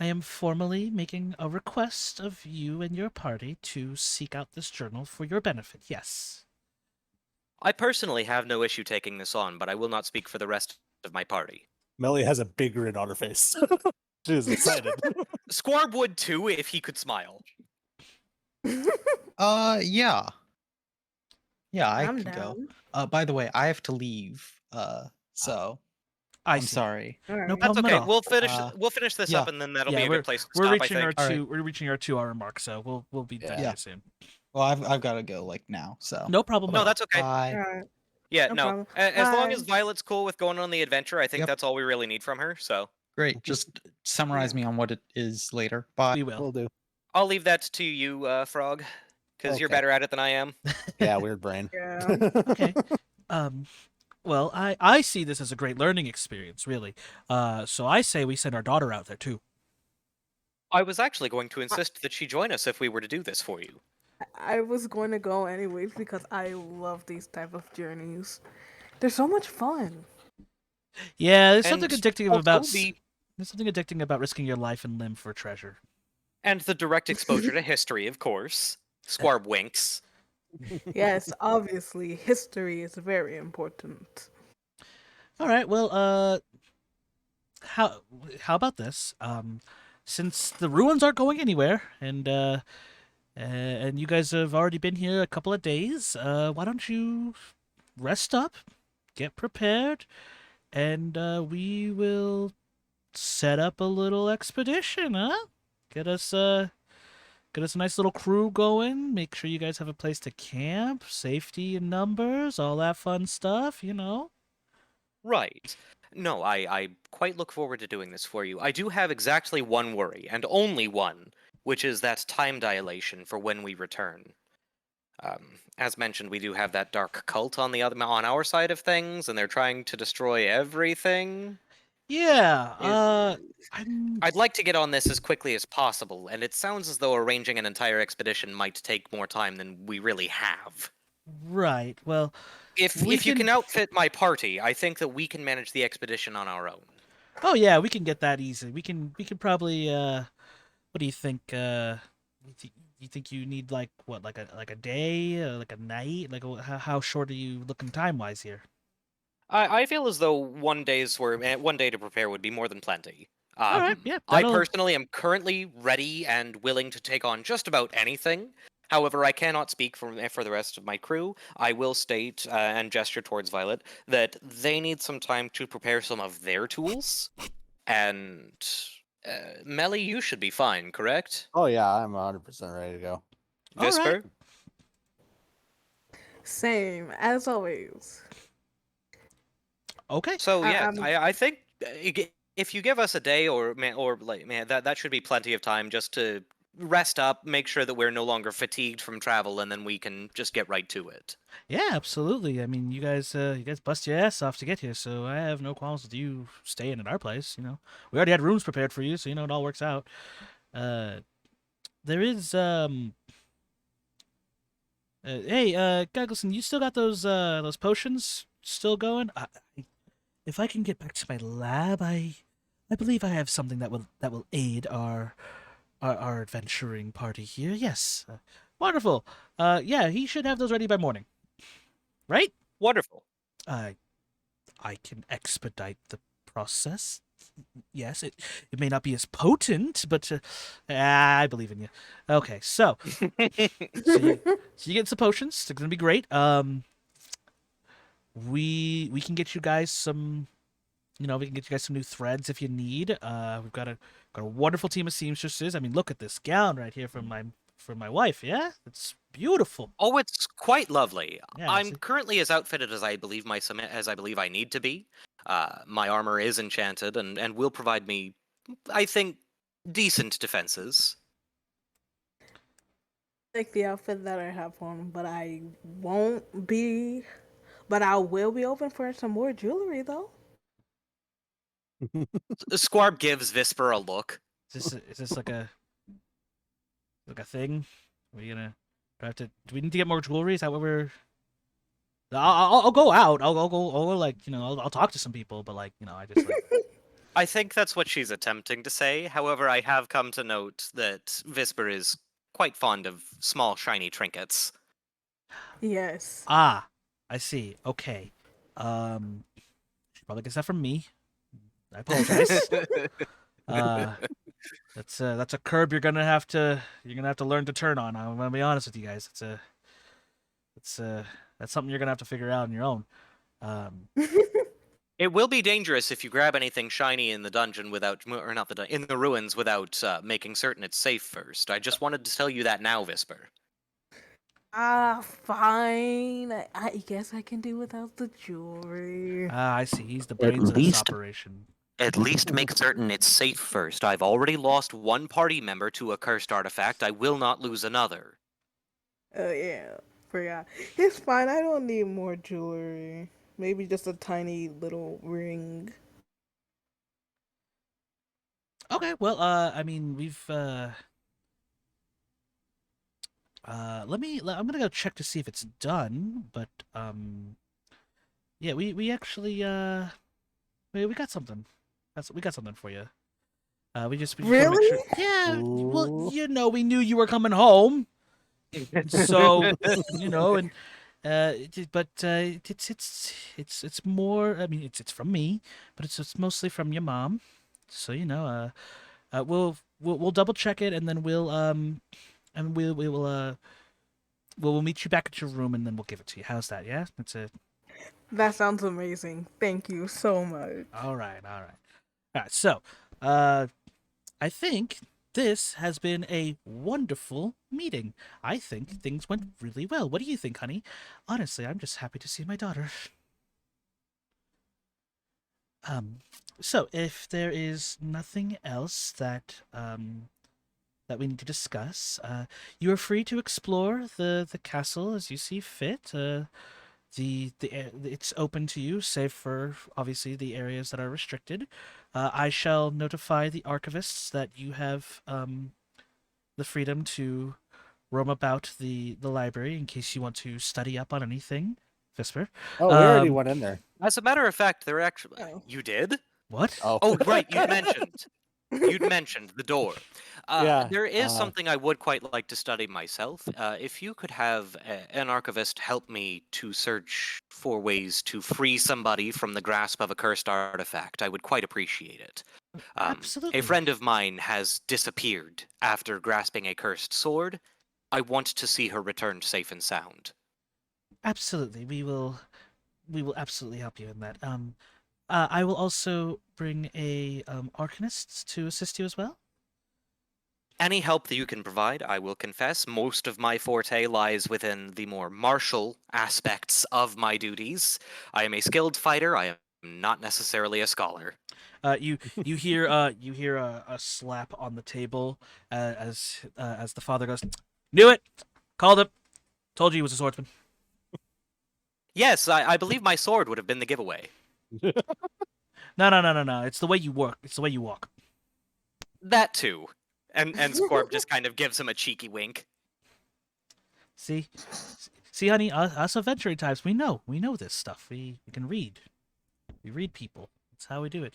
I am formally making a request of you and your party to seek out this journal for your benefit. Yes. I personally have no issue taking this on, but I will not speak for the rest of my party. Melly has a big grin on her face. She is excited. Squarb would too if he could smile. Yeah. Yeah, I I'm could go. down. By the way, I have to leave. So I I'm see. sorry. All No right. That's problem at okay. all. We'll finish this yeah. up, and then that'll Yeah, be a good place to we're stop. reaching I our think. Alright. we're reaching our 2 hour mark, so we'll be done Yeah. here Yeah. soon. Well, I've got to go like now. So No problem No, at all. that's okay. bye. All right. Yeah, No no. problem. As long as Bye. Violet's cool with going on the adventure, I think Yep. that's all we really need from her. So Great. Just summarize me on what it is later. Bye. We will. Will do. I'll leave that to you, Frog, because you're Okay. better at it than I am. Yeah, weird brain. Yeah. Okay. Well, I see this as a great learning experience, really. So I say we send our daughter out there too. I was actually going to insist that she join us if we were to do this for you. I was going to go anyways because I love these type of journeys. They're so much fun. Yeah, there's something And addictive also about the there's something addicting about risking your life and limb for treasure. and the direct exposure to history, of course. Squarb winks. Yes, obviously, history is very important. All right. Well, how about this? Since the ruins aren't going anywhere, and you guys have already been here a couple of days, why don't you rest up, get prepared, and we will set up a little expedition, huh? Get us a nice little crew going. Make sure you guys have a place to camp, safety in numbers, all that fun stuff, you know. Right. No, I quite look forward to doing this for you. I do have exactly one worry, and only one, which is that time dilation for when we return. As mentioned, we do have that dark cult on our side of things, and they're trying to destroy everything. Yeah, It- I'm I'd like to get on this as quickly as possible, and it sounds as though arranging an entire expedition might take more time than we really have. right. Well, If we you can. can outfit my party, I think that we can manage the expedition on our own. Oh yeah, we can get that easy. We can probably. What do you think? You think you need like what, like a day, like a night? Like how short are you looking time wise here? I feel as though 1 day to prepare would be more than plenty. All right, yeah, I that'll. personally am currently ready and willing to take on just about anything. However, I cannot speak for the rest of my crew. I will state and gesture towards Violet that they need some time to prepare some of their tools. And Melly, you should be fine, correct? Oh yeah, I'm 100% ready to go. All right. Visper? Same as always. Okay. So I- yeah, I'm- I think if you give us a day or that should be plenty of time just to rest up, make sure that we're no longer fatigued from travel, and then we can just get right to it. Yeah, absolutely. I mean, you guys bust your ass off to get here, so I have no qualms with you staying at our place. You know, we already had rooms prepared for you, so you know it all works out. There is hey, Gaggleson, you still got those potions still going? If I can get back to my lab, I believe I have something that will aid our adventuring party here. Yes, wonderful. Yeah, he should have those ready by morning, right? Wonderful. I can expedite the process. Yes, it may not be as potent, but I believe in you. Okay, so you get some potions. They're gonna be great. We can get you guys some. You know, we can get you guys some new threads if you need. We've got a wonderful team of seamstresses. I mean, look at this gown right here from my wife. Yeah, it's beautiful. Oh, it's quite lovely. Yeah, I'm see? currently as outfitted as I believe I need to be. My armor is enchanted and will provide me, I think, decent defenses. Like the outfit that I have on, but I won't be. But I will be open for some more jewelry, though. Squarb gives Visper a look. Is this like a thing? Are we gonna do we need to get more jewelry? Is that what we're? I'll go out. I'll go like, you know, I'll talk to some people, but like, you know, I just like. I think that's what she's attempting to say. However, I have come to note that Visper is quite fond of small, shiny trinkets. Yes. Ah, I see. Okay. She probably gets that from me. I apologize. That's a curb you're gonna have to learn to turn on. I'm gonna be honest with you guys. That's something you're gonna have to figure out on your own. It will be dangerous if you grab anything shiny in the dungeon or not in the ruins without making certain it's safe first. I just wanted to tell you that now, Visper. Fine. I guess I can do without the jewelry. I see. He's the brains of this operation. At least make certain it's safe first. I've already lost one party member to a cursed artifact. I will not lose another. Oh, yeah. Forgot. It's fine. I don't need more jewelry. Maybe just a tiny little ring. Okay, well, I mean, we've I'm gonna go check to see if it's done, but yeah, we actually we got something. We got something for you. We just wanna make Really? sure. Yeah, well, Ooh. you know, we knew you were coming home, so you know, and it's more. I mean, it's from me, but it's mostly from your mom. So you know, we'll double check it, and then we'll meet you back at your room, and then we'll give it to you. How's that? Yeah, that's it. That sounds amazing. Thank you so much. All right. So, I think this has been a wonderful meeting. I think things went really well. What do you think, honey? Honestly, I'm just happy to see my daughter. Um, so if there is nothing else that we need to discuss, you are free to explore the castle as you see fit. It's open to you, save for obviously the areas that are restricted. I shall notify the archivists that you have the freedom to roam about the library in case you want to study up on anything. Visper. Oh, we already Um, went in there. As a matter of fact, they're actually. Oh. You did? What? Oh, Oh, right. You'd mentioned the door. Yeah, There is something I would quite like to study myself. If you could have an archivist help me to search for ways to free somebody from the grasp of a cursed artifact, I would quite appreciate it. Absolutely. A friend of mine has disappeared after grasping a cursed sword. I want to see her returned safe and sound. Absolutely. We will absolutely help you in that. I will also bring a arcanist to assist you as well. Any help that you can provide, I will confess, most of my forte lies within the more martial aspects of my duties. I am a skilled fighter, I am not necessarily a scholar. You hear a slap on the table as the father goes, "Knew it, called him, told you he was a swordsman." Yes, I believe my sword would have been the giveaway. No. It's the way you work. It's the way you walk. That too. And Scorp just kind of gives him a cheeky wink. See, see, honey, us adventuring types, we know this stuff. We can read. We read people. That's how we do it.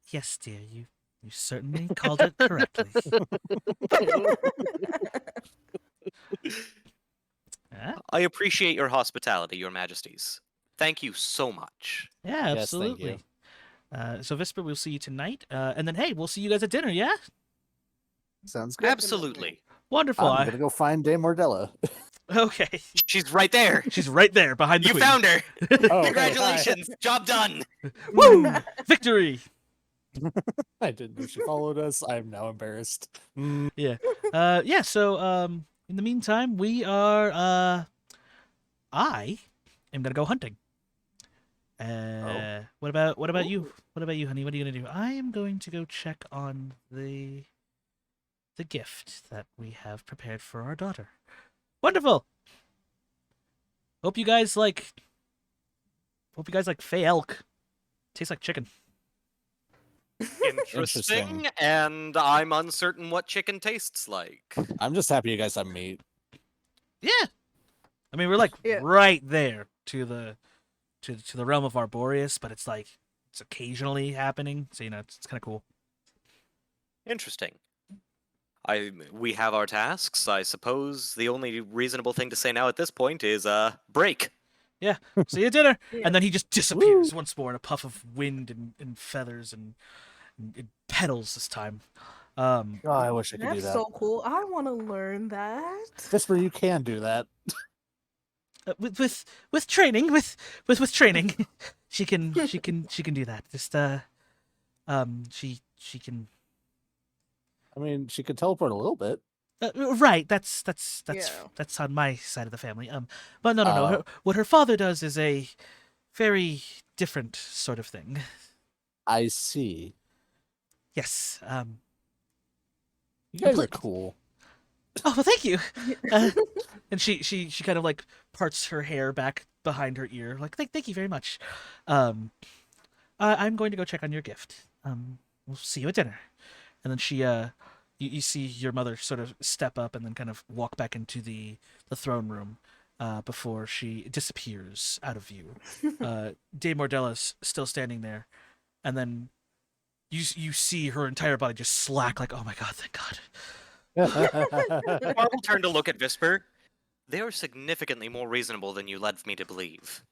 Yes, dear, you certainly called it correctly. Yeah, I appreciate your hospitality, your majesties. Thank you so much. yeah, Yes, thank you. absolutely. So Visper, we'll see you tonight, and then hey, we'll see you guys at dinner. Yeah, Sounds good. Absolutely. wonderful. I'm gonna go find Dame Mordella. Okay, She's right there. she's right there behind the You queen. found her. Oh, Congratulations. Job done. Woo! Victory! I didn't know she followed us. I am now embarrassed. Yeah. So in the meantime, we are I am gonna go hunting. What about you? What about you, honey? What are you gonna do? I am going to go check on the gift that we have prepared for our daughter. Wonderful. Hope you guys like Fey elk. Tastes like chicken. Interesting. And I'm uncertain what chicken tastes like. I'm just happy you guys have meat. Yeah. I mean, we're like Yeah. right there to the realm of Arboreus, but it's like it's occasionally happening, so it's kind of cool. Interesting. We have our tasks. I suppose the only reasonable thing to say now at this point is break. Yeah. See you at dinner, Yeah. and then he just disappears once more in a puff of wind and feathers and petals this time. Oh, I wish I could do That's that. so cool. I want to learn that. Visper, you can do that. With training, with training, she can do that. Just she can. I mean, she could teleport a little bit. Right, that's Yeah. that's on my side of the family. But no. Oh. What her father does is a very different sort of thing. I see. Yes. You guys Pla- are cool. Oh, well, thank you. And she kind of like parts her hair back behind her ear, like thank you very much. I'm going to go check on your gift. We'll see you at dinner. And then she you see your mother sort of step up and then kind of walk back into the throne room before she disappears out of view. Dame Mordella's still standing there, and then you see her entire body just slack, like, oh my god, thank God. Marvel turned to look at Visper. They are significantly more reasonable than you led me to believe.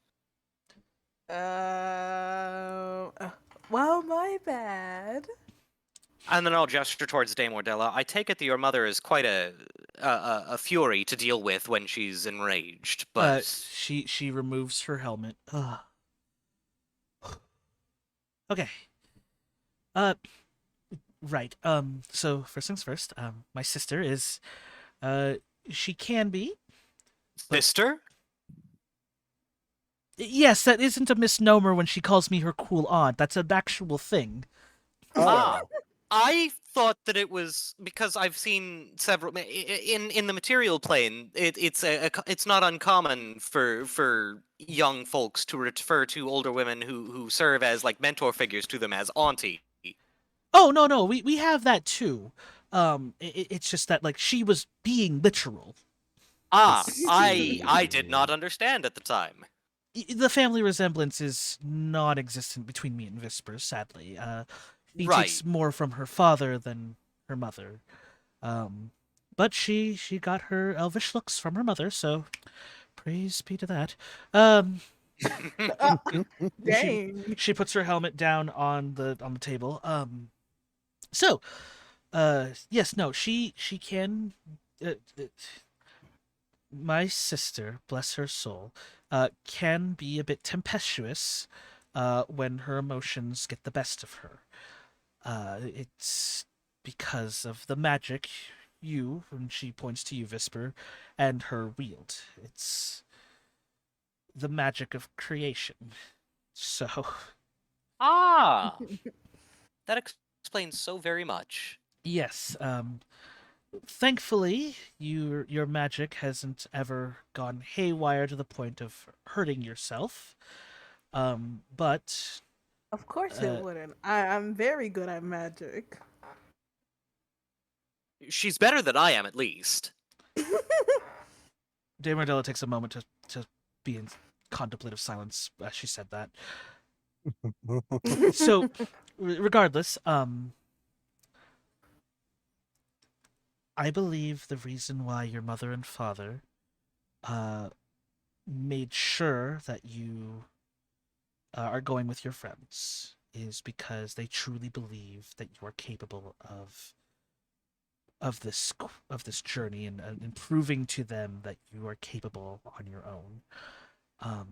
Well, my bad. And then I'll gesture towards Dame Wardella. I take it that your mother is quite a fury to deal with when she's enraged, but She removes her helmet. Okay. Right. So first things first. My sister is, uh, she can be. But- Sister? Yes, that isn't a misnomer when she calls me her cool aunt. That's an actual thing. Ah, Oh, I thought that it was because I've seen several in the material plane. It's not uncommon for young folks to refer to older women who serve as like mentor figures to them as auntie. Oh no, we have that too. It's just that like she was being literal. Ah, I did not see. understand at the time. The family resemblance is non-existent between me and Vespers, sadly. She Right. takes more from her father than her mother. Um, but she got her elvish looks from her mother, so praise be to that. Um, she Dang. she puts her helmet down on the table. So, yes, no, she can. Uh, uh, my sister, bless her soul, can be a bit tempestuous when her emotions get the best of her. It's because of the magic you, and she points to you, Visper, and her wield. It's the magic of creation. So, Ah, that explains so very much. yes, thankfully, your magic hasn't ever gone haywire to the point of hurting yourself. But Of course it uh, wouldn't. I'm very good at magic. She's better than I am, at least. Dame Mardella takes a moment to be in contemplative silence as she said that. So, regardless, I believe the reason why your mother and father uh, made sure that you are going with your friends is because they truly believe that you are capable of this journey and proving to them that you are capable on your own. Um,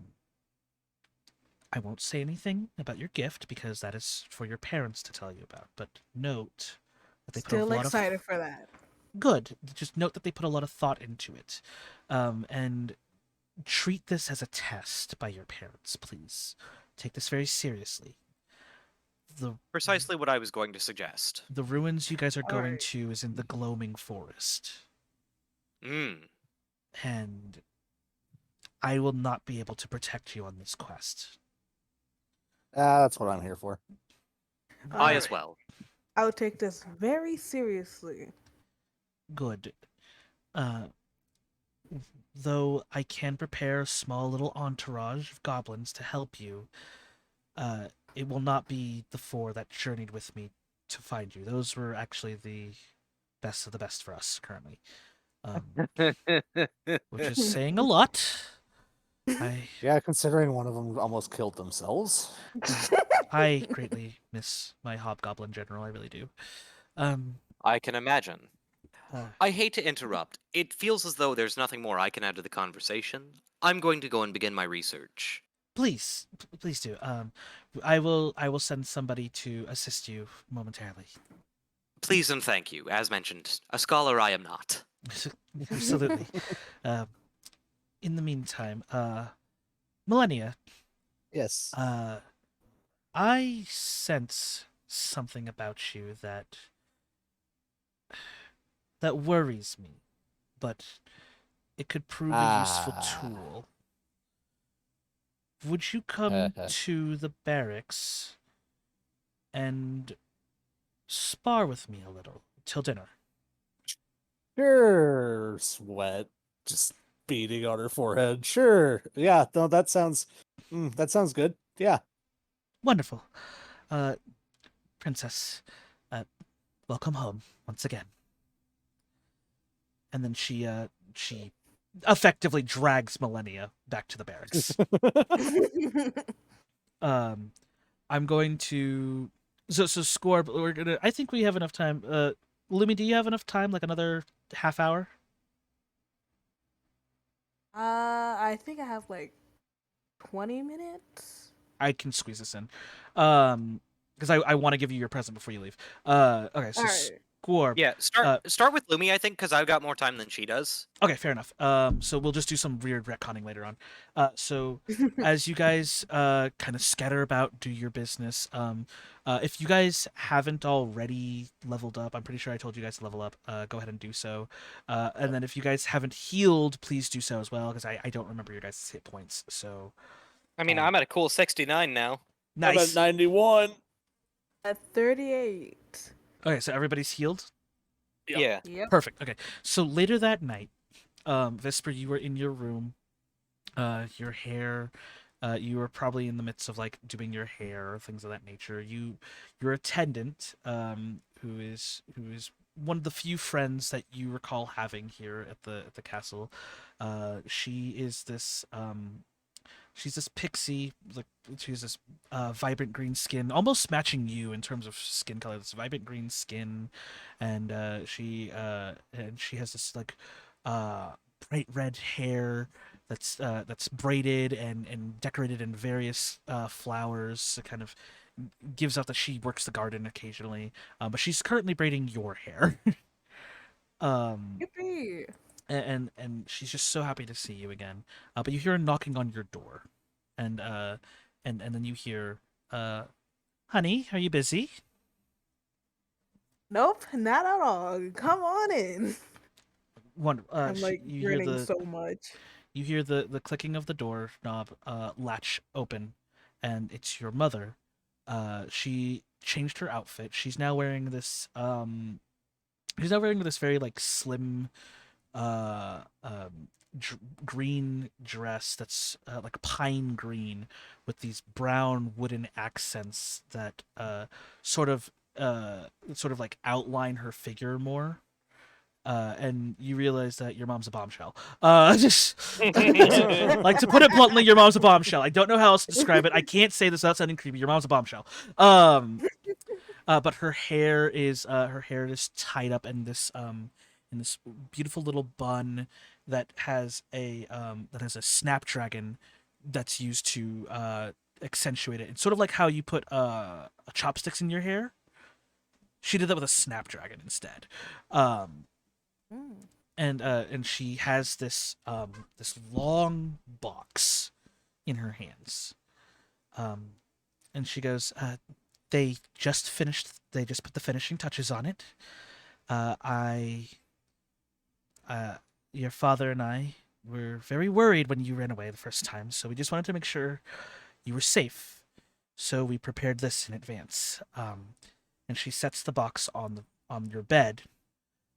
I won't say anything about your gift because that is for your parents to tell you about. But note that they put a Still lot of excited for that. good. Just note that they put a lot of thought into it, and treat this as a test by your parents, please. Take this very seriously. The Precisely what I was going to suggest. the ruins you guys are All going right. to is in the gloaming forest, Hmm. and I will not be able to protect you on this quest. That's what I'm here for. I All as right. well. I'll take this very seriously. Good. Uh, though I can prepare a small little entourage of goblins to help you, it will not be the four that journeyed with me to find you. Those were actually the best of the best for us currently, which is saying a lot. I Yeah, considering one of them almost killed themselves. I greatly miss my hobgoblin general. I really do. Um, I can imagine. uh, I hate to interrupt. It feels as though there's nothing more I can add to the conversation. I'm going to go and begin my research. please do. I will send somebody to assist you momentarily. Please and thank you. As mentioned, a scholar I am not. Absolutely. In the meantime, Millennia, Yes. uh, I sense something about you that worries me, but it could prove a useful Ah. tool. Would you come to the barracks and spar with me a little till dinner? Sure, sweat just beating on her forehead. Sure. Yeah, no, that sounds good. Yeah. Wonderful. Uh, Princess, uh, welcome home once again. And then she effectively drags Millennia back to the barracks. Um, I'm going to so score. But we're gonna. I think we have enough time. Lumi, do you have enough time? Like another half hour? I think I have like 20 minutes. I can squeeze this in. Um, because I want to give you your present before you leave. Okay, so All right. Scorb. Yeah, start with Lumi, I think, because I've got more time than she does. Okay, fair enough. So we'll just do some weird retconning later on. So as you guys kind of scatter about, do your business. If you guys haven't already leveled up, I'm pretty sure I told you guys to level up. Go ahead and do so. And then if you guys haven't healed, please do so as well, because I don't remember your guys' hit points. So I mean, I'm at a cool 69 now. I'm at nice. 91. At 38. Okay, so everybody's healed. Yeah. Yep. Perfect. Okay, so later that night, Vesper, you were in your room. Your hair, you were probably in the midst of like doing your hair or things of that nature. Your attendant, who is one of the few friends that you recall having here at the castle. She is this she's this pixie, like she's this vibrant green skin, almost matching you in terms of skin color. This vibrant green skin, and she has this like bright red hair that's braided and decorated in various flowers. It kind of gives out that she works the garden occasionally, but she's currently braiding your hair. Yippee. And she's just so happy to see you again. But you hear her knocking on your door, and then you hear, "Honey, are you busy?" Nope, not at all. Come on in. I'm like you hear grinning the so much. you hear the clicking of the door knob latch open, and it's your mother. She changed her outfit. She's now wearing this very like slim uh um green dress that's like pine green with these brown wooden accents that sort of like outline her figure more. And you realize that your mom's a bombshell. Just like to put it bluntly, your mom's a bombshell. I don't know how else to describe it. I can't say this without sounding creepy. Your mom's a bombshell. But her hair is tied up in this beautiful little bun that has a snapdragon that's used to accentuate it. It's sort of like how you put chopsticks in your hair. She did that with a snapdragon instead. And she has this long box in her hands. And she goes, they just put the finishing touches on it. Your father and I were very worried when you ran away the first time, so we just wanted to make sure you were safe. So we prepared this in advance. And she sets the box on your bed,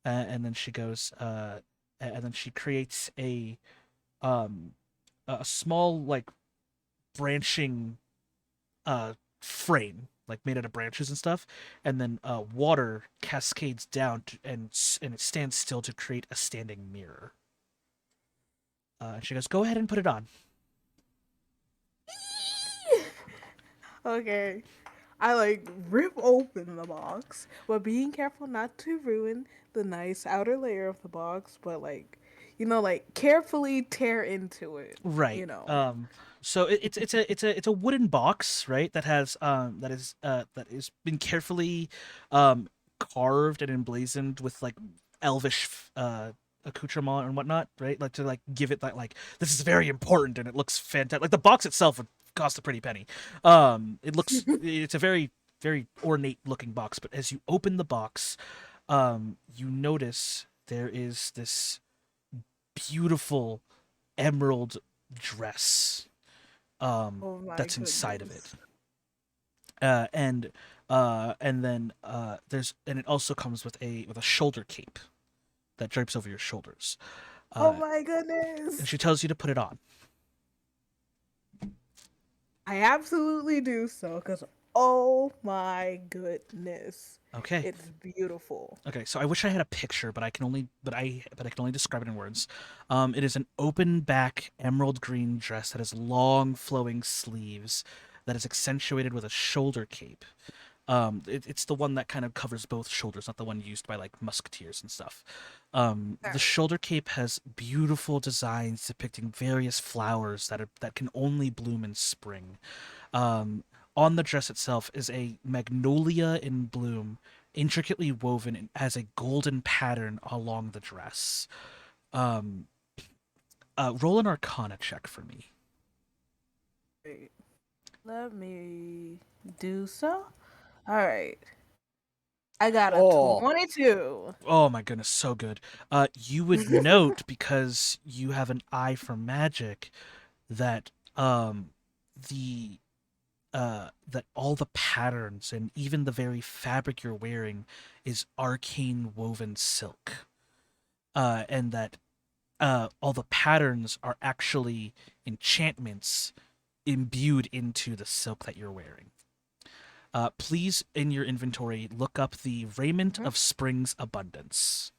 and then she goes, and then she creates a small like branching frame, like made out of branches and stuff, and then water cascades down and it stands still to create a standing mirror. And she goes, "Go ahead and put it on." Okay. I like rip open the box, but being careful not to ruin the nice outer layer of the box, but like, like carefully tear into it. Right. So it's a wooden box, right? That has that is been carefully carved and emblazoned with like elvish accoutrement and whatnot, right? Like to like give it that like this is very important and it looks fantastic. Like the box itself would cost a pretty penny. It's a very very ornate looking box, but as you open the box, you notice there is this beautiful emerald dress that's inside of it. And then it also comes with a shoulder cape that drapes over your shoulders. Oh my goodness. And she tells you to put it on. I absolutely do so, because oh my goodness. Okay. It's beautiful. Okay, so I wish I had a picture, but I can only describe it in words. It is an open back emerald green dress that has long flowing sleeves that is accentuated with a shoulder cape. It's the one that kind of covers both shoulders, not the one used by like musketeers and stuff. The shoulder cape has beautiful designs depicting various flowers that can only bloom in spring. On the dress itself is a magnolia in bloom, intricately woven and has a golden pattern along the dress. Um, roll an Arcana check for me. Wait, let me do so. All right. I got a Oh, 22. Oh my goodness, so good. You would note, because you have an eye for magic, that the that all the patterns and even the very fabric you're wearing is arcane woven silk. And that all the patterns are actually enchantments imbued into the silk that you're wearing. Please, in your inventory, look up the Raiment of Spring's Abundance.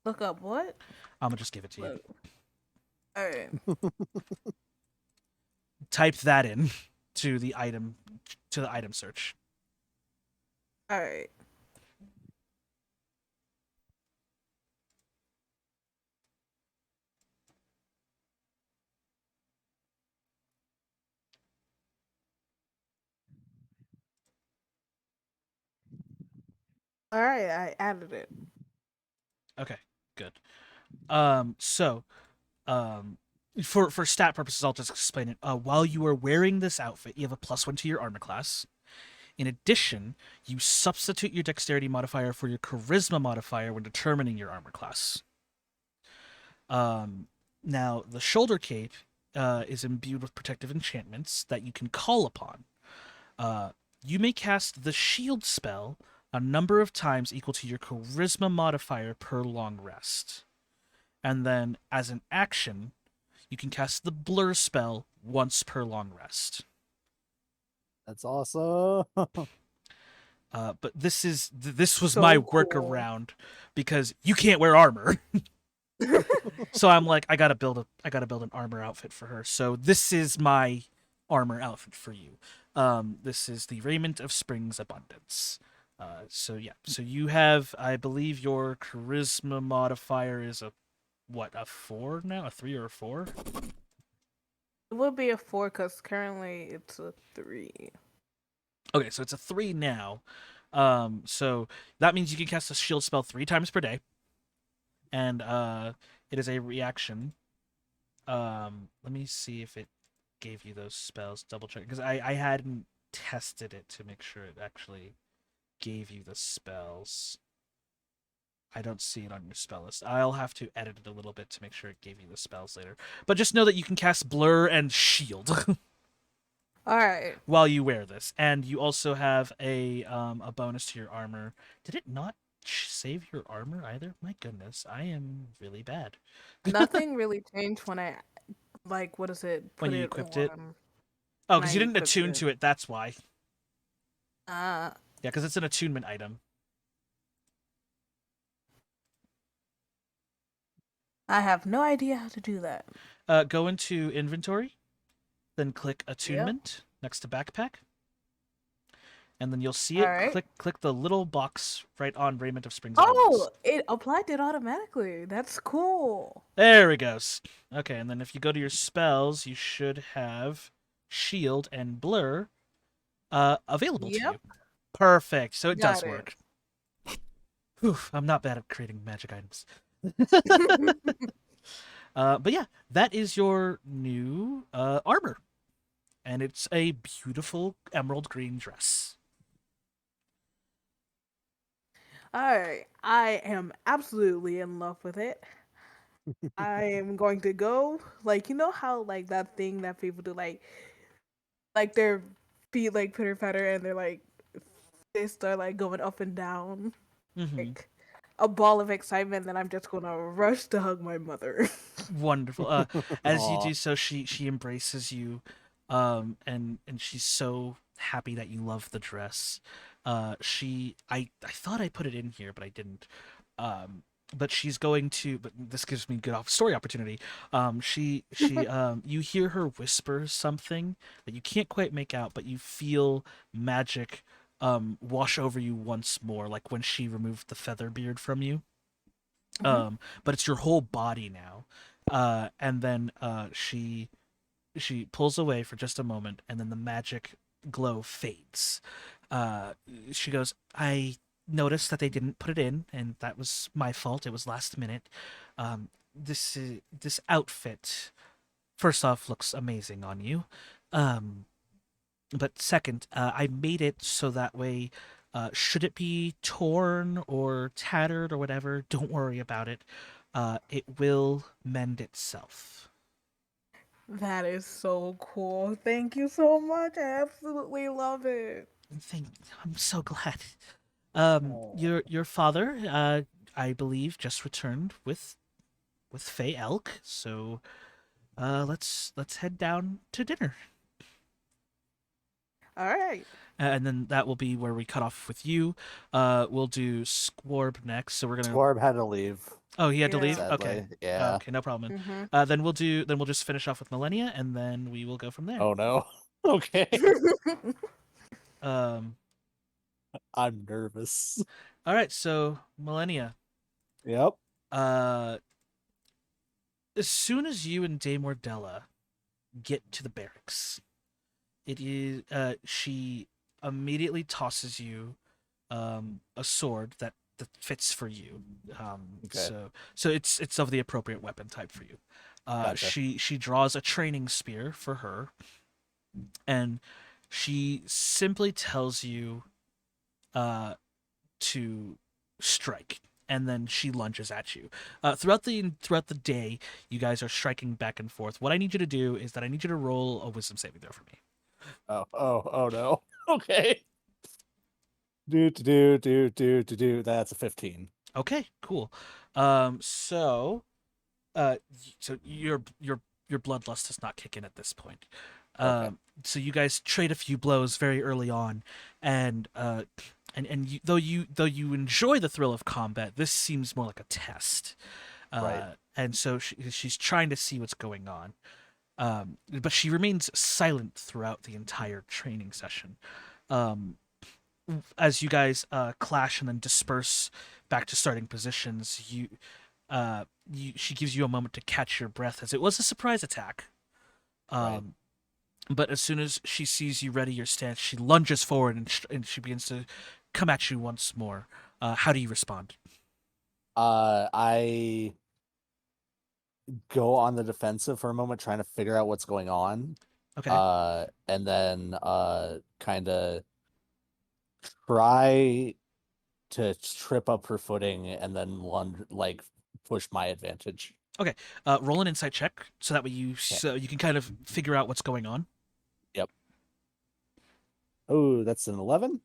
Look up what? I'm gonna just give it to you. Look. All right. Type that in to the item search. All right. All right. I added it. Okay, good. So, um, for stat purposes, I'll just explain it. While you are wearing this outfit, you have a +1 to your armor class. In addition, you substitute your dexterity modifier for your charisma modifier when determining your armor class. Now the shoulder cape is imbued with protective enchantments that you can call upon. You may cast the shield spell a number of times equal to your charisma modifier per long rest. And then, as an action, you can cast the blur spell once per long rest. that's awesome. But this was So my cool. workaround because you can't wear armor. So I'm like, I gotta build an armor outfit for her. So this is my armor outfit for you. This is the Raiment of Spring's Abundance. So yeah, so you have, I believe, your charisma modifier is a 4 now, a 3 or a 4? It would be a 4 because currently it's a 3. Okay, so it's a 3 now. So that means you can cast a shield spell 3 times per day, and it is a reaction. Let me see if it gave you those spells. Double check, because I hadn't tested it to make sure it actually gave you the spells. I don't see it on your spell list. I'll have to edit it a little bit to make sure it gave you the spells later. But just know that you can cast Blur and Shield All right. while you wear this, and you also have a bonus to your armor. Did it not save your armor either? My goodness, I am really bad. Nothing really changed when I, like, what is it? When Put you it equipped it? on. Oh, when because I you didn't equipped attune it. to it. That's why. Uh, Yeah, because it's an attunement item. I have no idea how to do that. Go into inventory, then click attunement next to backpack, and then you'll see it. All right. Click the little box right on Raiment of Spring's Oh, Abundance. it applied it automatically. That's cool. There it goes. Okay, and then if you go to your spells, you should have Shield and Blur available to you. Yep. Perfect. So it Got does it. work. Whew, I'm not bad at creating magic items. But yeah, that is your new armor. And it's a beautiful emerald green dress. All right. I am absolutely in love with it. I am going to go, like, you know how, like, that thing that people do, like their feet like pitter patter and they're like fists are like going up and down, Mm-hmm. like a ball of excitement. Then I'm just gonna rush to hug my mother. Wonderful. As you Aw. do so, she embraces you, and she's so happy that you love the dress. I thought I put it in here, but I didn't. But she's going to. But this gives me good story opportunity. She you hear her whisper something that you can't quite make out, but you feel magic wash over you once more, like when she removed the feather beard from you. But it's your whole body now. And then she she pulls away for just a moment, and then the magic glow fades. Uh, she goes, "I noticed that they didn't put it in, and that was my fault. It was last minute. This outfit, first off, looks amazing on you. Um, but second, I made it so that way, should it be torn or tattered or whatever, don't worry about it. It will mend itself." That is so cool. Thank you so much. I absolutely love it. Thank, I'm so glad. Oh. Your father, I believe, just returned with Faye Elk. So, let's head down to dinner. All right. And then that will be where we cut off with you. We'll do Squarb next. So we're gonna. Torb had to leave, Oh, he had to Yeah. leave. sadly. Okay. Yeah. Okay, no problem. Mhm. Then we'll just finish off with Millennia, and then we will go from there. Oh no. Okay. Um. I'm nervous. All right. So Millennia. Yep. As soon as you and Dame Wardella get to the barracks, it is she immediately tosses you a sword that fits for you. Okay. So it's of the appropriate weapon type for you. Gotcha. She draws a training spear for her, and she simply tells you to strike, and then she lunges at you. Throughout the day, you guys are striking back and forth. What I need you to do is that I need you to roll a wisdom saving throw for me. Oh no. Okay. Do. That's a 15. Okay, cool. So so your bloodlust does not kick in at this point. Okay. So you guys trade a few blows very early on, and though you enjoy the thrill of combat, this seems more like a test. Right. And so she's trying to see what's going on. But she remains silent throughout the entire training session. Um, as you guys clash and then disperse back to starting positions, she gives you a moment to catch your breath, as it was a surprise attack. Right. But as soon as she sees you ready your stance, she lunges forward and she begins to come at you once more. How do you respond? I go on the defensive for a moment, trying to figure out what's going on. Okay. And then kind of try to trip up her footing and then push my advantage. Roll an insight check so that way you can kind of figure out what's going on. Oh, that's an 11.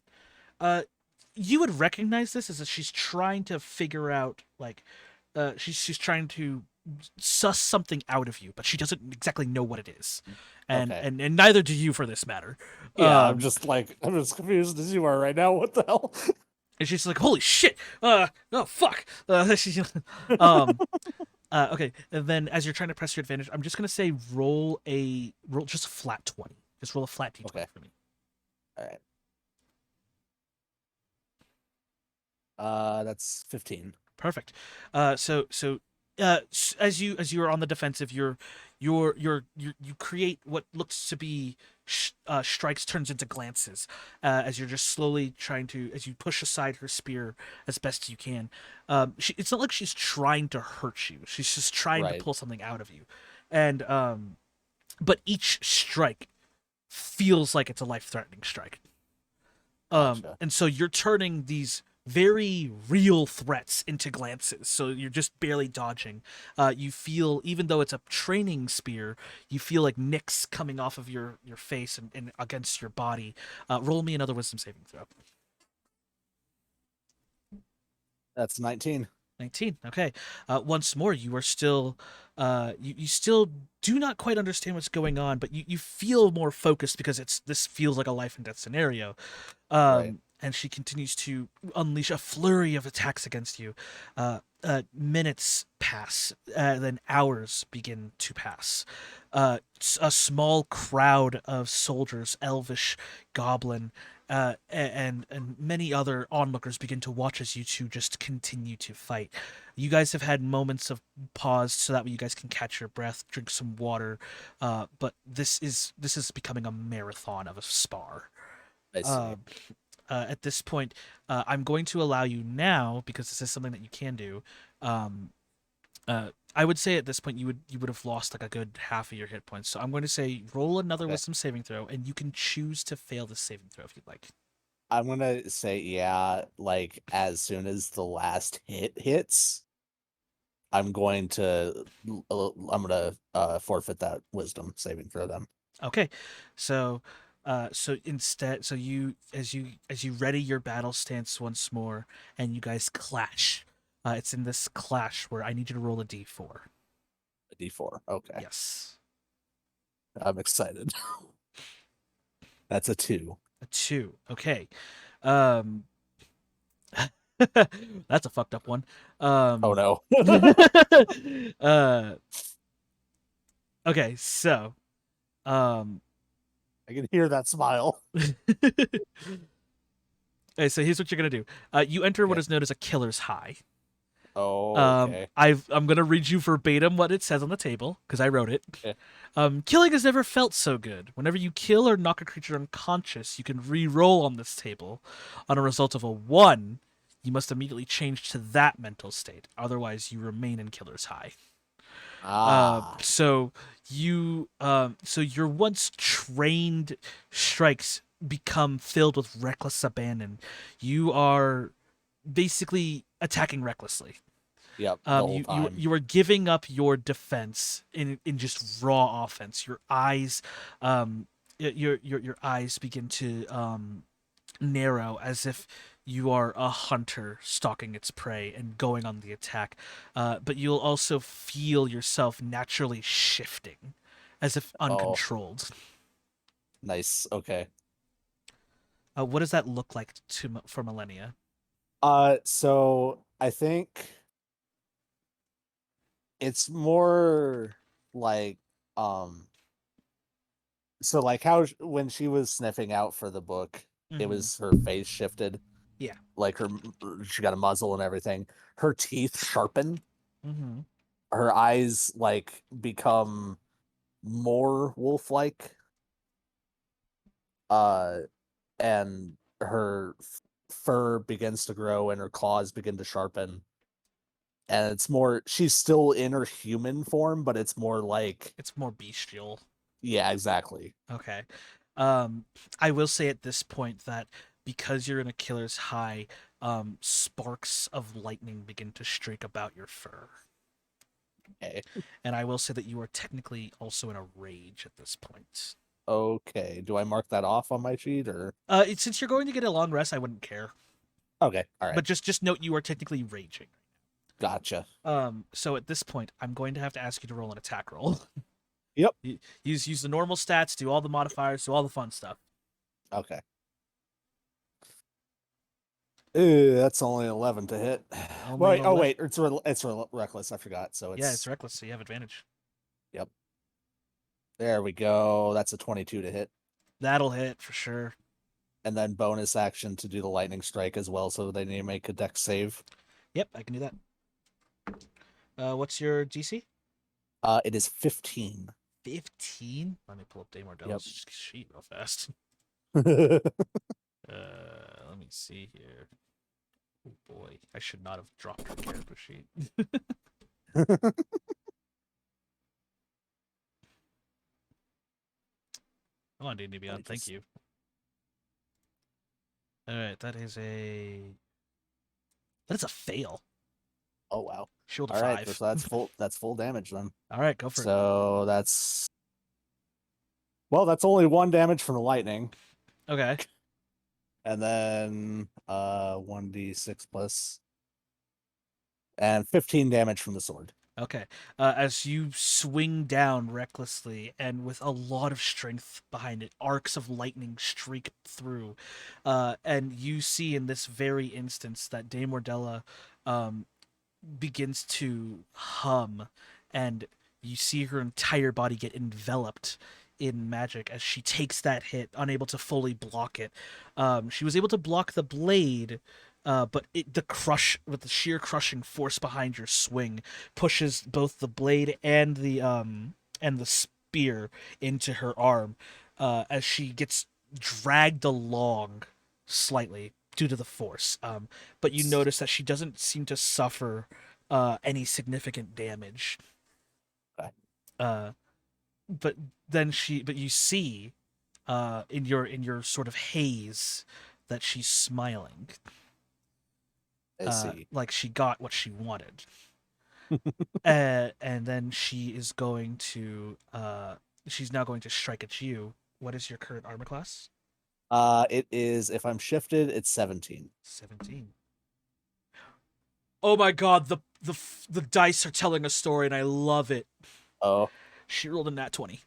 You would recognize this as she's trying to figure out she's trying to suss something out of you, but she doesn't exactly know what it is, and Okay. and neither do you for this matter. Yeah, I'm just confused as you are right now. What the hell? And she's like, "Holy shit! Oh fuck!" Okay, and then as you're trying to press your advantage, I'm just gonna say roll just a flat 20. Just roll a flat d20 Okay. for me. All right. That's 15. Perfect. So as you are on the defensive, you create what looks to be strikes turns into glances, as you're just slowly trying to, as you push aside her spear as best you can. It's not like she's trying to hurt you. She's just trying to Right. pull something out of you, and but each strike feels like it's a life-threatening strike. Gotcha. And so you're turning these very real threats into glances. So you're just barely dodging. You feel, even though it's a training spear, you feel like nicks coming off of your face and against your body. Roll me another wisdom saving throw. That's 19. 19. Okay. Once more, you are still, you still do not quite understand what's going on, but you feel more focused because this feels like a life and death scenario. Right. And she continues to unleash a flurry of attacks against you. Minutes pass, then hours begin to pass. A small crowd of soldiers, elvish, goblin, and many other onlookers begin to watch as you two just continue to fight. You guys have had moments of pause so that way you guys can catch your breath, drink some water, but this is becoming a marathon of a spar. I see. At this point, I'm going to allow you now, because this is something that you can do. I would say at this point you would have lost like a good half of your hit points. So I'm going to say roll another Okay. wisdom saving throw, and you can choose to fail this saving throw if you'd like. I'm gonna say yeah. Like as soon as the last hit hits, I'm gonna forfeit that wisdom saving throw them. Okay, so instead, so you ready your battle stance once more, and you guys clash. It's in this clash where I need you to roll a d4. A D4. Okay. Yes, I'm excited. That's a 2. a 2. Okay, um, that's a fucked up one. Oh no. uh, okay, so, I can hear that smile. okay, so here's what you're gonna do. You enter what Okay. is known as a killer's high. Oh, okay. I'm gonna read you verbatim what it says on the table because I wrote it. Okay. Killing has never felt so good. Whenever you kill or knock a creature unconscious, you can re-roll on this table. On a result of a 1, you must immediately change to that mental state. Otherwise, you remain in killer's high. So your once trained strikes become filled with reckless abandon. You are basically attacking recklessly. Yep. The whole You time. you are giving up your defense in just raw offense. Your eyes, your eyes begin to narrow as if you are a hunter stalking its prey and going on the attack. But you'll also feel yourself naturally shifting, as if uncontrolled. Nice. Okay. What does that look like for Millennia? So I think it's more like so like how when she was sniffing out for the book, it Mhm. was her face shifted. Yeah. Like she got a muzzle and everything. Her teeth sharpen. Mm-hmm. Her eyes like become more wolf-like. And her fur begins to grow and her claws begin to sharpen. And it's more she's still in her human form, but it's more like It's more bestial. yeah, exactly. Okay. I will say at this point that because you're in a killer's high, sparks of lightning begin to streak about your fur. Okay. And I will say that you are technically also in a rage at this point. Okay. Do I mark that off on my sheet or Since you're going to get a long rest, I wouldn't care. okay, all right. But just note you are technically raging. Gotcha. So at this point, I'm going to have to ask you to roll an attack roll. Yep. Use the normal stats, do all the modifiers, do all the fun stuff. Okay. Ooh, that's only 11 to hit. Only Wait, an oh 11. wait, it's reckless. I forgot. So it's Yeah, it's reckless, so you have advantage. Yep. There we go. That's a 22 to hit. That'll hit for sure. And then bonus action to do the lightning strike as well, so they need to make a dex save. Yep, I can do that. What's your GC? It is 15. 15? Let me pull up Damor Della's sheet real fast. Yep. Let me see here. Oh boy, I should not have dropped her character sheet. Come on, D&D Beyond, thank you. Alright, that is a fail. Oh wow. She rolled a All right, 5. so that's full damage then. Alright, go for it. So that's only 1 damage from the lightning. Okay. And then 1d6 plus and 15 damage from the sword. Okay. As you swing down recklessly and with a lot of strength behind it, arcs of lightning streak through. And you see in this very instance that Dame Mordella begins to hum, and you see her entire body get enveloped in magic as she takes that hit, unable to fully block it. She was able to block the blade, but with the sheer crushing force behind your swing pushes both the blade and the spear into her arm, as she gets dragged along slightly due to the force. But you notice that she doesn't seem to suffer any significant damage. Okay. But you see, in your sort of haze, that she's smiling, I see. like she got what she wanted. And then she's now going to strike at you. What is your current armor class? It is, if I'm shifted, it's 17. 17. Oh my god, the dice are telling a story, and I love it. Oh. She rolled a nat 20.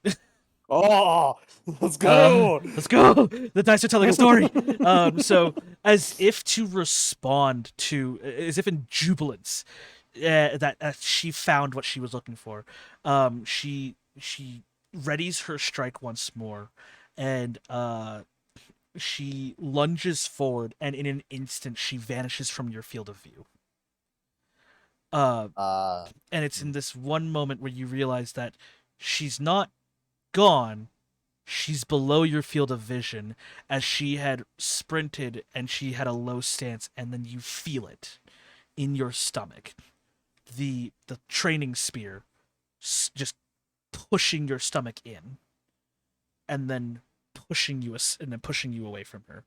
Oh, let's go. Let's go. The dice are telling a story. So as if in jubilance, that she found what she was looking for, she readies her strike once more, and she lunges forward, and in an instant she vanishes from your field of view. And it's in this one moment where you realize that she's not gone. She's below your field of vision, as she had sprinted and she had a low stance, and then you feel it in your stomach. The training spear just pushing your stomach in, and then pushing you away from her,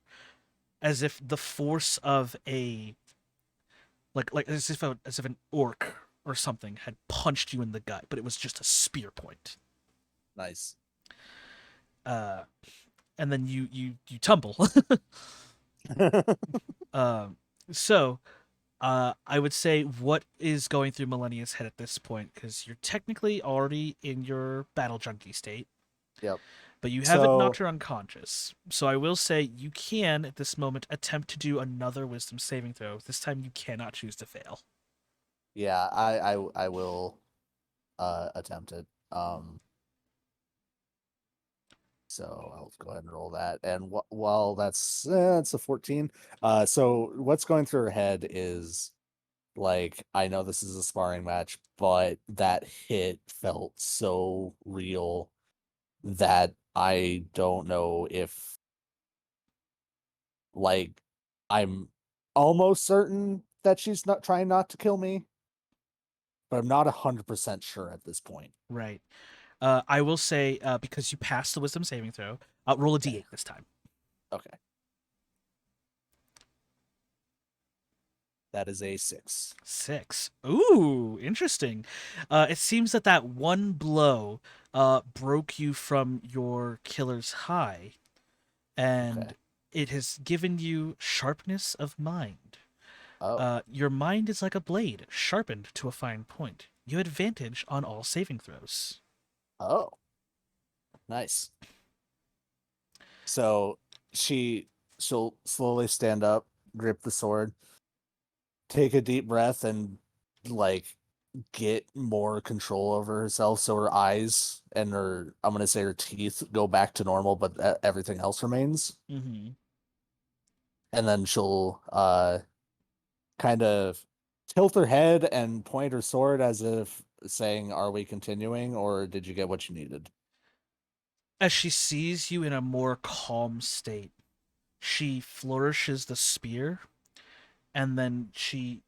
as if the force of as if an orc or something had punched you in the gut, but it was just a spear point. Nice. And then you tumble. So I would say, what is going through Millennia's head at this point? Because you're technically already in your battle junkie state. Yep. But you haven't So- knocked her unconscious. So I will say you can, at this moment, attempt to do another wisdom saving throw. This time you cannot choose to fail. Yeah, I will attempt it. So I'll go ahead and roll that. And while that's a 14. So what's going through her head is, like, I know this is a sparring match, but that hit felt so real that I don't know if, like, I'm almost certain that she's not trying not to kill me, but I'm not 100% sure at this point. Right. I will say, because you passed the wisdom saving throw, roll a d8 this time. Okay. That is a 6. 6. Ooh, interesting. It seems that one blow broke you from your killer's high, and Okay. it has given you sharpness of mind. Oh. Your mind is like a blade, sharpened to a fine point. You have advantage on all saving throws. Oh. Nice. So she'll slowly stand up, grip the sword, take a deep breath, and, like, get more control over herself, so her eyes and I'm gonna say her teeth go back to normal, but everything else remains. Mm-hmm. And then she'll kind of tilt her head and point her sword as if saying, "Are we continuing, or did you get what you needed?" As she sees you in a more calm state, she flourishes the spear, and then she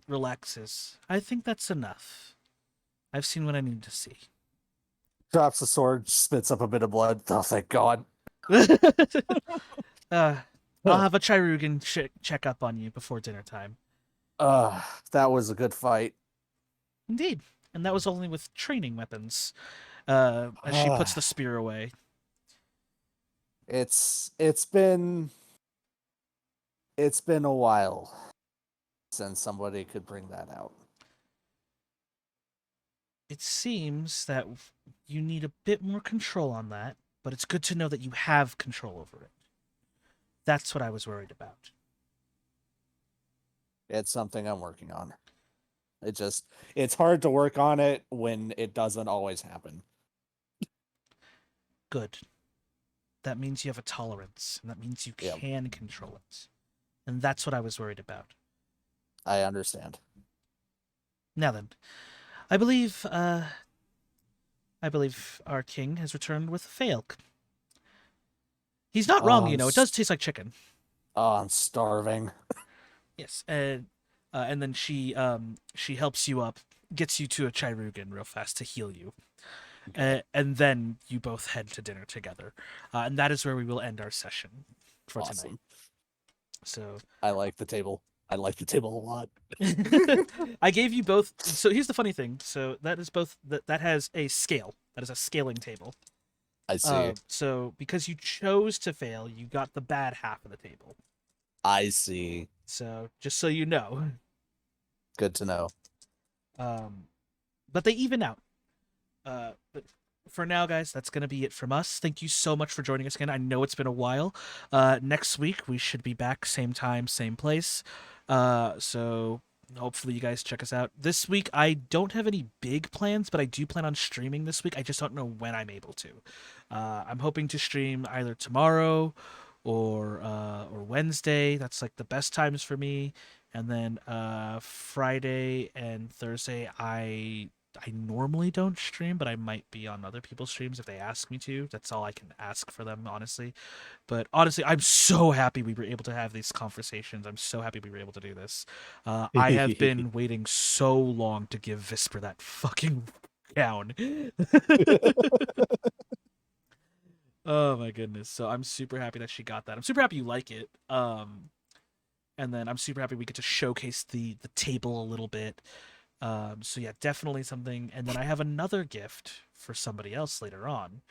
relaxes. I think that's enough. I've seen what I need to see. Drops the sword, spits up a bit of blood. Oh, thank God. I'll have a Chirugan check up on you before dinner time. That was a good fight. Indeed. And that was only with training weapons. As she puts the spear away. It's been a while since somebody could bring that out. It seems that you need a bit more control on that, but it's good to know that you have control over it. That's what I was worried about. It's something I'm working on. It's hard to work on it when it doesn't always happen. Good. That means you have a tolerance, and that means you Yep. can control it. And that's what I was worried about. I understand. Now then, I believe our king has returned with a fail. He's not wrong, Oh, you know. It does taste like chicken. Oh, I'm starving. Yes, and then she helps you up, gets you to a Chirugan real fast to heal you, Okay. and then you both head to dinner together, and that is where we will end our session for tonight. Awesome. So I like the table. I like the table a lot. I gave you both. So here's the funny thing. So that is both that has a scale. That is a scaling table. I see. So because you chose to fail, you got the bad half of the table. I see. So just so you know. Good to know. But they even out. But for now, guys, that's going to be it from us. Thank you so much for joining us again. I know it's been a while. Next week, we should be back, same time, same place. So hopefully you guys check us out. This week, I don't have any big plans, but I do plan on streaming this week. I just don't know when I'm able to. I'm hoping to stream either tomorrow or Wednesday. That's like the best times for me. And then Friday and Thursday, I normally don't stream, but I might be on other people's streams if they ask me to. That's all I can ask for them, honestly. But honestly, I'm so happy we were able to have these conversations. I'm so happy we were able to do this. I have been waiting so long to give Visper that fucking gown. Oh my goodness. So I'm super happy that she got that. I'm super happy you like it. And then I'm super happy we get to showcase the table a little bit. So yeah, definitely something. And then I have another gift for somebody else later on.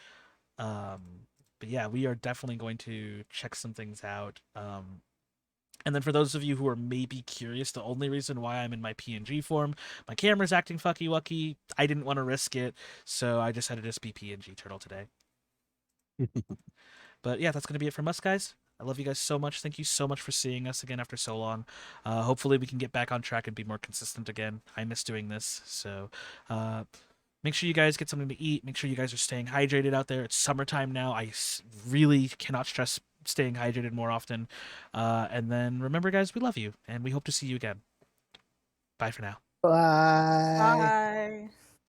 But yeah, we are definitely going to check some things out. And then for those of you who are maybe curious, the only reason why I'm in my PNG form, my camera's acting fucky wucky. I didn't want to risk it, so I decided to just be PNG Turtle today. But yeah, that's going to be it from us, guys. I love you guys so much. Thank you so much for seeing us again after so long. Hopefully we can get back on track and be more consistent again. I miss doing this. So make sure you guys get something to eat. Make sure you guys are staying hydrated out there. It's summertime now. I really cannot stress staying hydrated more often. And then remember, guys, we love you, and we hope to see you again. Bye for now. Bye. Bye.